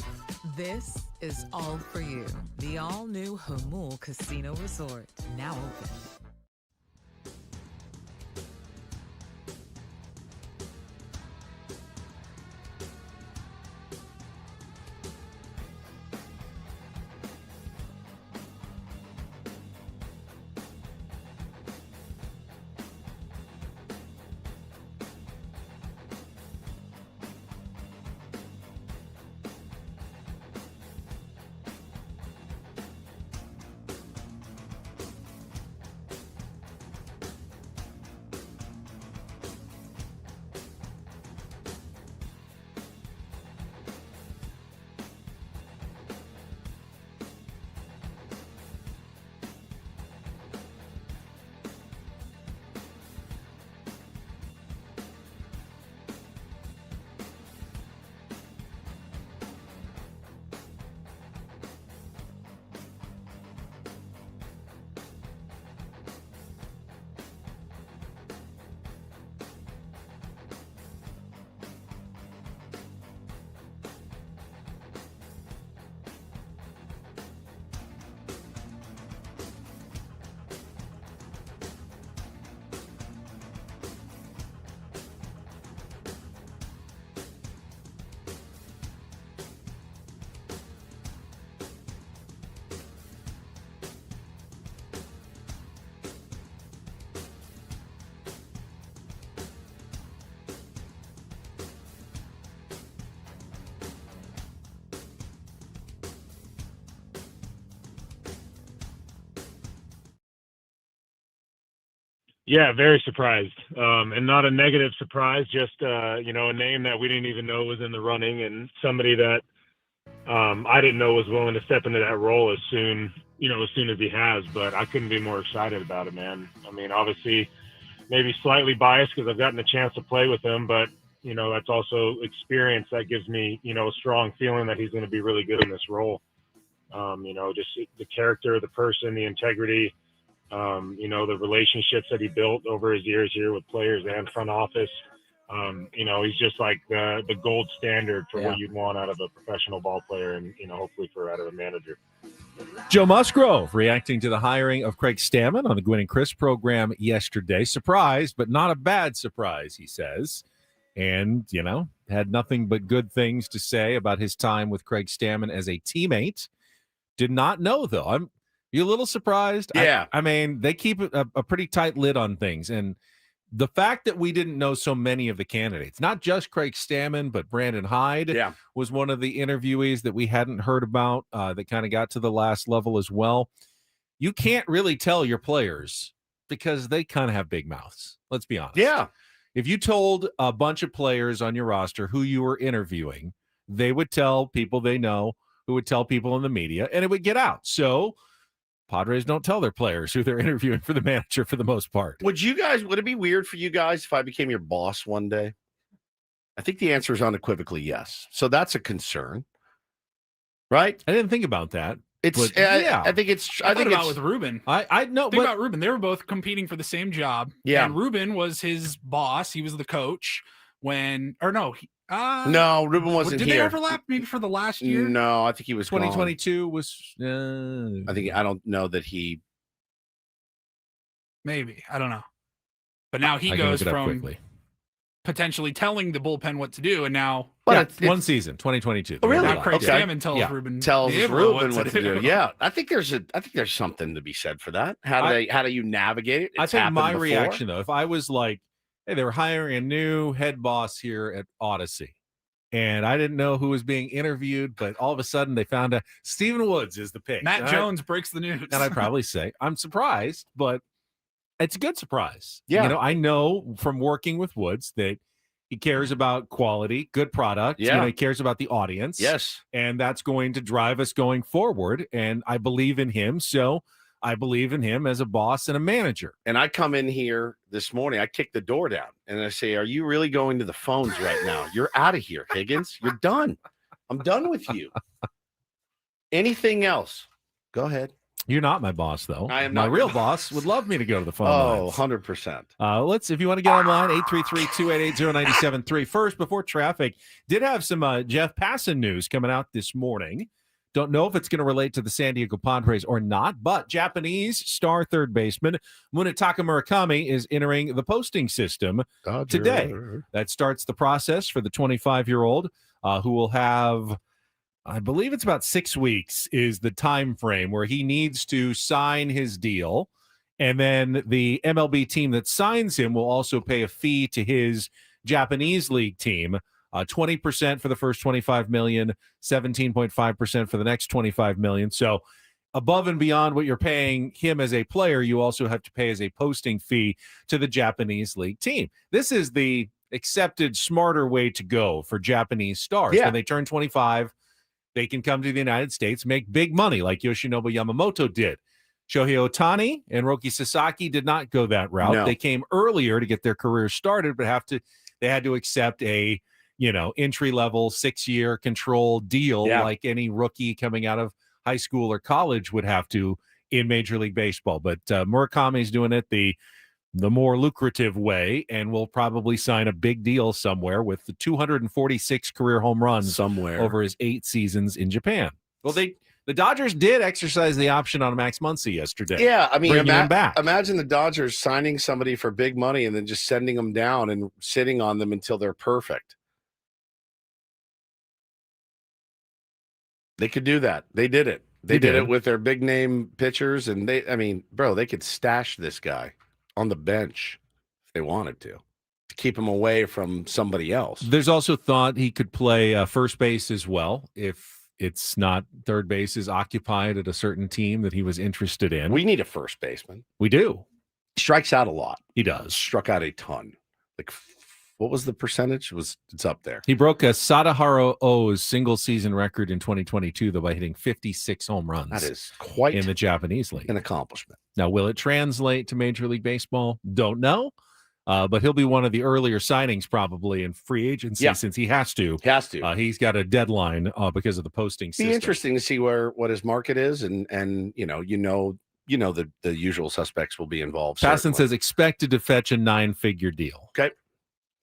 This is all for you. The all-new Humul Casino Resort, now open. Yeah, very surprised, and not a negative surprise. Just a name that we didn't even know was in the running, and somebody that I didn't know was willing to step into that role as soon as he has. But I couldn't be more excited about it, man. I mean, obviously, maybe slightly biased because I've gotten a chance to play with him, but that's also experience that gives me a strong feeling that he's going to be really good in this role. Just the character, the person, the integrity. The relationships that he built over his years here with players and front office. He's just like the gold standard for what you'd want out of a professional ball player and, hopefully out of a manager. Joe Musgrove reacting to the hiring of Craig Stammen on the Gwynn and Chris program yesterday. Surprised, but not a bad surprise, he says. And, had nothing but good things to say about his time with Craig Stammen as a teammate. Did not know, though. You a little surprised? Yeah. I mean, they keep a pretty tight lid on things. And the fact that we didn't know so many of the candidates, not just Craig Stammen, but Brandon Hyde was one of the interviewees that we hadn't heard about that kind of got to the last level as well. You can't really tell your players because they kind of have big mouths. Let's be honest. Yeah. If you told a bunch of players on your roster who you were interviewing, they would tell people they know, who would tell people in the media, and it would get out. So Padres don't tell their players who they're interviewing for the manager for the most part. Would it be weird for you guys if I became your boss one day? I think the answer is unequivocally yes. So that's a concern, right? I didn't think about that. I think it's with Ruben. I know. Think about Ruben. They were both competing for the same job. Yeah. And Ruben was his boss. He was the coach Ruben wasn't here. Did they overlap maybe for the last year? No, I think he was 2022 was. I don't know that he. Maybe. I don't know. But now he goes from potentially telling the bullpen what to do, and now it's one season, 2022. Oh, really? Now Craig Stammen tells Ruben what to do. Yeah, I think there's something to be said for that. How do you navigate it? I think my reaction though, if I was like, hey, they were hiring a new head boss here at Odyssey, and I didn't know who was being interviewed, but all of a sudden they found out Stephen Woods is the pick. Matt Jones breaks the news. And I'd probably say, I'm surprised, but it's a good surprise. Yeah. I know from working with Woods that he cares about quality, good product. Yeah. He cares about the audience. Yes. And that's going to drive us going forward. And I believe in him. So I believe in him as a boss and a manager. And I come in here this morning, I kick the door down, and I say, are you really going to the phones right now? You're out of here, Higgins. You're done. I'm done with you. Anything else? Go ahead. You're not my boss, though. I am my not real your boss. Would love me to go to the phone lines. 100%. If you want to get online, 833-288-0973. First, before traffic, did have some Jeff Passan news coming out this morning. Don't know if it's going to relate to the San Diego Padres or not, but Japanese star third baseman Munetaka Murakami is entering the posting system today. That starts the process for the 25-year-old who will have, I believe it's about 6 weeks is the time frame where he needs to sign his deal. And then the MLB team that signs him will also pay a fee to his Japanese league team. 20% for the first $25 million, 17.5% for the next $25 million. So above and beyond what you're paying him as a player, you also have to pay as a posting fee to the Japanese league team. This is the accepted, smarter way to go for Japanese stars. Yeah. When they turn 25, they can come to the United States, make big money like Yoshinobu Yamamoto did. Shohei Ohtani and Roki Sasaki did not go that route. No. They came earlier to get their careers started, but they had to accept a entry-level 6-year control deal like any rookie coming out of high school or college would have to in Major League Baseball. But Murakami's doing it the more lucrative way, and will probably sign a big deal somewhere with the 246 career home runs somewhere over his 8 seasons in Japan. Well, the Dodgers did exercise the option on Max Muncy yesterday. Yeah, I mean, back. Imagine the Dodgers signing somebody for big money and then just sending them down and sitting on them until they're perfect. They could do that. They did it. They did it with their big name pitchers, and they could stash this guy on the bench if they wanted to keep him away from somebody else. There's also thought he could play first base as well if it's not third base is occupied at a certain team that he was interested in. We need a first baseman. We do. He strikes out a lot. He does. Struck out a ton. Like, what was the percentage? It's up there. He broke a Sadaharu O's single season record in 2022, though, by hitting 56 home runs. That is quite in the Japanese league. An accomplishment. Now, will it translate to Major League Baseball? Don't know. But he'll be one of the earlier signings probably in free agency since he has to. He's got a deadline because of the posting system. Be interesting to see what his market is, and the usual suspects will be involved. Passan says expected to fetch a 9-figure deal. Okay.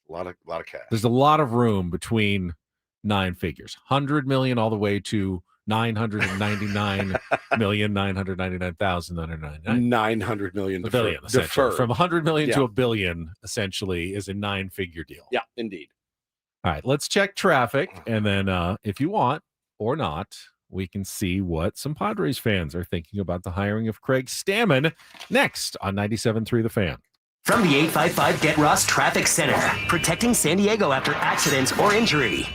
A lot of cash. There's a lot of room between 9 figures, 100 million all the way to 999,999,999. 900 million billion, deferred. From 100 million to $1 billion, essentially, is a 9-figure deal. Yeah, indeed. All right, let's check traffic, and then if you want or not, we can see what some Padres fans are thinking about the hiring of Craig Stammen next on 97.3 The Fan. From the 855 Get Ross Traffic Center, protecting San Diego after accidents or injury.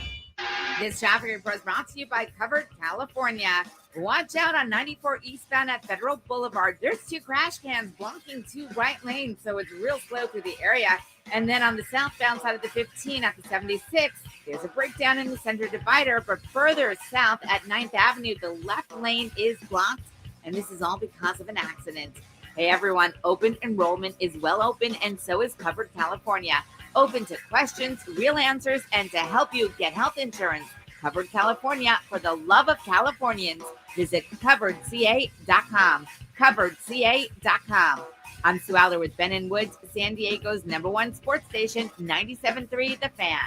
This traffic report is brought to you by Covered California. Watch out on 94 eastbound at Federal Boulevard. There's 2 crash cans blocking 2 right lanes, so it's real slow through the area. And then on the southbound side of the 15 at the 76, there's a breakdown in the center divider. But further south at 9th Avenue, the left lane is blocked, and this is all because of an accident. Hey everyone, open enrollment is well open, and so is Covered California. Open to questions, real answers, and to help you get health insurance. Covered California, for the love of Californians. Visit coveredca.com. Coveredca.com. I'm Sue Aller with Ben and Woods, San Diego's #1 sports station, 97.3 The Fan.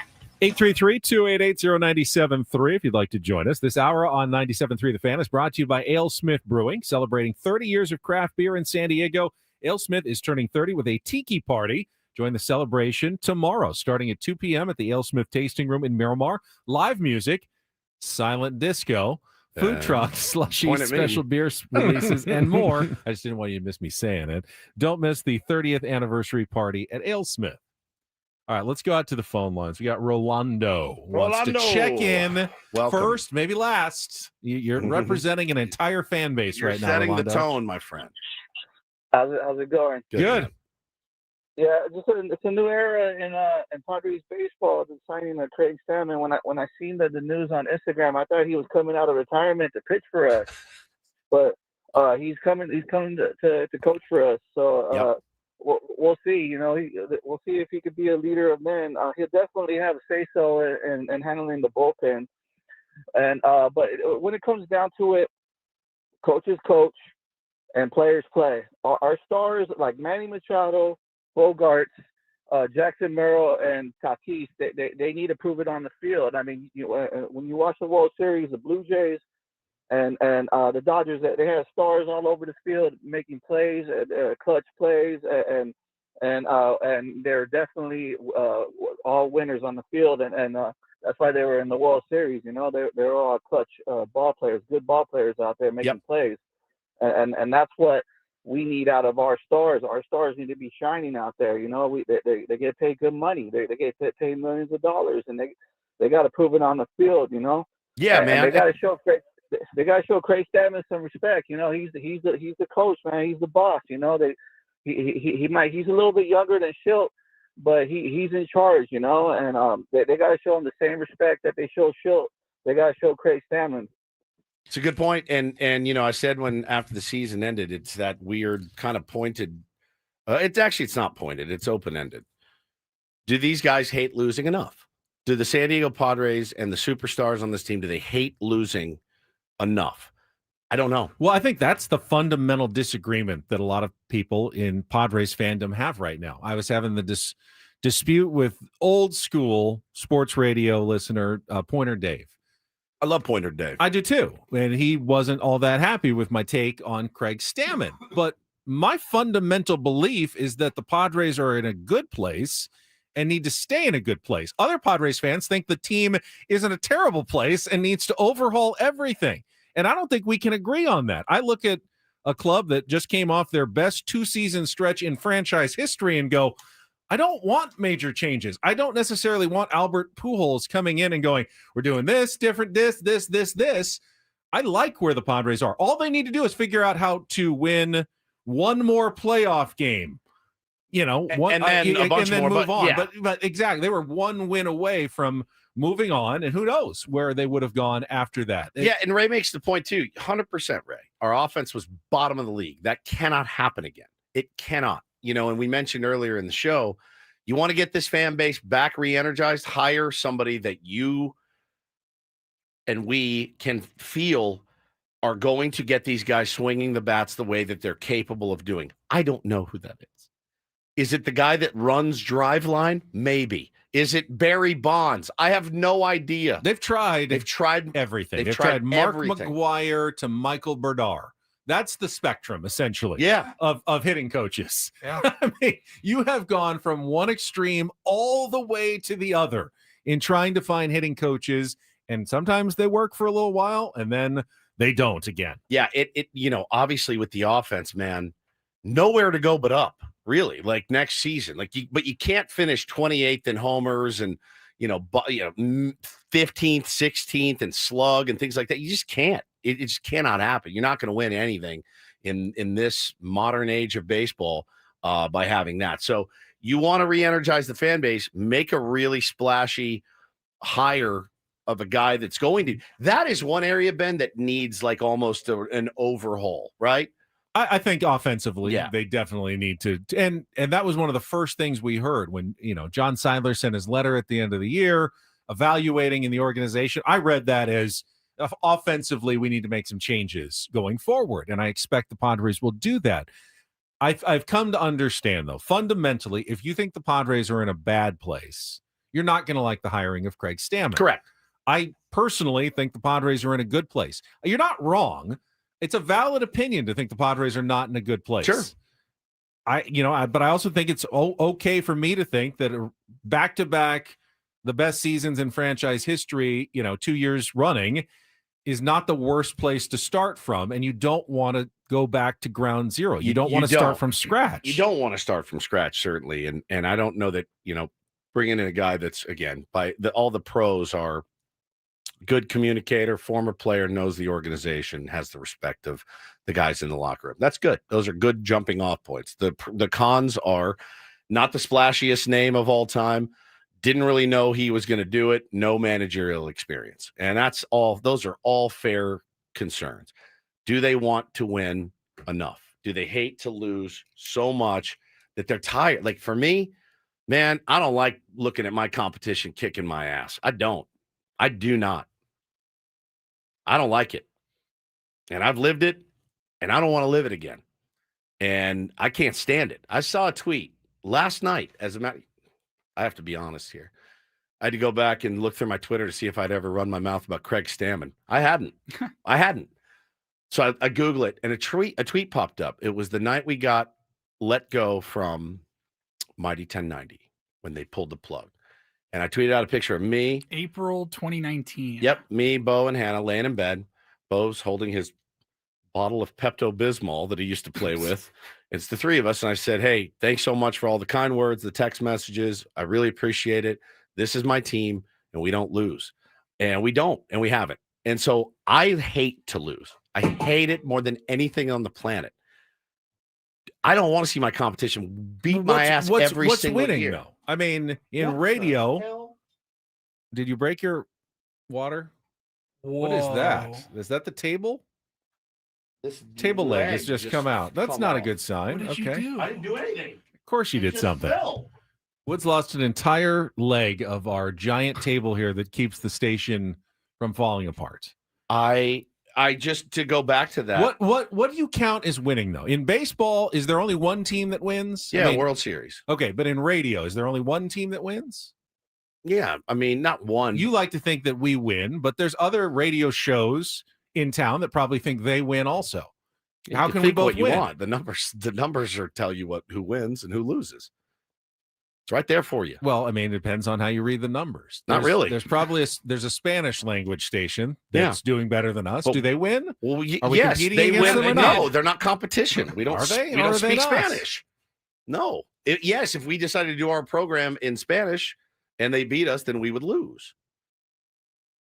833-288-0973 if you'd like to join us. This hour on 97.3 The Fan is brought to you by Ale Smith Brewing, celebrating 30 years of craft beer in San Diego. Ale Smith is turning 30 with a tiki party. Join the celebration tomorrow, starting at 2 p.m. at the Ale Smith Tasting Room in Miramar. Live music, silent disco, food trucks, slushy, special beer releases, and more. I just didn't want you to miss me saying it. Don't miss the 30th anniversary party at Ale Smith. All right, let's go out to the phone lines. We got Rolando wants to check in first, maybe last. You're representing an entire fan base right now. You're setting Rolando. the tone, my friend. How's it going? Good. Yeah, it's a new era in Padres baseball. The signing of Craig Stammen. When I seen the news on Instagram, I thought he was coming out of retirement to pitch for us. But He's coming to coach for us. So we'll see. You know, we'll see if he could be a leader of men. He'll definitely have a say so in handling the bullpen. And but when it comes down to it, coaches coach and players play. Our stars like Manny Machado, Bogarts, Jackson Merrill, and Tatis, they need to prove it on the field. I mean, when you watch the World Series, the Blue Jays and the Dodgers, they have stars all over the field making plays, clutch plays, and they're definitely all winners on the field, and that's why they were in the World Series. You know, they're all clutch ball players, good ball players out there making plays, and that's what we need out of our stars. Our stars need to be shining out there. You know, they get paid good money. They get paid millions of dollars, and they got to prove it on the field. You know. Yeah, and man. They got to show Craig Stammen some respect. You know, he's the coach, man. He's the boss. You know, he's a little bit younger than Schilt, but he's in charge. You know, and they got to show him the same respect that they show Schilt. They got to show Craig Stammen. It's a good point. And you know, I said when after the season ended, it's that weird kind of pointed. It's not pointed. It's open-ended. Do these guys hate losing enough? Do the San Diego Padres and the superstars on this team, do they hate losing enough? I don't know. Well, I think that's the fundamental disagreement that a lot of people in Padres fandom have right now. I was having the dispute with old school sports radio listener, Pointer Dave. I love Pointer Dave. I do too. And he wasn't all that happy with my take on Craig Stammen. But my fundamental belief is that the Padres are in a good place and need to stay in a good place. Other Padres fans think the team is in a terrible place and needs to overhaul everything. And I don't think we can agree on that. I look at a club that just came off their best 2-season stretch in franchise history and go, I don't want major changes. I don't necessarily want Albert Pujols coming in and going, we're doing this, different, this. I like where the Padres are. All they need to do is figure out how to win one more playoff game. You know, and then a bunch more, move on. Yeah. But exactly, they were one win away from moving on, and who knows where they would have gone after that. And Ray makes the point too. 100%, Ray. Our offense was bottom of the league. That cannot happen again. It cannot. You know, and we mentioned earlier in the show, you want to get this fan base back re-energized, hire somebody that you and we can feel are going to get these guys swinging the bats the way that they're capable of doing. I don't know who that is. Is it the guy that runs Driveline? Maybe. Is it Barry Bonds? I have no idea. They've tried everything. They've tried Mark McGwire to Michael Berdar. That's the spectrum, essentially, of hitting coaches. Yeah. I mean, you have gone from one extreme all the way to the other in trying to find hitting coaches, and sometimes they work for a little while, and then they don't again. Yeah, it you know, obviously with the offense, man, nowhere to go but up, really, like next season. But you can't finish 28th in homers and, 15th, 16th and slug and things like that. You just can't. It just cannot happen. You're not going to win anything in this modern age of baseball by having that. So you want to re-energize the fan base, make a really splashy hire of a guy that's going to. That is one area, Ben, that needs like almost an overhaul, right? I think offensively, they definitely need to. And that was one of the first things we heard when, John Seidler sent his letter at the end of the year evaluating in the organization. I read that as offensively, we need to make some changes going forward. And I expect the Padres will do that. I've come to understand, though, fundamentally, if you think the Padres are in a bad place, you're not going to like the hiring of Craig Stammen. Correct. I personally think the Padres are in a good place. You're not wrong. It's a valid opinion to think the Padres are not in a good place. Sure. But I also think it's okay for me to think that back-to-back, the best seasons in franchise history, 2 years running, is not the worst place to start from, and you don't want to go back to ground zero. You don't want to start from scratch. You don't want to start from scratch, certainly. And I don't know that, bringing in a guy that's, again, all the pros are good communicator, former player, knows the organization, has the respect of the guys in the locker room. That's good. Those are good jumping off points. The cons are not the splashiest name of all time. Didn't really know he was going to do it. No managerial experience. And those are all fair concerns. Do they want to win enough? Do they hate to lose so much that they're tired? Like for me, man, I don't like looking at my competition kicking my ass. I don't. I do not. I don't like it. And I've lived it, and I don't want to live it again. And I can't stand it. I saw a tweet last night. I have to be honest here. I had to go back and look through my Twitter to see if I'd ever run my mouth about Craig Stammen. I hadn't. I hadn't. So I Google it, and a tweet popped up. It was the night we got let go from Mighty 1090 when they pulled the plug. And I tweeted out a picture of me. April 2019. Yep, me, Bo, and Hannah laying in bed. Bo's holding his bottle of Pepto-Bismol that he used to play with. It's the three of us. And I said, hey, thanks so much for all the kind words, the text messages. I really appreciate it. This is my team, and we don't lose. And we don't, and we haven't. And so I hate to lose. I hate it more than anything on the planet. I don't want to see my competition beat my ass every single winning, year. Though? I mean, in radio, did you break your water? Whoa. What is that? Is that the table? This table leg has just come out. That's not a good sign. What did you do? I didn't do anything. Of course you did something. Fell. Woods lost an entire leg of our giant table here that keeps the station from falling apart. I just, to go back to that. What do you count as winning, though? In baseball, is there only one team that wins? Yeah, World Series. Okay, but in radio, is there only one team that wins? Yeah, I mean, not one. You like to think that we win, but there's other radio shows in town that probably think they win also. How can we both what you win? want? The numbers are tell you who wins and who loses. It's right there for you. Well, I mean, it depends on how you read the numbers. Not really. There's probably there's a Spanish language station that's doing better than us. Do they win? Well, yes, they win. No, they're not competition. We don't. Are they? We Or don't are they speak not? Spanish. No. Yes, if we decided to do our program in Spanish and they beat us, then we would lose.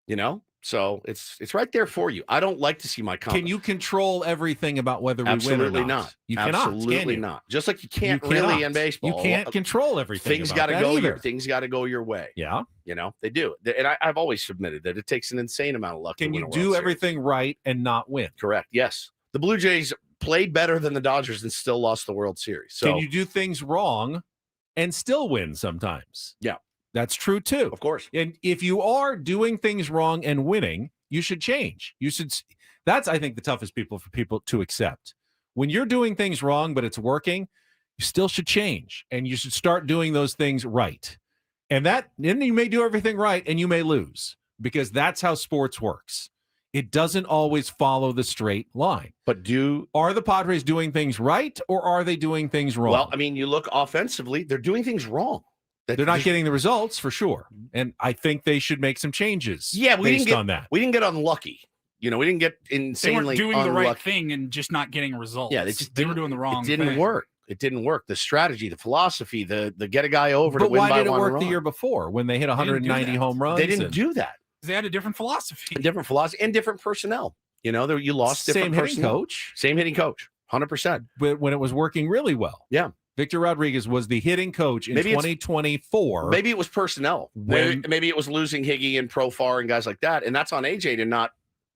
You know, so it's right there for you. I don't like to see my competition. Can you control everything about whether we Absolutely win or not? not. You cannot. Absolutely can you? not. Just like you can't You really cannot. in baseball. You can't control everything. Things got to go. Things got to go your way. Yeah. You know they do, and I've always submitted that it takes an insane amount of luck. Can to win you a World do Series. everything right and not win? Correct. Yes. The Blue Jays played better than the Dodgers and still lost the World Series. So can you do things wrong and still win sometimes? Yeah. That's true too. Of course. And if you are doing things wrong and winning, you should change. That's, I think, the toughest for people to accept. When you're doing things wrong, but it's working, you still should change and you should start doing those things right. And then you may do everything right and you may lose because that's how sports works. It doesn't always follow the straight line. But are the Padres doing things right or are they doing things wrong? Well, I mean, you look offensively, they're doing things wrong. They're not getting the results for sure. And I think they should make some changes based on that. We didn't get unlucky. You know, we didn't get They insanely weren't doing unlucky. the right thing and just not getting results. Yeah, they were doing the wrong thing. It didn't work. It didn't work. The strategy, the philosophy, the get a guy over to But win by why did it one work run. the year before when they hit 190 home runs? They didn't do that. They had a different philosophy. Different philosophy and different personnel. You know, you lost different Same hitting personnel. coach. Same hitting coach. 100%. But when it was working really well. Yeah. Victor Rodriguez was the hitting coach in 2024. Maybe it was personnel. Maybe it was losing Higgy and Profar and guys like that. And that's on AJ to not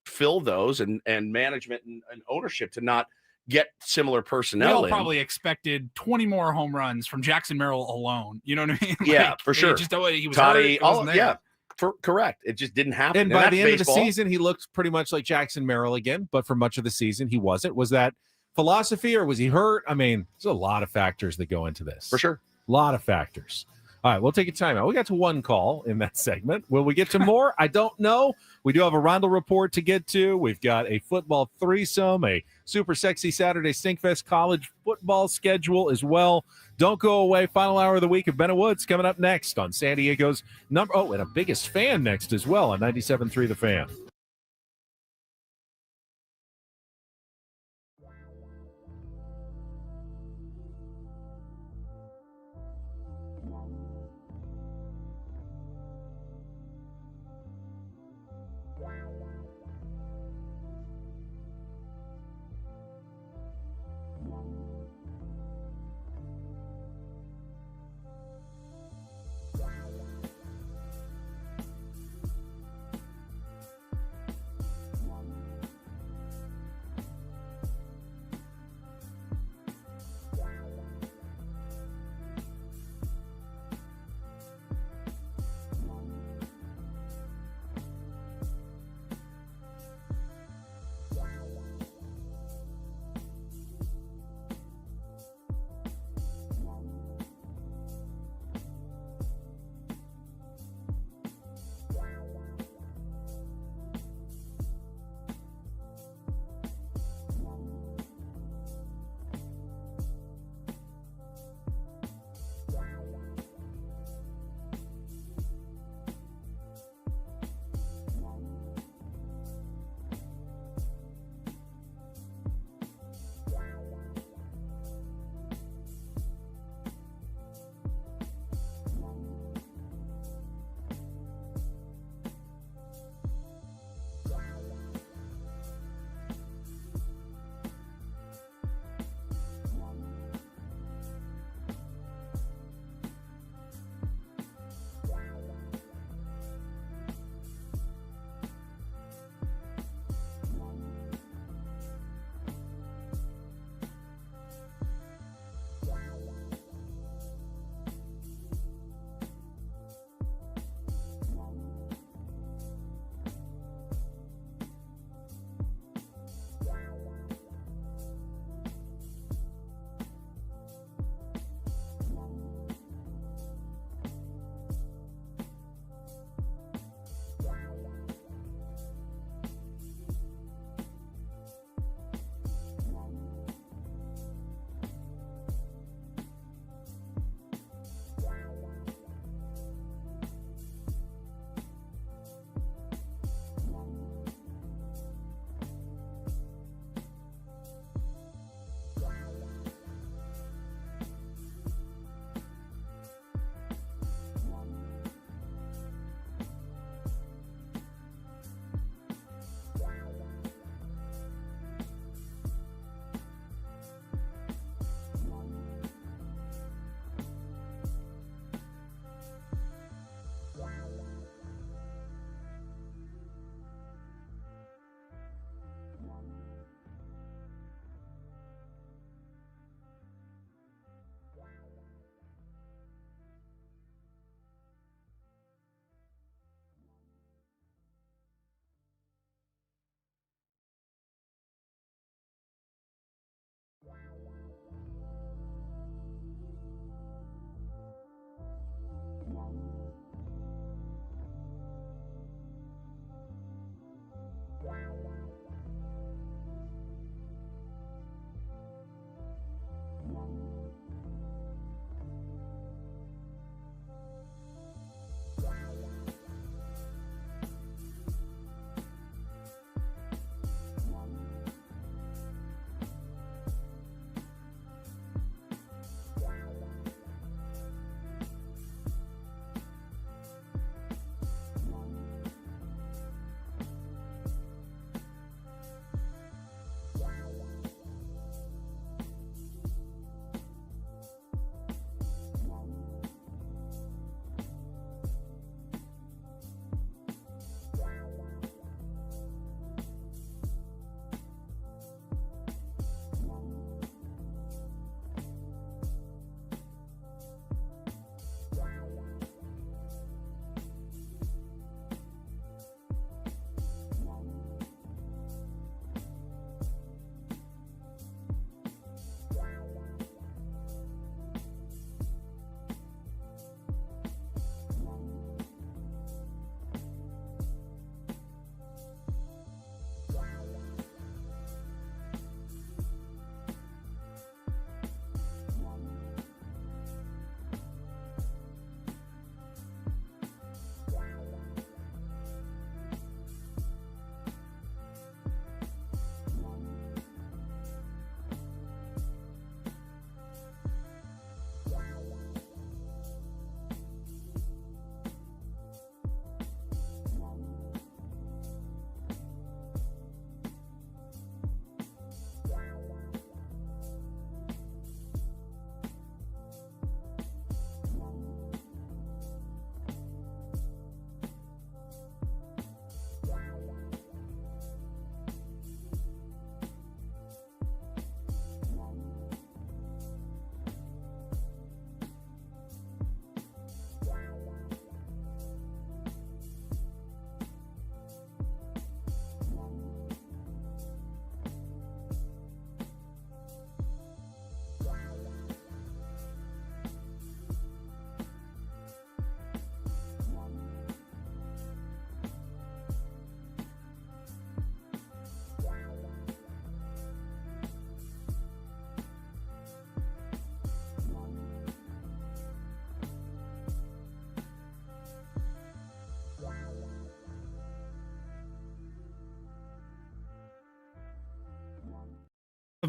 fill those and management and ownership to not get similar personnel. We all in. probably expected 20 more home runs from Jackson Merrill alone. You know what I mean? Yeah, for sure. Just the way he was Toddy, hurt, correct. It just didn't happen. And by the end of the season, he looked pretty much like Jackson Merrill again. But for much of the season, he wasn't. Was that philosophy or was he hurt? I mean, there's a lot of factors that go into this. For sure. A lot of factors. All right, we'll take a timeout. We got to one call in that segment. Will we get to more? I don't know. We do have a Rindle Report to get to. We've got a football threesome, a super sexy Saturday Stinkfest college football schedule as well. Don't go away. Final hour of the week of Ben and Woods coming up next on San Diego's number. Oh, and a biggest fan next as well on 97.3 The Fan.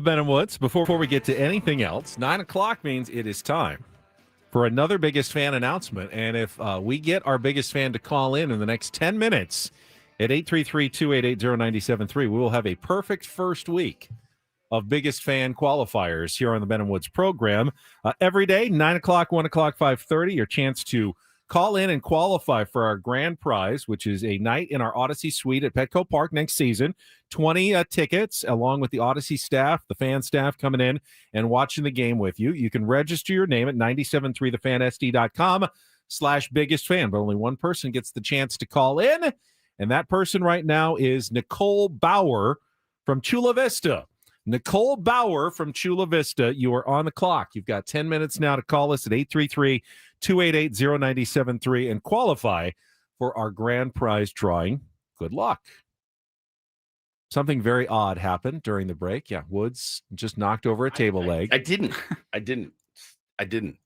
Ben and Woods. Before we get to anything else, 9 o'clock means it is time for another biggest fan announcement. And if we get our biggest fan to call in the next 10 minutes at 833-288-0973, we will have a perfect first week of biggest fan qualifiers here on the Ben and Woods program. Every day, 9 o'clock, 1 o'clock, 5:30, your chance to call in and qualify for our grand prize, which is a night in our Odyssey Suite at Petco Park next season. 20 tickets, along with the Odyssey staff, the fan staff coming in and watching the game with you. You can register your name at 973thefansd.com/biggest fan, but only one person gets the chance to call in, and that person right now is Nicole Bauer from Chula Vista. Nicole Bauer from Chula Vista, you are on the clock. You've got 10 minutes now to call us at 833-288-0973 and qualify for our grand prize drawing. Good luck. Something very odd happened during the break. Yeah, Woods just knocked over a table leg. I didn't.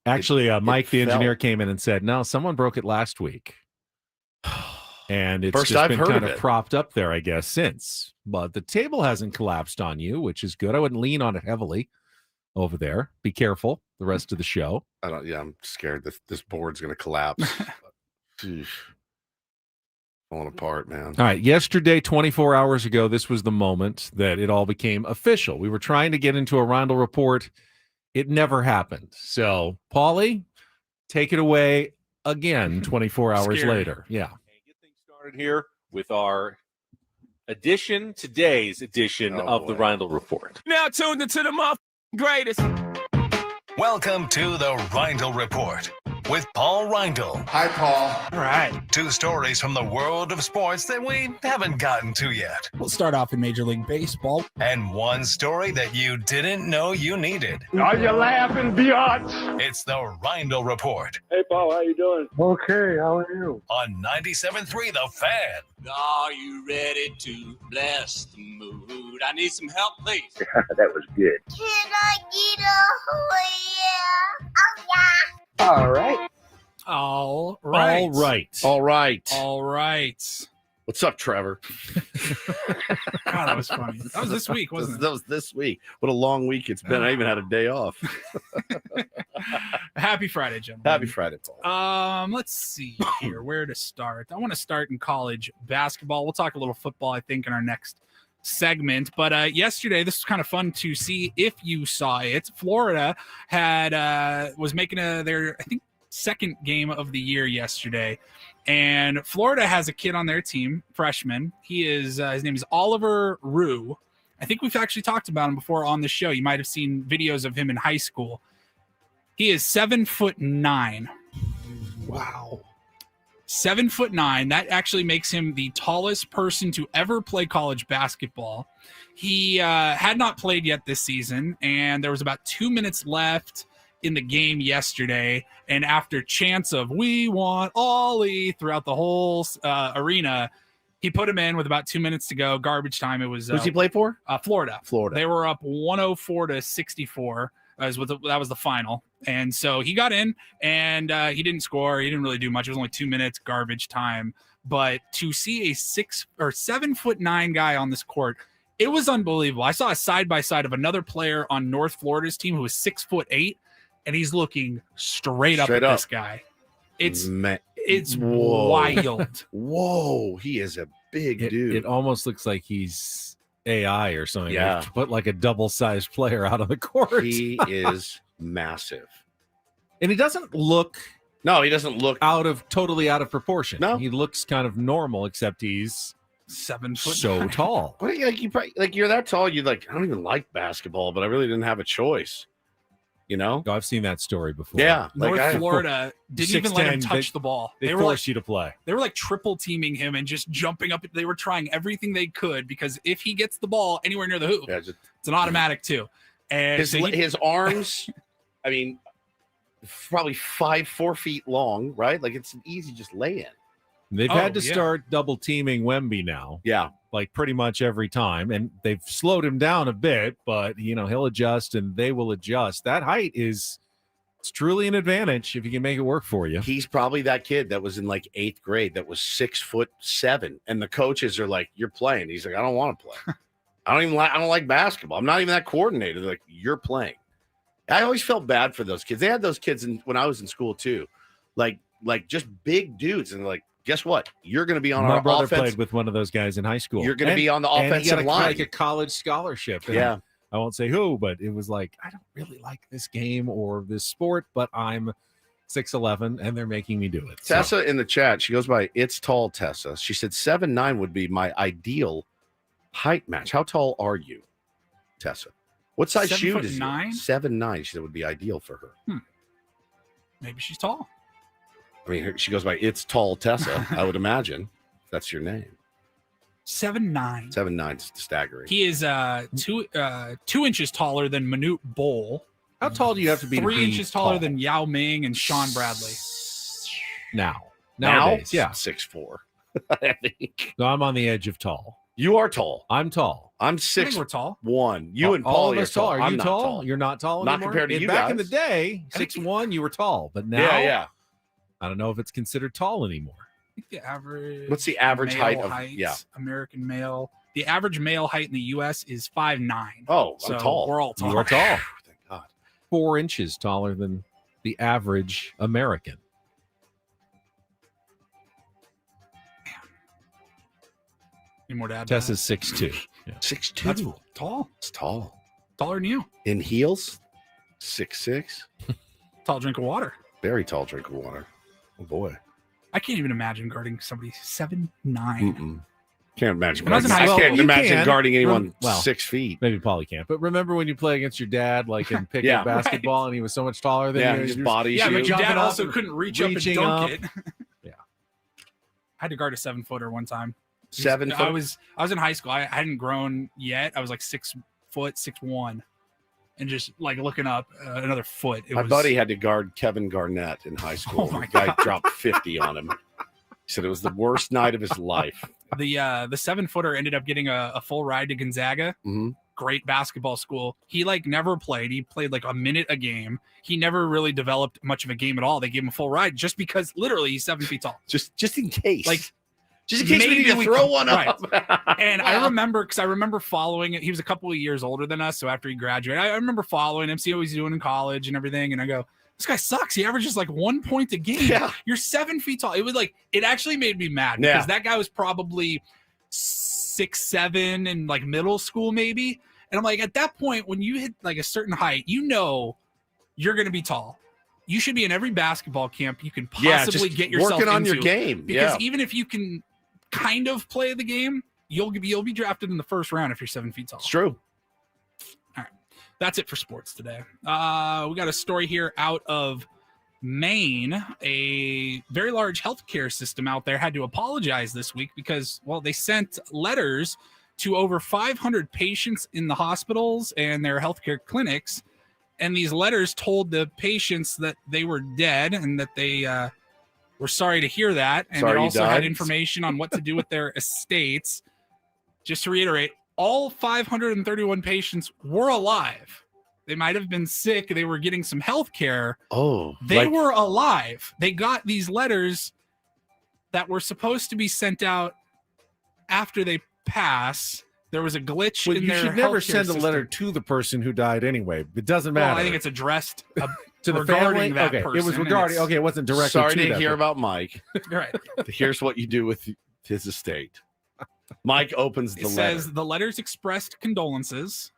Actually, Mike, the engineer, came in and said, no, someone broke it last week. And it's just been kind of propped up there, I guess, since. But the table hasn't collapsed on you, which is good. I wouldn't lean on it heavily over there. Be careful the rest of the show. I'm scared that this board's going to collapse. Falling apart, man. All right. Yesterday, 24 hours ago, this was the moment that it all became official. We were trying to get into a Rindle Report. It never happened. So, Paulie, take it away again 24 hours later. Yeah. Here with our today's edition of the Rindle Report. Now tuned into the greatest. Welcome to the Rindle Report with Paul Rindle. Hi, Paul. All right. 2 stories from the world of sports that we haven't gotten to yet. We'll start off in Major League Baseball. And 1 story that you didn't know you needed. Are you laughing, biatch? It's the Rindle Report. Hey, Paul, how you doing? Okay, how are you? On 97.3 The Fan. Are you ready to bless the mood? I need some help, please. That was good. Can I get a yeah? Oh, yeah. All right. All right. What's up, Trevor? God, that was funny. That was this week, wasn't it? That was this week. What a long week it's been. I even had a day off. Happy Friday, gentlemen. Happy Friday, Paul. Let's see here. Where to start? I want to start in college basketball. We'll talk a little football, I think, in our next segment. But yesterday, this was kind of fun to see if you saw it. Florida was making their, I think, second game of the year yesterday, and Florida has a kid on their team, freshman. He is his name is Oliver Rue. I think we've actually talked about him before on the show. You might have seen videos of him in high school. He is 7'9". Wow. 7'9". That actually makes him the tallest person to ever play college basketball. He had not played yet this season, and there was about 2 minutes left in the game yesterday. And after chants of "We want Ollie" throughout the whole arena, he put him in with about 2 minutes to go. Garbage time. It was. Who's he play for? Florida. They were up 104-64. That was the final. And so he got in, and he didn't score. He didn't really do much. It was only 2 minutes, garbage time. But to see a 7'9" guy on this court, it was unbelievable. I saw a side-by-side of another player on North Florida's team who was 6'8", and he's looking straight up at this guy. It's wild. Whoa, he is a big dude. It almost looks like he's AI or something. Yeah. Like, put like a double-sized player out on the court. He is massive. And he doesn't look... No, he doesn't look... totally out of proportion. No. He looks kind of normal, except he's 7 foot so tall. Well, you're that tall. I don't even like basketball, but I really didn't have a choice. You know? I've seen that story before. Yeah. North Florida didn't even let him touch the ball. They forced you to play. They were like triple teaming him and just jumping up. They were trying everything they could because if he gets the ball anywhere near the hoop, it's an automatic too. And his arms, I mean, probably 4 feet long, right? Like it's an easy just lay in. They've had to start double teaming Wemby now. Yeah. Like pretty much every time. And they've slowed him down a bit, but he'll adjust and they will adjust. That height it's truly an advantage if you can make it work for you. He's probably that kid that was in like 8th grade that was 6'7", and the coaches are like, "You're playing." He's like, "I don't want to play." I don't like basketball. I'm not even that coordinated. Like, you're playing. I always felt bad for those kids. They had those kids when I was in school too, like just big dudes, and like, guess what? You're going to be on My our brother offense. played with one of those guys in high school. You're going to be on the offensive line, like a college scholarship. And yeah, I won't say who, but it was like, I don't really like this game or this sport, but I'm 6'11", and they're making me do it. Tessa in the chat, she goes by It's Tall Tessa. She said 7'9" would be my ideal height match. How tall are you, Tessa? What size shoe does 7'9"? 7'9". She said would be ideal for her. Maybe she's tall. I mean, she goes by It's Tall Tessa. I would imagine that's your name. 7'9". 7'9" is staggering. He is 2 inches taller than Manute Bol. How tall do you have to be? 3 inches taller than Yao Ming and Sean Bradley. Nowadays, yeah, 6'4". I think. So I'm on the edge of tall. You are tall. I'm tall. I'm I think we're tall. 6'1". You and all Paulie of us tall. Are I'm you not tall? You're not tall Not anymore? compared to you Back guys. in the day, 6'1", you were tall, but now, yeah. I don't know if it's considered tall anymore. I think the average. What's the average height of? Yeah, American male. The average male height in the U.S. is 5'9". Oh, so I'm tall. We're all tall. You are tall. Thank God. 4 inches taller than the average American. Any more to add? Tessa's 6'2". Yeah. 6'2". That's tall. It's tall. Taller than you. In heels, 6'6". Tall drink of water. Very tall drink of water. Oh boy. I can't even imagine guarding somebody 7'9". Can't imagine. When I was in high school, can't you imagine can. guarding anyone Well, 6 feet. Maybe Paulie can't. But remember when you play against your dad, like in pickup Yeah, basketball, and he was so much taller than Yeah, you? he just You're bodies Yeah, you. but your jumping dad up also and couldn't reach up and reaching dunk up. it. Yeah. I had to guard a 7-footer one time. 7 I foot. was in high school. I hadn't grown yet. I was like 6 foot, 6'1", and just like looking up another foot. My buddy had to guard Kevin Garnett in high school. Oh my the guy dropped 50 on him. He said it was the worst night of his life. The 7-footer ended up getting a full ride to Gonzaga. Mm-hmm. Great basketball school. He like never played. He played like a minute a game. He never really developed much of a game at all. They gave him a full ride just because literally he's 7 feet tall. Just in case. Like just in case we need to throw one up. And I remember following it. He was a couple of years older than us. So after he graduated, I remember following him, see what he's doing in college and everything. And I go, this guy sucks. He averages like 1 point a game. Yeah. You're 7 feet tall. It actually made me mad because that guy was probably 6'7" in like middle school, maybe. And I'm like, at that point, when you hit like a certain height, you know you're going to be tall. You should be in every basketball camp you can possibly get yourself working on into. your game. Because even if you can kind of play the game, you'll be drafted in the first round if you're 7 feet tall. It's true. All right. That's it for sports today. We got a story here out of Maine. A very large healthcare system out there had to apologize this week because, well, they sent letters to over 500 patients in the hospitals and their healthcare clinics. And these letters told the patients that they were dead and that they were sorry to hear that. And it also had information on what to do with their estates. Just to reiterate, all 531 patients were alive. They might have been sick. They were getting some health care. Oh, they were alive. They got these letters that were supposed to be sent out after they pass. There was a glitch in their You should never healthcare send a letter system. to the person who died anyway. It doesn't matter. Well, I think it's addressed to the regarding family. that Okay, person. it was regarding. Okay, it wasn't directly. Sorry to to that hear person. about Mike. Right. Here's what you do with his estate. Mike opens the It letter. says the letters expressed condolences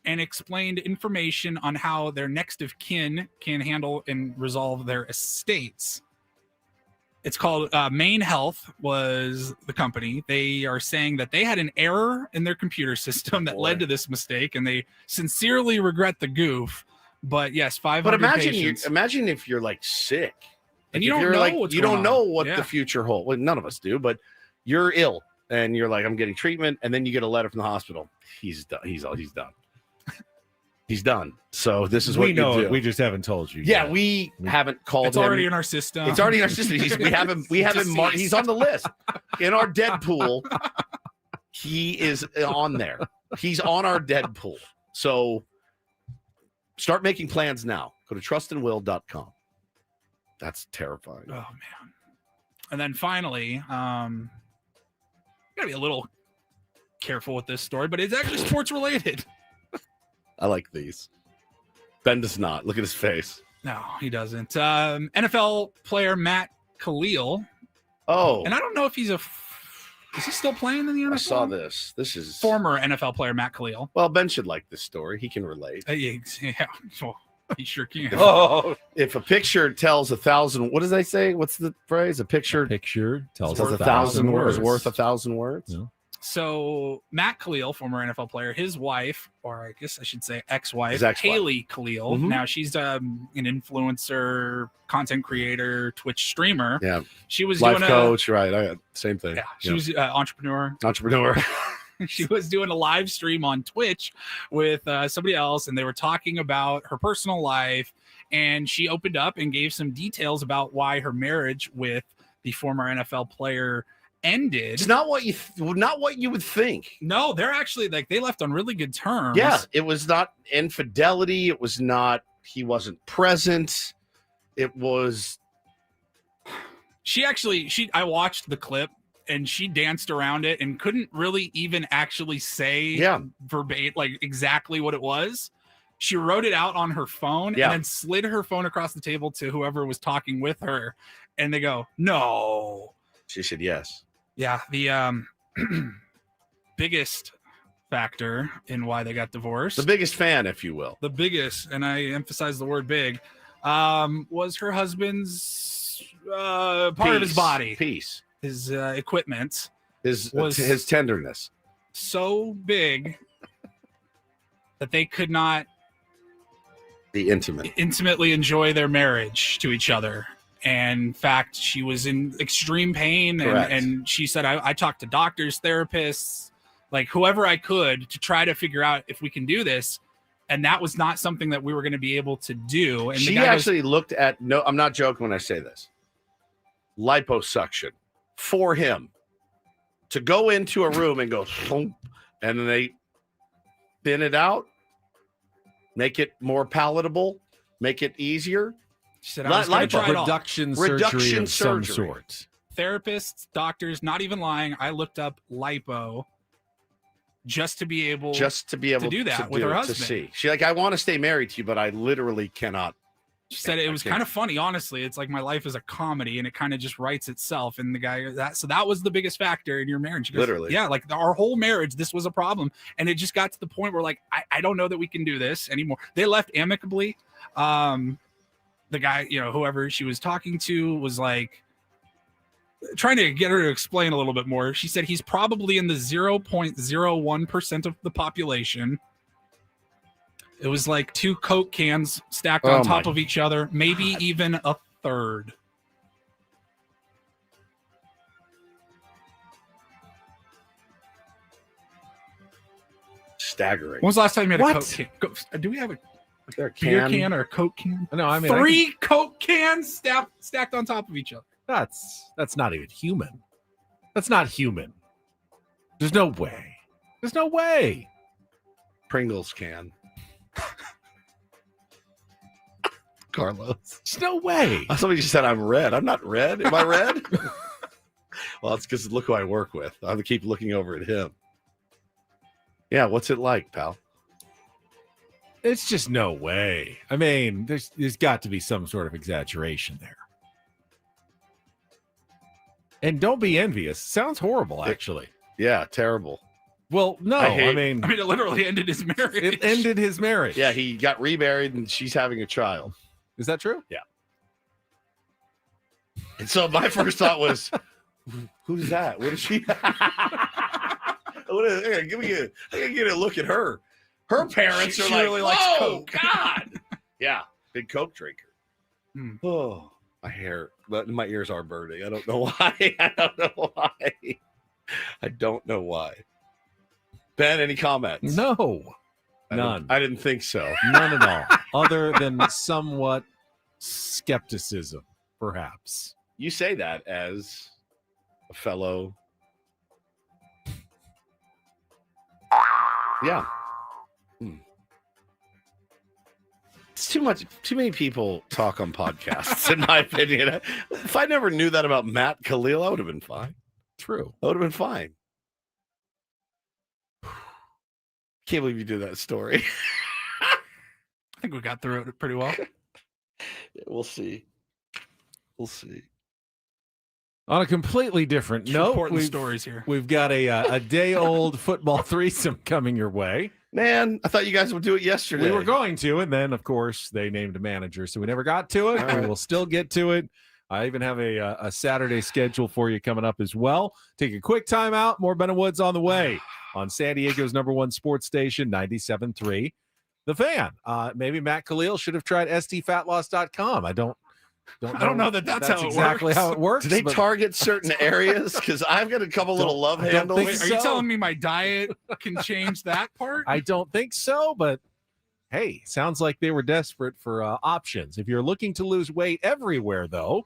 and explained information on how their next of kin can handle and resolve their estates. It's called Maine Health was the company. They are saying that they had an error in their computer system that led to this mistake, and they sincerely regret the goof. But yes, 500 But patients. imagine if you're like sick, And Like, you if don't you're know like, what's you going don't know on. what Yeah. the future holds. Well, none of us do, but you're ill, and you're like, I'm getting treatment, and then you get a letter from the hospital. He's done. He's done. He's done. So this is what We know you it. do. We just haven't told you. Yeah, yet. we haven't called It's him. already in our system. It's already in our system. We have him. We have him. Marked. He's on the list in our Deadpool. He is on there. He's on our Deadpool. So start making plans now. Go to trustandwill.com. That's terrifying. Oh man. And then finally, gotta be a little careful with this story, but it's actually sports related. I like these. Ben does not. Look at his face. No, he doesn't. NFL player Matt Khalil. Oh. And I don't know if is he still playing in the NFL? I saw this. This is former NFL player Matt Khalil. Well, Ben should like this story. He can relate. Yeah, well, he sure can. If a picture tells 1,000, what does they say? What's the phrase? A picture tells 1,000 words. Worth 1,000 words. Yeah. So Matt Khalil, former NFL player, his wife, or I guess I should say ex-wife, His ex-wife. Haley Khalil. Mhm. Now she's an influencer, content creator, Twitch streamer. Yeah. She was life doing coach, right? Same thing. Yeah, she was entrepreneur. Entrepreneur. She was doing a live stream on Twitch with somebody else, and they were talking about her personal life. And she opened up and gave some details about why her marriage with the former NFL player ended. It's not what you would think. No, they're actually they left on really good terms. Yeah, it was not infidelity. It was not he wasn't present. It was. I watched the clip and she danced around it and couldn't really even actually say verbatim exactly what it was. She wrote it out on her phone and then slid her phone across the table to whoever was talking with her, and they go, "No." She said yes. Yeah, the biggest factor in why they got divorced, The biggest fan, if you will. the biggest, and I emphasize the word big, was her husband's part of his body, his equipment, his tenderness, so big that they could not the intimately enjoy their marriage to each other. And in fact, she was in extreme pain, and she said, I talked to doctors, therapists, whoever I could to try to figure out if we can do this. And that was not something that we were going to be able to do. And she actually looked at, no, I'm not joking when I say this, liposuction for him to go into a room and go, thump, and then they thin it out, make it more palatable, make it easier. She said, I was going to try it all. Reduction surgery of some sort. Therapists, doctors, not even lying. I looked up lipo just to be able to do that with her husband. To see. She's like, I want to stay married to you, but I literally cannot. She said it was kind of funny, honestly. It's like my life is a comedy, and it kind of just writes itself. And the guy, that was the biggest factor in your marriage. She goes, literally, yeah, our whole marriage, this was a problem, and it just got to the point where I don't know that we can do this anymore. They left amicably. The guy, whoever she was talking to was trying to get her to explain a little bit more. She said he's probably in the 0.01% of the population. It was like 2 Coke cans stacked on top of each other, maybe even a third. Staggering. When was the last time you had a Coke can? Do we have a beer can or a Coke can? No, I mean 3 Coke cans stacked on top of each other. That's not even human. That's not human. There's no way. There's no way. Pringles can. Carlos. There's no way. Somebody just said I'm red. I'm not red. Am I red? Well, it's because look who I work with. I keep looking over at him. Yeah, what's it like, pal? It's just no way. I mean, there's got to be some sort of exaggeration there. And don't be envious. Sounds horrible, actually. Yeah, terrible. Well, no, I mean, it literally ended his marriage. It ended his marriage. Yeah, he got remarried and she's having a child. Is that true? Yeah. And so my first thought was, who's that? What is she? I gotta get a look at her. Her parents are like, really likes oh, Coke. God. Yeah, big Coke drinker. Oh, my ears are burning. I don't know why. I don't know why. Ben, any comments? No. None. I didn't think so. None at all. Other than somewhat skepticism, perhaps. You say that as a fellow. Yeah. It's too much. Too many people talk on podcasts, in my opinion. If I never knew that about Matt Khalil, I would have been fine. True. I would have been fine. can't believe you do that story. I think we got through it pretty well. We'll see. We'll see. On a completely different note, stories here. We've got a day-old football threesome coming your way. Man, I thought you guys would do it yesterday. We were going to, and then, of course, they named a manager, so we never got to it. We will still get to it. I even have a Saturday schedule for you coming up as well. Take a quick time out. More Ben and Woods on the way on San Diego's #1 sports station, 97.3. The Fan. Maybe Matt Khalil should have tried stfatloss.com. I don't know that that's how it exactly works. how it works. Do they target certain areas? Because I've got a couple little love handles. Wait, are you telling me my diet can change that part? I don't think so, but hey, sounds like they were desperate for options. If you're looking to lose weight everywhere, though,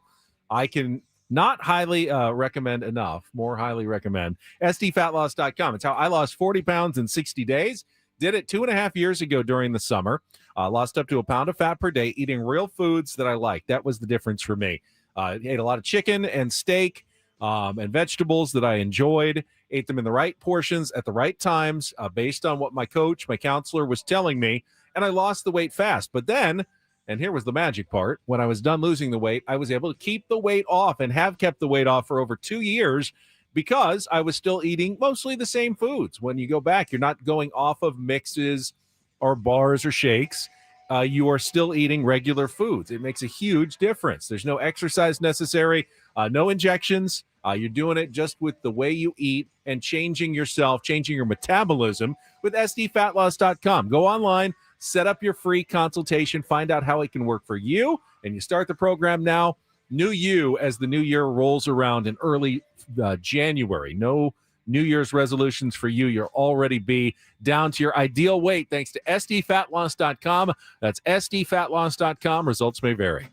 I can not highly recommend enough, more highly recommend stfatloss.com. It's how I lost 40 pounds in 60 days. Did it 2.5 years ago during the summer. Lost up to 1 pound of fat per day, eating real foods that I like. That was the difference for me. Ate a lot of chicken and steak and vegetables that I enjoyed. Ate them in the right portions at the right times based on what my coach, my counselor was telling me. And I lost the weight fast. But then, and here was the magic part, when I was done losing the weight, I was able to keep the weight off and have kept the weight off for over 2 years because I was still eating mostly the same foods. When you go back, you're not going off of mixes or bars or shakes. You are still eating regular foods. It makes a huge difference. There's no exercise necessary, no injections. You're doing it just with the way you eat and changing yourself, changing your metabolism with stfatloss.com. Go online, set up your free consultation, find out how it can work for you, and you start the program now. New you as the new year rolls around in early January. No New Year's resolutions for you. You'll already be down to your ideal weight thanks to stfatloss.com. That's stfatloss.com. Results may vary.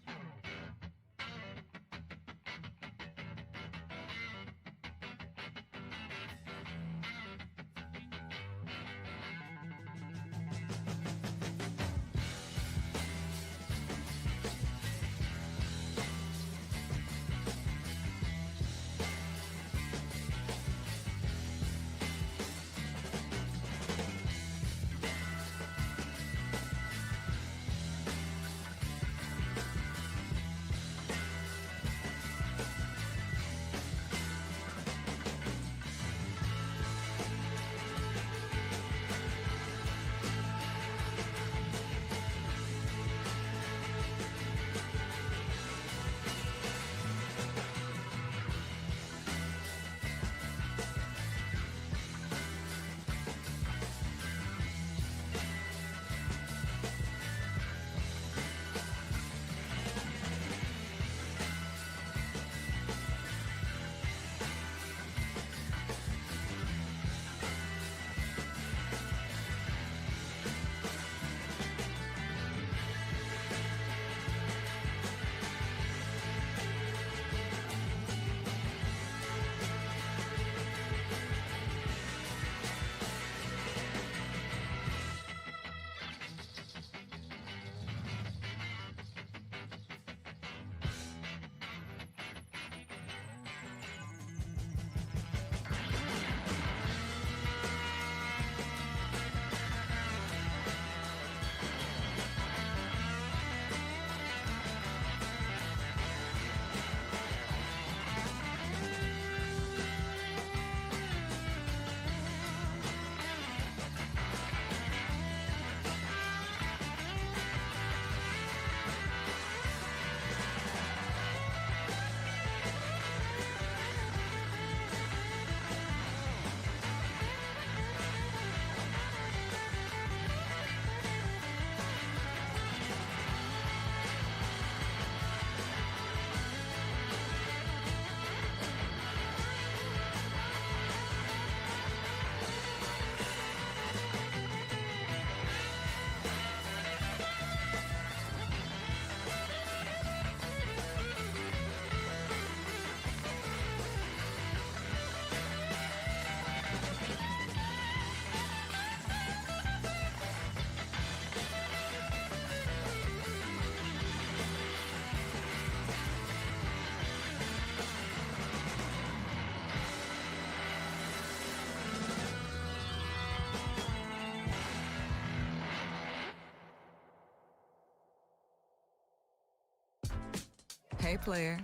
player,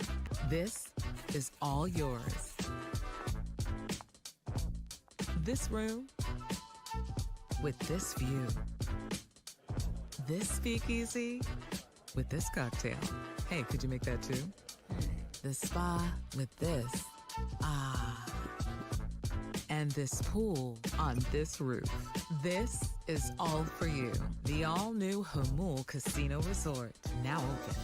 this is all yours. This room with this view. This speakeasy with this cocktail. Hey, could you make that too? The spa with this. Ah. And this pool on this roof. This is all for you. The all-new Hamul Casino Resort, now open.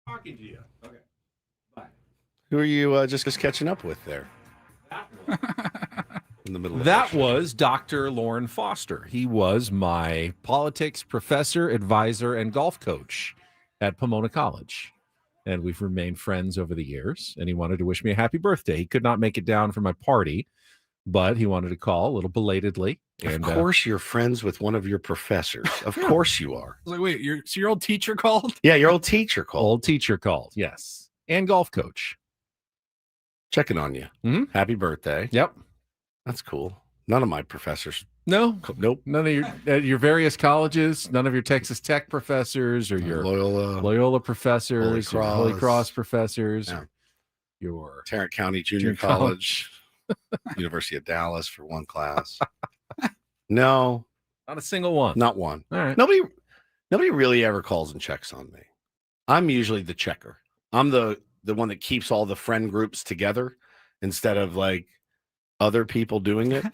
Talking to you. Okay. Bye. Who are you just catching up with there? In the middle of that was Dr. Lauren Foster. He was my politics professor, advisor, and golf coach at Pomona College. And we've remained friends over the years. And he wanted to wish me a happy birthday. He could not make it down for my party, but he wanted to call a little belatedly. And, of course, you're friends with one of your professors. Of course you are. I was like, wait, your old teacher called? Yeah, your old teacher called. Old teacher called, yes. And golf coach. Checking on you. Mm-hmm. Happy birthday. Yep. That's cool. None of my professors. No. Nope. None of your various colleges, none of your Texas Tech professors or your Loyola professors, Holy Cross professors, or your Tarrant County Junior College. University of Dallas for one class. No. Not a single one. Not one. All right. Nobody really ever calls and checks on me. I'm usually the checker. I'm the one that keeps all the friend groups together instead of like other people doing it,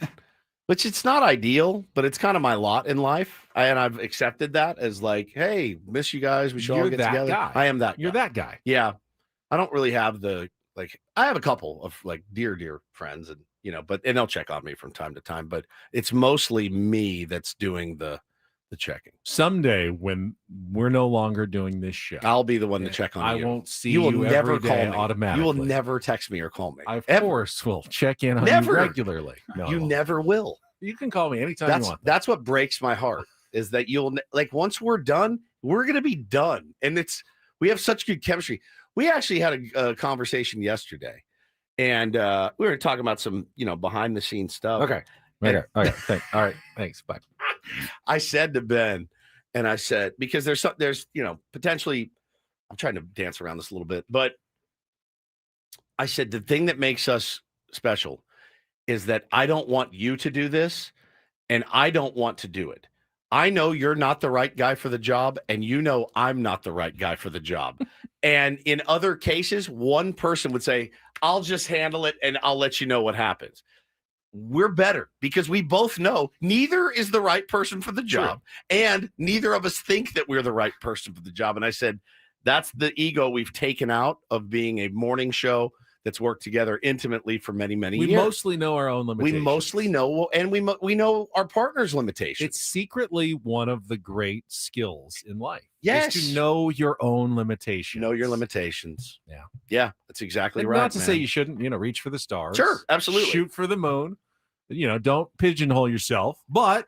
which it's not ideal, but it's kind of my lot in life. And I've accepted that as like, hey, miss you guys. We should all get together. Guy. I am that You're that guy. Yeah. I don't really have I have a couple of like dear friends and, but they'll check on me from time to time, but it's mostly me that's doing the the checking. Someday when we're no longer doing this show, I'll be the one to check on I you. won't see you will you never every call day me automatically. You will never text me or call me. I, of course, will check in on Never. you regularly. No, you never will. You can call me anytime you want. That's what breaks my heart is that you'll like once we're done, we're gonna be done, and we have such good chemistry. We actually had a conversation yesterday, and we were talking about some behind the scenes stuff. Okay. All right. Thanks. Bye. I said to Ben, and I said, because there's potentially, I'm trying to dance around this a little bit, but I said, the thing that makes us special is that I don't want you to do this, and I don't want to do it. I know you're not the right guy for the job, and you know I'm not the right guy for the job. And in other cases, one person would say, I'll just handle it, and I'll let you know what happens. We're better because we both know neither is the right person for the job, and neither of us think that we're the right person for the job. And I said, that's the ego we've taken out of being a morning show that's worked together intimately for many, many years. We mostly know our own limitations. We mostly know, and we know our partner's limitations. It's secretly one of the great skills in life. Yes. Is to know your own limitations. Know your limitations. Yeah. Yeah, that's exactly And right. Not to say you shouldn't, reach for the stars. Sure, absolutely. Shoot for the moon. Don't pigeonhole yourself. But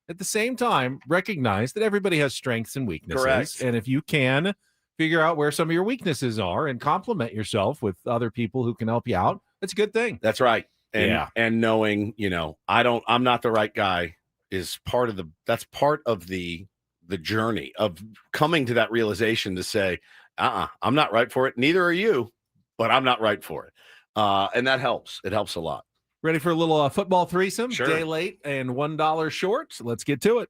at the same time, recognize that everybody has strengths and weaknesses. Correct. And if you can figure out where some of your weaknesses are and complement yourself with other people who can help you out, that's a good thing. That's right. And knowing, I'm not the right guy is part of the journey of coming to that realization to say, I'm not right for it. Neither are you, but I'm not right for it. And that helps. It helps a lot. Ready for a little football threesome? Sure. Day late and $1 short. Let's get to it.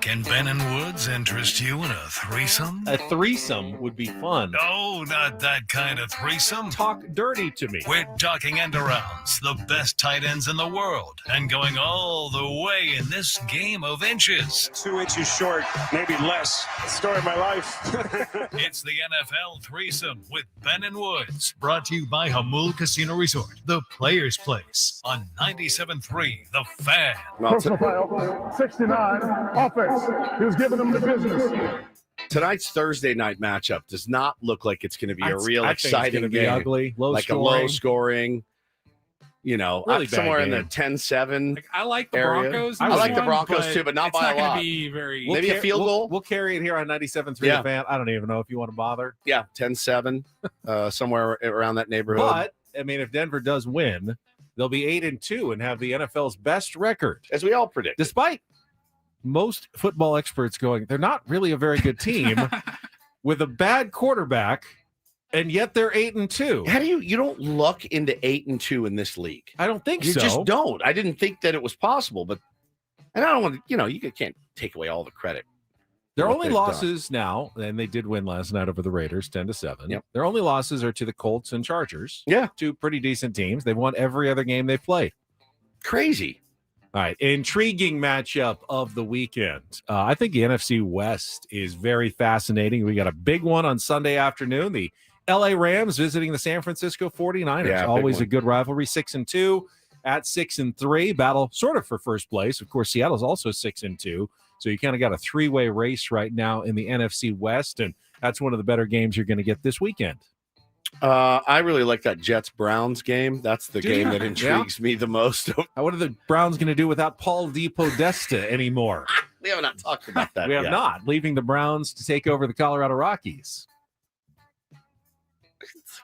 Can Ben and Woods interest you in a threesome? A threesome would be fun. No, not that kind of threesome. Talk dirty to me. We're talking end-arounds, the best tight ends in the world, and going all the way in this game of inches. 2 inches short, maybe less. Story of my life. It's the NFL threesome with Ben and Woods, brought to you by Hamul Casino Resort, the Players' Place, on 97.3 The Fan. Personal foul, 69, offense. He was giving them the business. Tonight's Thursday night matchup does not look like it's going to be a real I think exciting it's game. be ugly, low scoring. Really somewhere in game. the 10-7. I like the area. Broncos. I like the Broncos too, but not by a lot. Be very. Maybe a field goal. We'll carry it here on 97.3 The Fan. I don't even know if you want to bother. Yeah, 10-7, somewhere around that neighborhood. But if Denver does win, they'll be 8-2 and have the NFL's best record, as we all predict. Despite most football experts going, they're not really a very good team with a bad quarterback, and yet they're 8-2. How do you don't luck into 8-2 in this league? I don't think you so. You just don't. I didn't think that it was possible, but and I don't want to. You can't take away all the credit. Their only losses now, and they did win last night over the Raiders, 10-7. Yep. Their only losses are to the Colts and Chargers. Yeah, two pretty decent teams. They've won every other game they've played. Crazy. All right, intriguing matchup of the weekend. I think the NFC West is very fascinating. We got a big one on Sunday afternoon. The LA Rams visiting the San Francisco 49ers. Yeah, always a good rivalry. 6-2 at 6-3. Battle sort of for first place. Of course, Seattle's also 6-2. So you kind of got a three-way race right now in the NFC West, and that's one of the better games you're going to get this weekend. I really like that Jets-Browns game. That's the game that intrigues me the most. What are the Browns going to do without Paul DePodesta anymore? We have not talked about that We have yet. not. Leaving the Browns to take over the Colorado Rockies.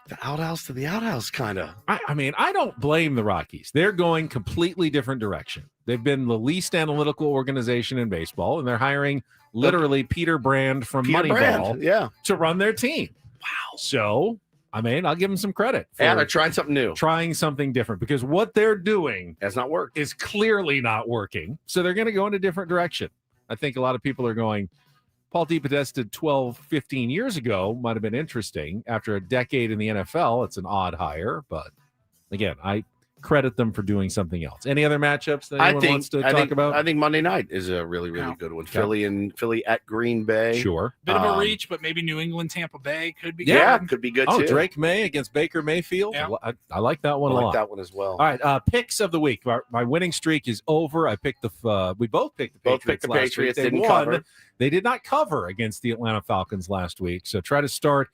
The outhouse to the outhouse, kind of. I don't blame the Rockies. They're going completely different direction. They've been the least analytical organization in baseball, and they're hiring literally Peter Brand from Moneyball to run their team. Wow. So, I'll give them some credit. Yeah, they're trying something new. Trying something different, because what they're doing has not worked. Is clearly not working. So they're going to go in a different direction. I think a lot of people are going, Paul DePodesta 12, 15 years ago might have been interesting. After a decade in the NFL, it's an odd hire. But again, credit them for doing something else. Any other matchups that anyone wants to talk about? I think Monday night is a really, really good one. Okay. Philly at Green Bay. Sure. Bit of a reach, but maybe New England, Tampa Bay could be good. good. Could be good Oh, too. Drake May against Baker Mayfield. Yeah. I like that one a I lot. like that one as well. All right, picks of the week. My winning streak is over. I picked we both picked the Patriots. Both picked the last Patriots. week. They Didn't won. cover. They did not cover against the Atlanta Falcons last week. So try to start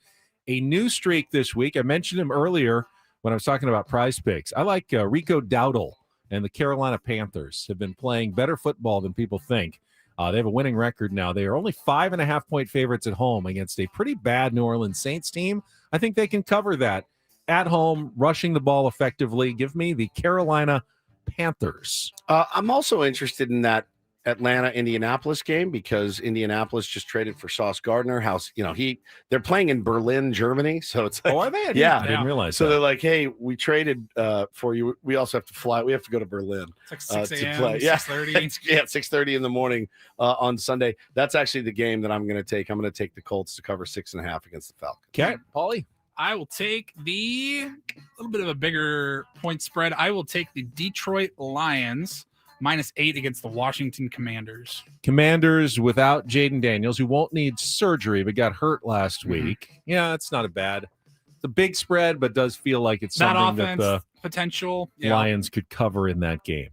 a new streak this week. I mentioned him earlier when I was talking about Prize Picks. I like Rico Dowdle and the Carolina Panthers have been playing better football than people think. They have a winning record now. They are only 5.5-point favorites at home against a pretty bad New Orleans Saints team. I think they can cover that at home, rushing the ball effectively. Give me the Carolina Panthers. I'm also interested in that Atlanta-Indianapolis game because Indianapolis just traded for Sauce Gardner. They're playing in Berlin, Germany. So it's like, are they? I didn't realize so that. they're like, hey, we traded for you. We also have to fly. We have to go to Berlin. It's like 6 a.m., to play. 6:30. Yeah, 6:30 in the morning on Sunday. That's actually the game that I'm going to take. I'm going to take the Colts to cover 6.5 against the Falcons. Okay, Paulie. I will take a little bit of a bigger point spread. I will take the Detroit Lions -8 against the Washington Commanders. Commanders without Jaden Daniels, who won't need surgery but got hurt last week. Yeah, it's not bad. It's a big spread, but does feel like it's That something offense that the potential Lions could cover in that game.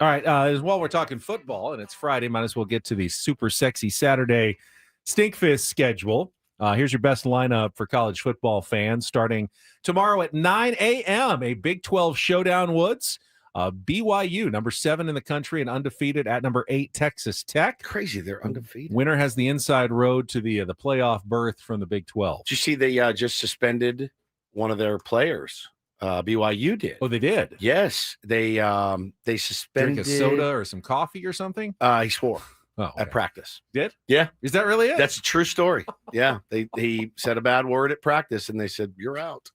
All right, as well, we're talking football, and it's Friday. Might as well get to the super sexy Saturday Stinkfist schedule. Here's your best lineup for college football fans starting tomorrow at 9 a.m. A Big 12 showdown, Woods. BYU, number 7 in the country and undefeated at number 8, Texas Tech. Crazy, they're undefeated. Winner has the inside road to the playoff berth from the Big 12. Did you see they just suspended one of their players? BYU did. Oh, they did? Yes, they suspended. Drink a soda or some coffee or something? He swore. Oh, at practice. Did? Yeah. Is that really it? That's a true story. Yeah. He said a bad word at practice and they said, you're out.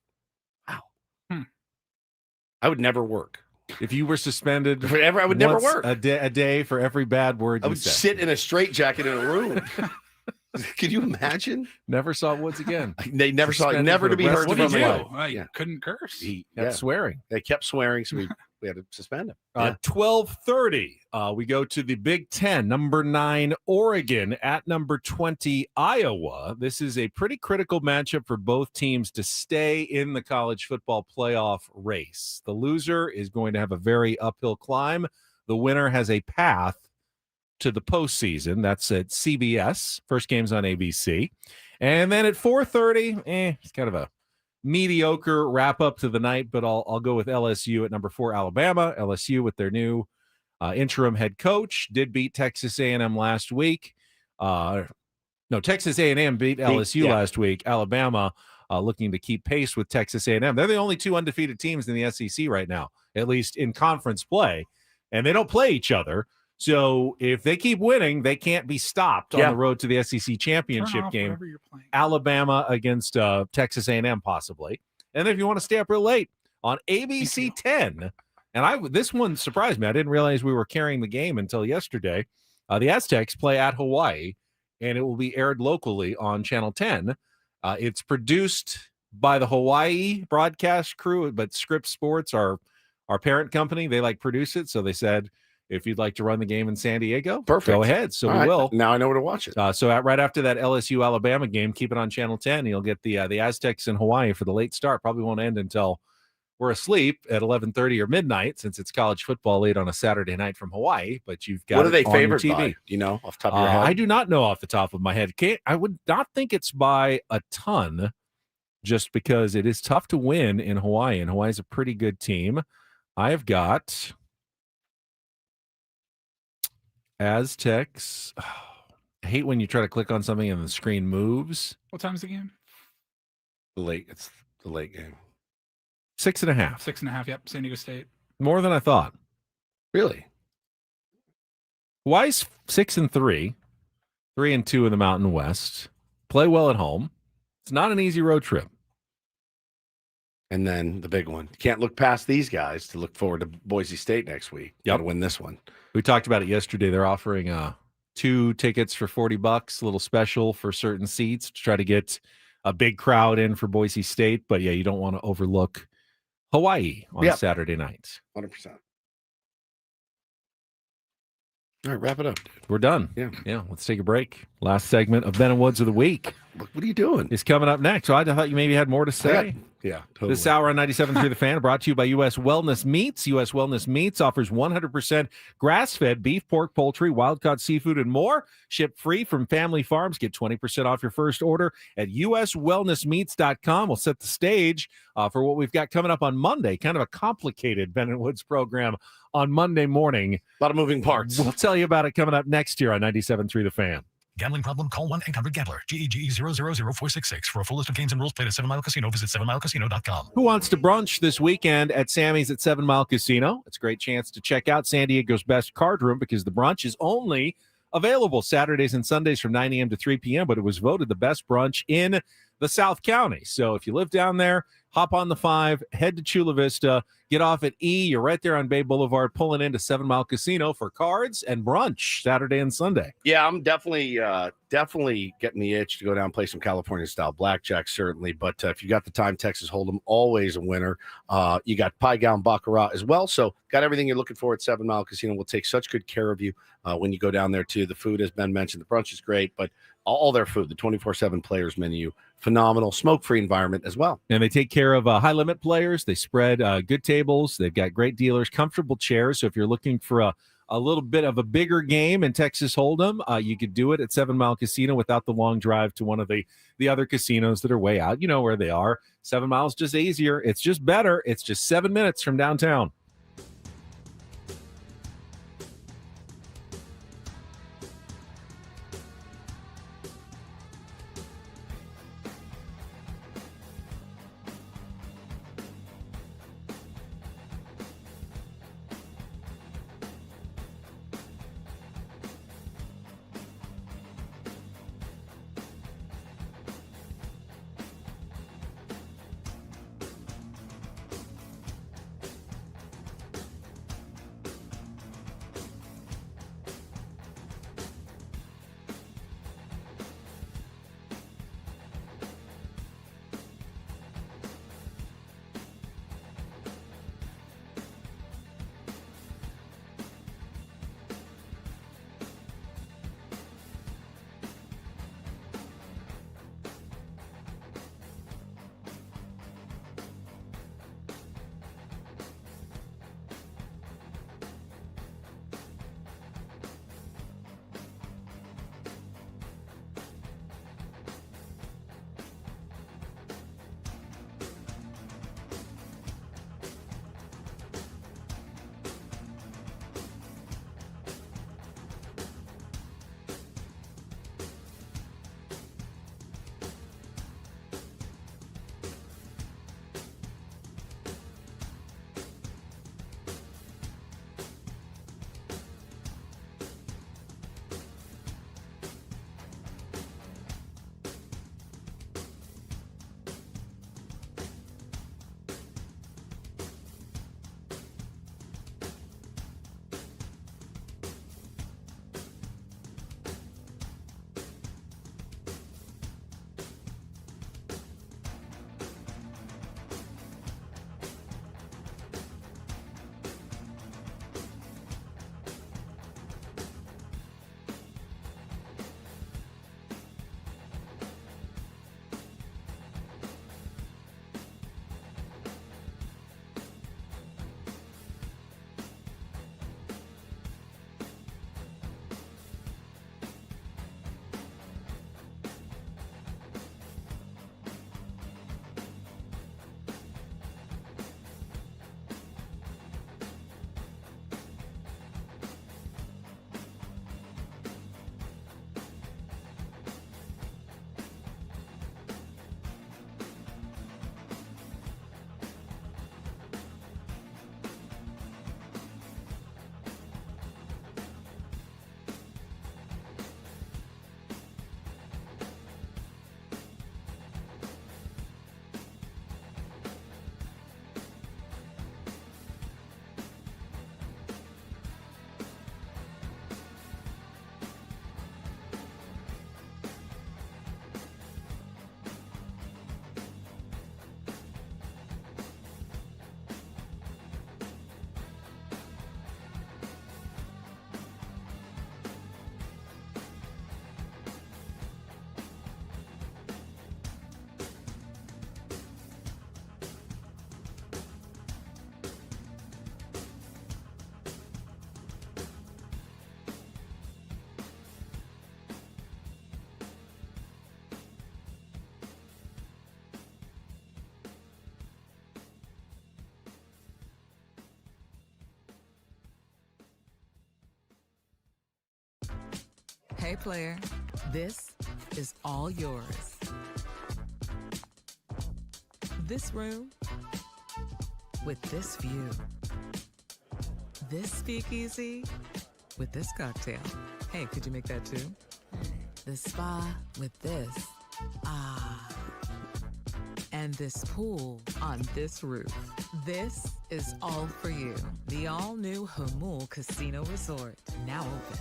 Wow. I would never work. If you were suspended forever, I would never work. A day for every bad word I you would said. sit in a straitjacket in a room. Could you imagine? Never saw Woods again. They never saw it. Suspended Never for to the be rest heard of from his him. life. You couldn't curse. He kept swearing. They kept swearing, so we had to suspend him. 12:30. We go to the Big 10, number 9 Oregon at number 20 Iowa. This is a pretty critical matchup for both teams to stay in the college football playoff race. The loser is going to have a very uphill climb. The winner has a path to the postseason. That's at CBS. First game's on ABC. And then at 4:30, it's kind of a mediocre wrap up to the night, but I'll go with LSU at number 4 Alabama. LSU with their new interim head coach did beat Texas A&M last week. Texas A&M beat LSU last week. Alabama looking to keep pace with Texas A&M. They're the only 2 undefeated teams in the SEC right now, at least in conference play, and they don't play each other. So if they keep winning, they can't be stopped on the road to the SEC championship game. Alabama against Texas A&M possibly. And if you want to stay up real late on ABC 10, and this one surprised me. I didn't realize we were carrying the game until yesterday. The Aztecs play at Hawaii, and it will be aired locally on Channel 10. It's produced by the Hawaii broadcast crew, but Scripps Sports, our parent company, they produce it. So they said, if you'd like to run the game in San Diego, perfect. Go ahead. So All we right. will. Now I know where to watch it. So right after that LSU Alabama game, keep it on Channel 10. You'll get the Aztecs in Hawaii for the late start. Probably won't end until we're asleep at 11:30 or midnight, since it's college football late on a Saturday night from Hawaii. But you've got what are they it on your favored TV. by? Do you know off the top of your head? I do not know off the top of my head. I would not think it's by a ton, just because it is tough to win in Hawaii, and Hawaii's a pretty good team. I have got Aztecs. I hate when you try to click on something and the screen moves. What time's the game? It's the late game. 6.5. 6.5. Yep. San Diego State. More than I thought. Really? Hawaii's 6-3, 3-2 in the Mountain West. Play well at home. It's not an easy road trip. And then the big one. You can't look past these guys to look forward to Boise State next week. Got to win this one. We talked about it yesterday. They're offering 2 tickets for $40, a little special for certain seats to try to get a big crowd in for Boise State. But yeah, you don't want to overlook Hawaii on Saturday night. 100%. All right, wrap it up. We're done. Yeah. Let's take a break. Last segment of Ben and Woods of the week. What are you doing? Is coming up next. So I thought you maybe had more to say. Yeah, totally. This hour on 97.3 The Fan brought to you by U.S. Wellness Meats. U.S. Wellness Meats offers 100% grass-fed beef, pork, poultry, wild-caught seafood, and more. Shipped free from family farms. Get 20% off your first order at uswellnessmeats.com. We'll set the stage for what we've got coming up on Monday. Kind of a complicated Ben and Woods program on Monday morning. A lot of moving parts. We'll tell you about it coming up next year on 97.3 The Fan. Gambling problem? Call 1-800-GAMBLER. GEGE 000-466. For a full list of games and rules, play at 7 Mile Casino. Visit 7milecasino.com. Who wants to brunch this weekend at Sammy's at 7 Mile Casino? It's a great chance to check out San Diego's best card room because the brunch is only available Saturdays and Sundays from 9 a.m. to 3 p.m., but it was voted the best brunch in the South County. So if you live down there, hop on the 5, head to Chula Vista, get off at E. You're right there on Bay Boulevard, pulling into 7 Mile Casino for cards and brunch Saturday and Sunday. Yeah, I'm definitely getting the itch to go down and play some California-style blackjack, certainly. But if you got the time, Texas Hold'em, always a winner. You got Pai Gow and Baccarat as well. So got everything you're looking for at 7 Mile Casino. We'll take such good care of you when you go down there, too. The food, as Ben mentioned, the brunch is great, but all their food, the 24/7 players menu, phenomenal, smoke-free environment as well. And they take care of high-limit players. They spread good tables. They've got great dealers, comfortable chairs. So if you're looking for a little bit of a bigger game in Texas Hold'em, you could do it at 7 Mile Casino without the long drive to one of the other casinos that are way out. You know where they are. 7 Mile's just easier. It's just better. It's just 7 minutes from downtown. Okay, player, this is all yours. This room with this view. This speakeasy with this cocktail. Hey, could you make that too? The spa with this. Ah. And this pool on this roof. This is all for you. The all-new Hamul Casino Resort, now open.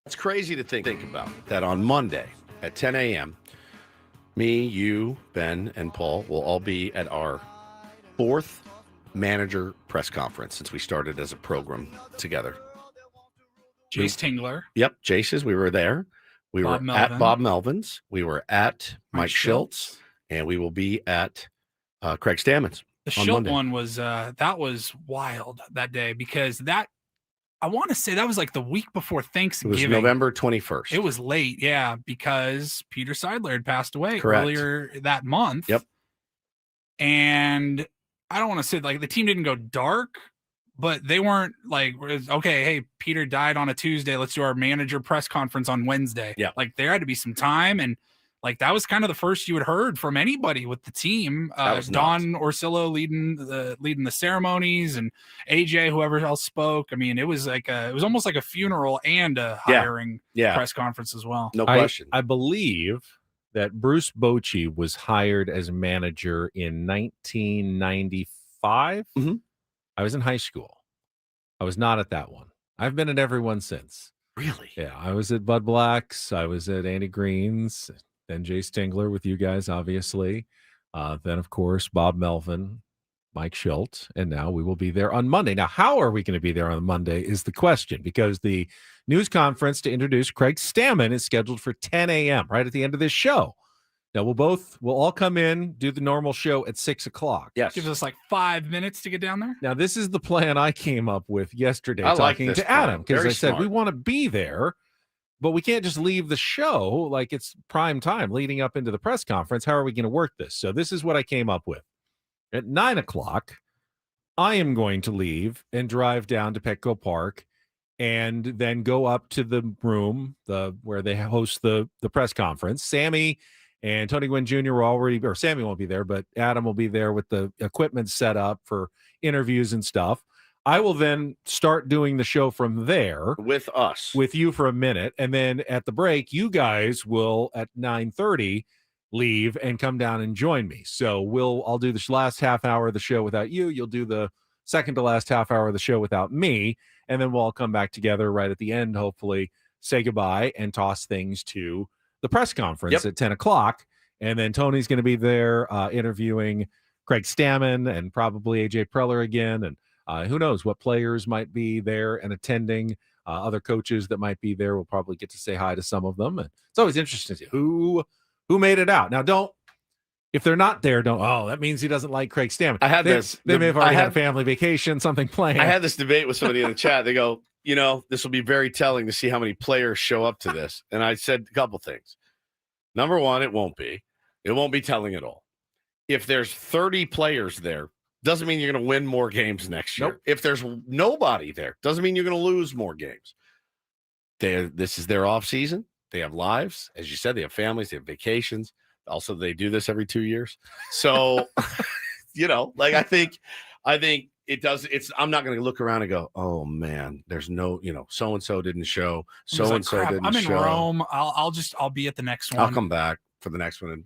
It's crazy to think about that on Monday at 10 a.m., me, you, Ben, and Paul will all be at our 4th manager press conference since we started as a program together. Jace Tingler. Yep, Jace's. We were there. We were at Bob Melvin's. We were at Mike Schultz. And we will be at Craig Stammen's. The Schilt one was, that was wild that day because I want to say that was like the week before Thanksgiving. It was November 21st. It was late, yeah, because Peter Seidler had passed away earlier that month. Yep. And I don't want to say like the team didn't go dark, but they weren't like, okay, hey, Peter died on a Tuesday. Let's do our manager press conference on Wednesday. Yeah. Like there had to be some time. And like that was kind of the first you had heard from anybody with the team. Don Orsillo leading the ceremonies, and AJ, whoever else spoke. I mean, it was almost like a funeral and a hiring press conference as well. No question. I believe that Bruce Bochy was hired as manager in 1995. Mm-hmm. I was in high school. I was not at that one. I've been at every one since. Really? Yeah, I was at Bud Black's. I was at Andy Green's. Then Jay Stingler with you guys, obviously. Then, of course, Bob Melvin, Mike Schultz, and now we will be there on Monday. Now, how are we going to be there on Monday is the question, because the news conference to introduce Craig Stammen is scheduled for 10 a.m., right at the end of this show. Now, we'll all come in, do the normal show at 6 o'clock. Yes. Gives us like 5 minutes to get down there. Now, this is the plan I came up with yesterday talking to Adam, because I said, we want to be there, but we can't just leave the show like it's prime time leading up into the press conference. How are we going to work this? So this is what I came up with. At 9 o'clock, I am going to leave and drive down to Petco Park and then go up to the room where they host the press conference. Sammy and Tony Gwynn Jr. will already, or Sammy won't be there, but Adam will be there with the equipment set up for interviews and stuff. I will then start doing the show from there with us, with you for a minute. And then at the break, you guys will at 9:30 leave and come down and join me. So I'll do the last half hour of the show without you. You'll do the second to last half hour of the show without me. And then we'll all come back together right at the end, hopefully say goodbye and toss things to the press conference at 10 o'clock. And then Tony's going to be there interviewing Craig Stammen and probably AJ Preller again. And who knows what players might be there and attending, other coaches that might be there. We'll probably get to say hi to some of them. And it's always interesting to see who made it out. Now, if they're not there, that means he doesn't like Craig Stammen. I had They may have already had a family vacation, something planned. I had this debate with somebody in the chat. They go, this will be very telling to see how many players show up to this. And I said a couple things. Number one, it won't be. It won't be telling at all. If there's 30 players there, doesn't mean you're going to win more games next year. Nope. If there's nobody there, doesn't mean you're going to lose more games. This is their off season. They have lives. As you said, they have families, they have vacations. Also, they do this every 2 years. So, like I think it does. I'm not going to look around and go, oh man, there's no, so-and-so didn't show. So-and-so didn't show. I'm in Rome. I'll be at the next one. I'll come back for the next one. And,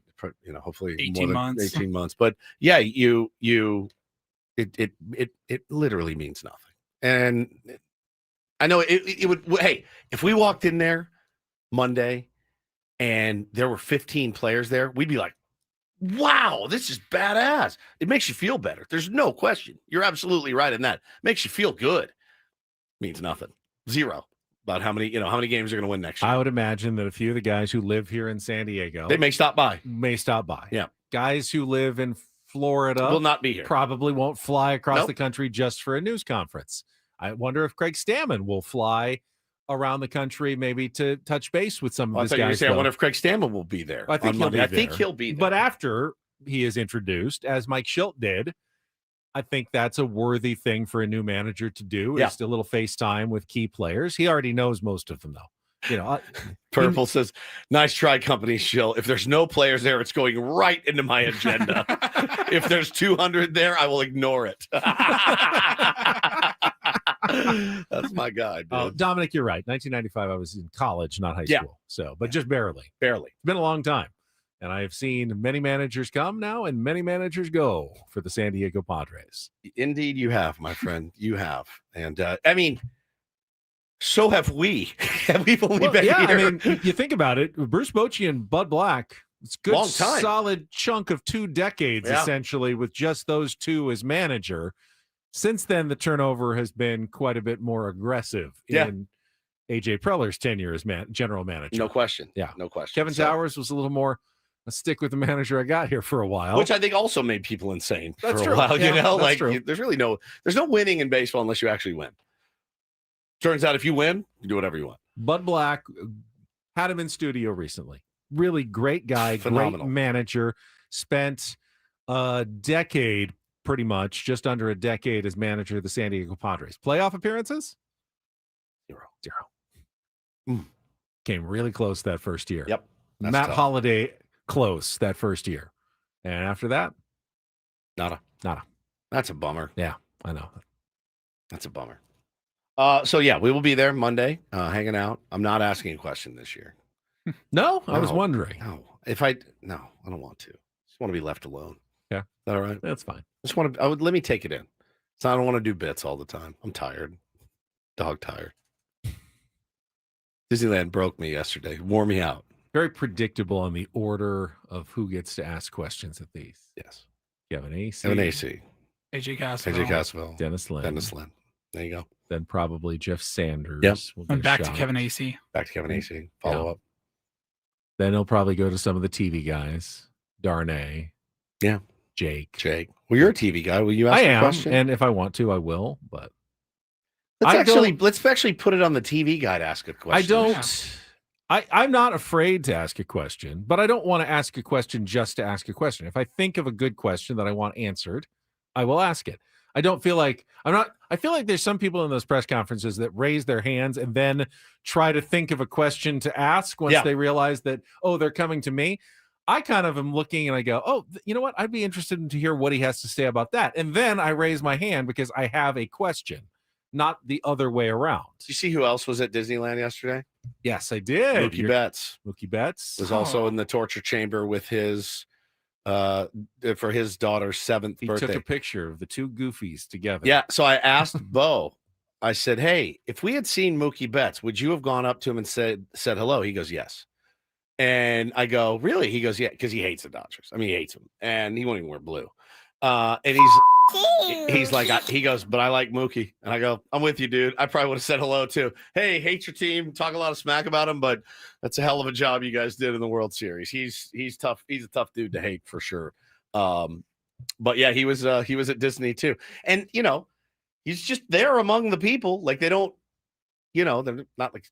hopefully 18 months. 18 months. But yeah, it literally means nothing. And I know it would, hey, if we walked in there Monday and there were 15 players there, we'd be like, wow, this is badass. It makes you feel better. There's no question. You're absolutely right in that. Makes you feel good. Means nothing. Zero about how many games are going to win next year. I would imagine that a few of the guys who live here in San Diego, they may stop by. Yeah. Guys who live in Florida will not be here. Probably won't fly across the country just for a news conference. I wonder if Craig Stammen will fly around the country maybe to touch base with some of his guys. I wonder if Craig Stammen will be there. I think he'll be there. But after he is introduced, as Mike Schilt did, I think that's a worthy thing for a new manager to do. Is a little FaceTime with key players. He already knows most of them, though. Purple says, nice try, company Schilt. If there's no players there, it's going right into my agenda. If there's 200 there, I will ignore it. That's my guy, dude. Dominic, you're right. 1995, I was in college, not high school. So, but just barely. It's been a long time. And I have seen many managers come now and many managers go for the San Diego Padres. Indeed, you have, my friend. You have. And so have we. We've only been here. I mean, you think about it. Bruce Bochy and Bud Black, it's a good, long time. Solid chunk of 2 decades, essentially, with just those two as manager. Since then, the turnover has been quite a bit more aggressive in AJ Preller's tenure as general manager. No question. Yeah. No question. Kevin Towers was a little more a stick with the manager I got here for a while. Which I think also made people insane for true. a while. That's true. There's no winning in baseball unless you actually win. Turns out if you win, you do whatever you want. Bud Black had him in studio recently. Really great guy, Phenomenal. Great manager. Spent a decade, pretty much, just under a decade as manager of the San Diego Padres. Playoff appearances? Zero. Came really close that first year. Yep. Matt Holliday close that first year. And after that? Nada. That's a bummer. Yeah, I know. That's a bummer. So we will be there Monday, hanging out. I'm not asking a question this year. No, I was wondering. No, I don't want to. Just want to be left alone. Yeah. Is that all right? That's fine. Let me take it in. So I don't want to do bits all the time. I'm tired. Dog tired. Disneyland broke me yesterday. Wore me out. Very predictable on the order of who gets to ask questions at these. Yes. Kevin AC. AJ Cassavell. Dennis Lynn. There you go. Then probably Jeff Sanders. Yep. And back to Kevin AC. Follow up. Then he'll probably go to some of the TV guys. Darnay. Yeah. Jake. Well, you're a TV guy. Will you ask a question? And if I want to, I will. But let's actually put it on the TV guy to ask a question. I'm not afraid to ask a question, but I don't want to ask a question just to ask a question. If I think of a good question that I want answered, I will ask it. I don't feel like I feel like there's some people in those press conferences that raise their hands and then try to think of a question to ask once they realize that, they're coming to me. I kind of am looking and I go, you know what? I'd be interested to hear what he has to say about that. And then I raise my hand because I have a question, not the other way around. Did you see who else was at Disneyland yesterday? Yes, I did. Mookie Betts. Mookie Betts was also in the torture chamber with his for his daughter's 7th birthday. He took a picture of the two goofies together. Yeah. So I asked Bo, I said, hey, if we had seen Mookie Betts, would you have gone up to him and said hello? He goes, yes. And I go, really? He goes, yeah, because he hates the Dodgers. I mean, he hates them. And he won't even wear blue. And he's like, he goes, but I like Mookie. And I go, I'm with you, dude. I probably would have said hello too. Hey, hate your team. Talk a lot of smack about him, but that's a hell of a job you guys did in the World Series. He's tough. He's a tough dude to hate for sure. But yeah, he was at Disney too. And, he's just there among the people. Like they don't, they're not like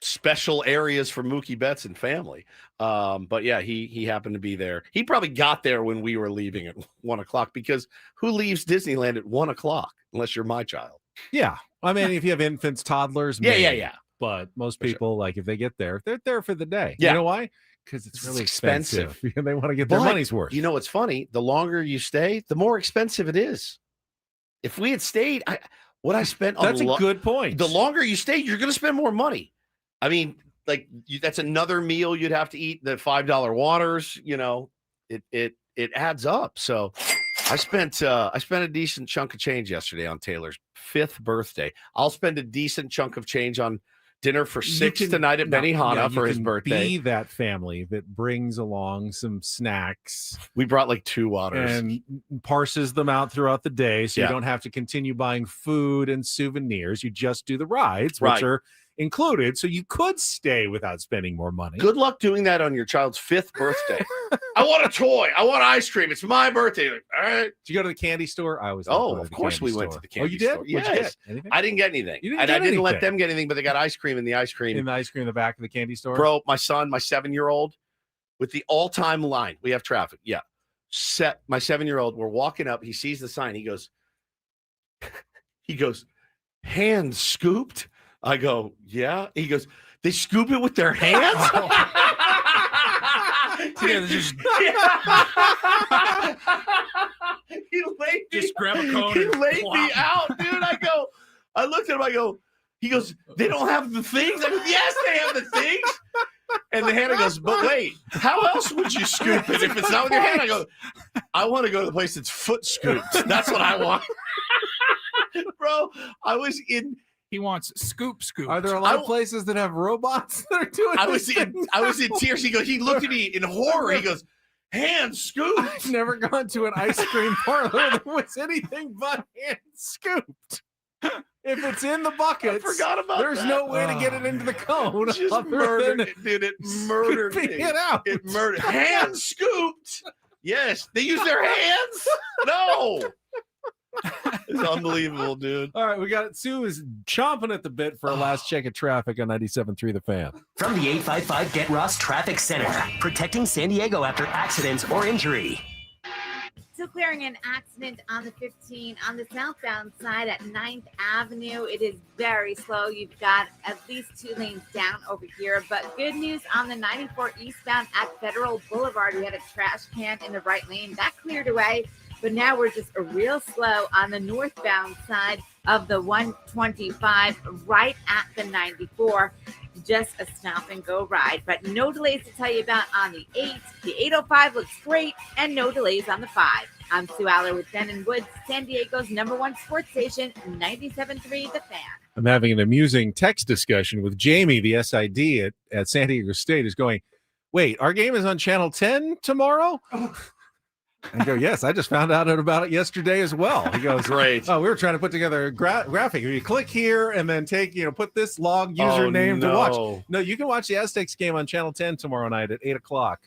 special areas for Mookie Betts and family. But yeah, he happened to be there. He probably got there when we were leaving at 1:00 because who leaves Disneyland at 1:00 unless you're my child? Yeah. I mean, if you have infants, toddlers, yeah. But most people, like if they get there, they're there for the day. Yeah. You know why? Because it's really expensive. They want to get their But money's worth. You know what's funny? The longer you stay, the more expensive it is. If we had stayed, what I spent on That's a good point. The longer you stay, you're going to spend more money. I mean, like that's another meal you'd have to eat. The $5 waters, it adds up. So I spent a decent chunk of change yesterday on Taylor's 5th birthday. I'll spend a decent chunk of change on dinner for 6 tonight at Benihana for his birthday. Be that family that brings along some snacks. We brought like 2 waters and parses them out throughout the day, so you don't have to continue buying food and souvenirs. You just do the rides, which are included, so you could stay without spending more money. Good luck doing that on your child's 5th birthday. I want a toy. I want ice cream. It's my birthday. Like, all right. Did you go to the candy store? I was. Of course we went to the candy store. Oh, you did? Yes. I didn't get anything. I didn't let them get anything, but they got ice cream in the ice cream. In the back of the candy store? Bro, my son, my 7-year-old, with the all-time line. We have traffic. Yeah. My 7-year-old, we're walking up. He sees the sign. He goes, hand scooped. I go, yeah. He goes, they scoop it with their hands? He laid just grab a cone. He laid me out, dude. I looked at him. He goes, they don't have the things? I go, yes, they have the things. And the Hannah goes, but wait, how else would you scoop it if it's not with your hand? I go, I want to go to the place that's foot scooped. That's what I want. Bro, I was in. He wants scoop. Are there a lot of places that have robots that are doing I was in tears. He looked at me in horror. He goes, hand scooped. I've never gone to an ice cream parlor that was anything but hand scooped. If it's in the buckets, I forgot about there's that. no way to get it into the cone. Just murdered it, dude. It murdered me. It out. It murdered. Hand scooped. Yes. They use their hands? No. It's unbelievable, dude. All right, Sue is chomping at the bit for a last check of traffic on 97.3 The Fan. From the 855 Get Ross Traffic Center, protecting San Diego after accidents or injury. So clearing an accident on the 15 on the southbound side at 9th Avenue. It is very slow. You've got at least 2 lanes down over here. But good news on the 94 eastbound at Federal Boulevard. We had a trash can in the right lane. That cleared away. But now we're just real slow on the northbound side of the 125 right at the 94. Just a stop and go ride. But no delays to tell you about on the 8. The 805 looks great and no delays on the 5. I'm Sue Aller with Ben and Woods, San Diego's #1 sports station, 97.3 The Fan. I'm having an amusing text discussion with Jamie, the SID at San Diego State, is going, wait, our game is on Channel 10 tomorrow? I go, yes, I just found out about it yesterday as well. He goes, great. Oh, we were trying to put together a graphic. You click here and then put this log username to watch. No, you can watch the Aztecs game on Channel 10 tomorrow night at 8 o'clock.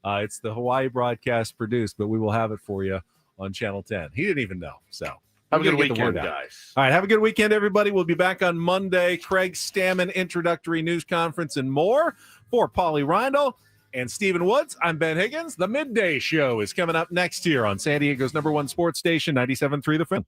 It's the Hawaii broadcast produced, but we will have it for you on Channel 10. He didn't even know. So have a good weekend, guys. All right, have a good weekend, everybody. We'll be back on Monday. Craig Stammen, introductory news conference and more. For Paulie Rindle and Stephen Woods, I'm Ben Higgins. The Midday Show is coming up next here on San Diego's #1 sports station, 97.3 The Fan.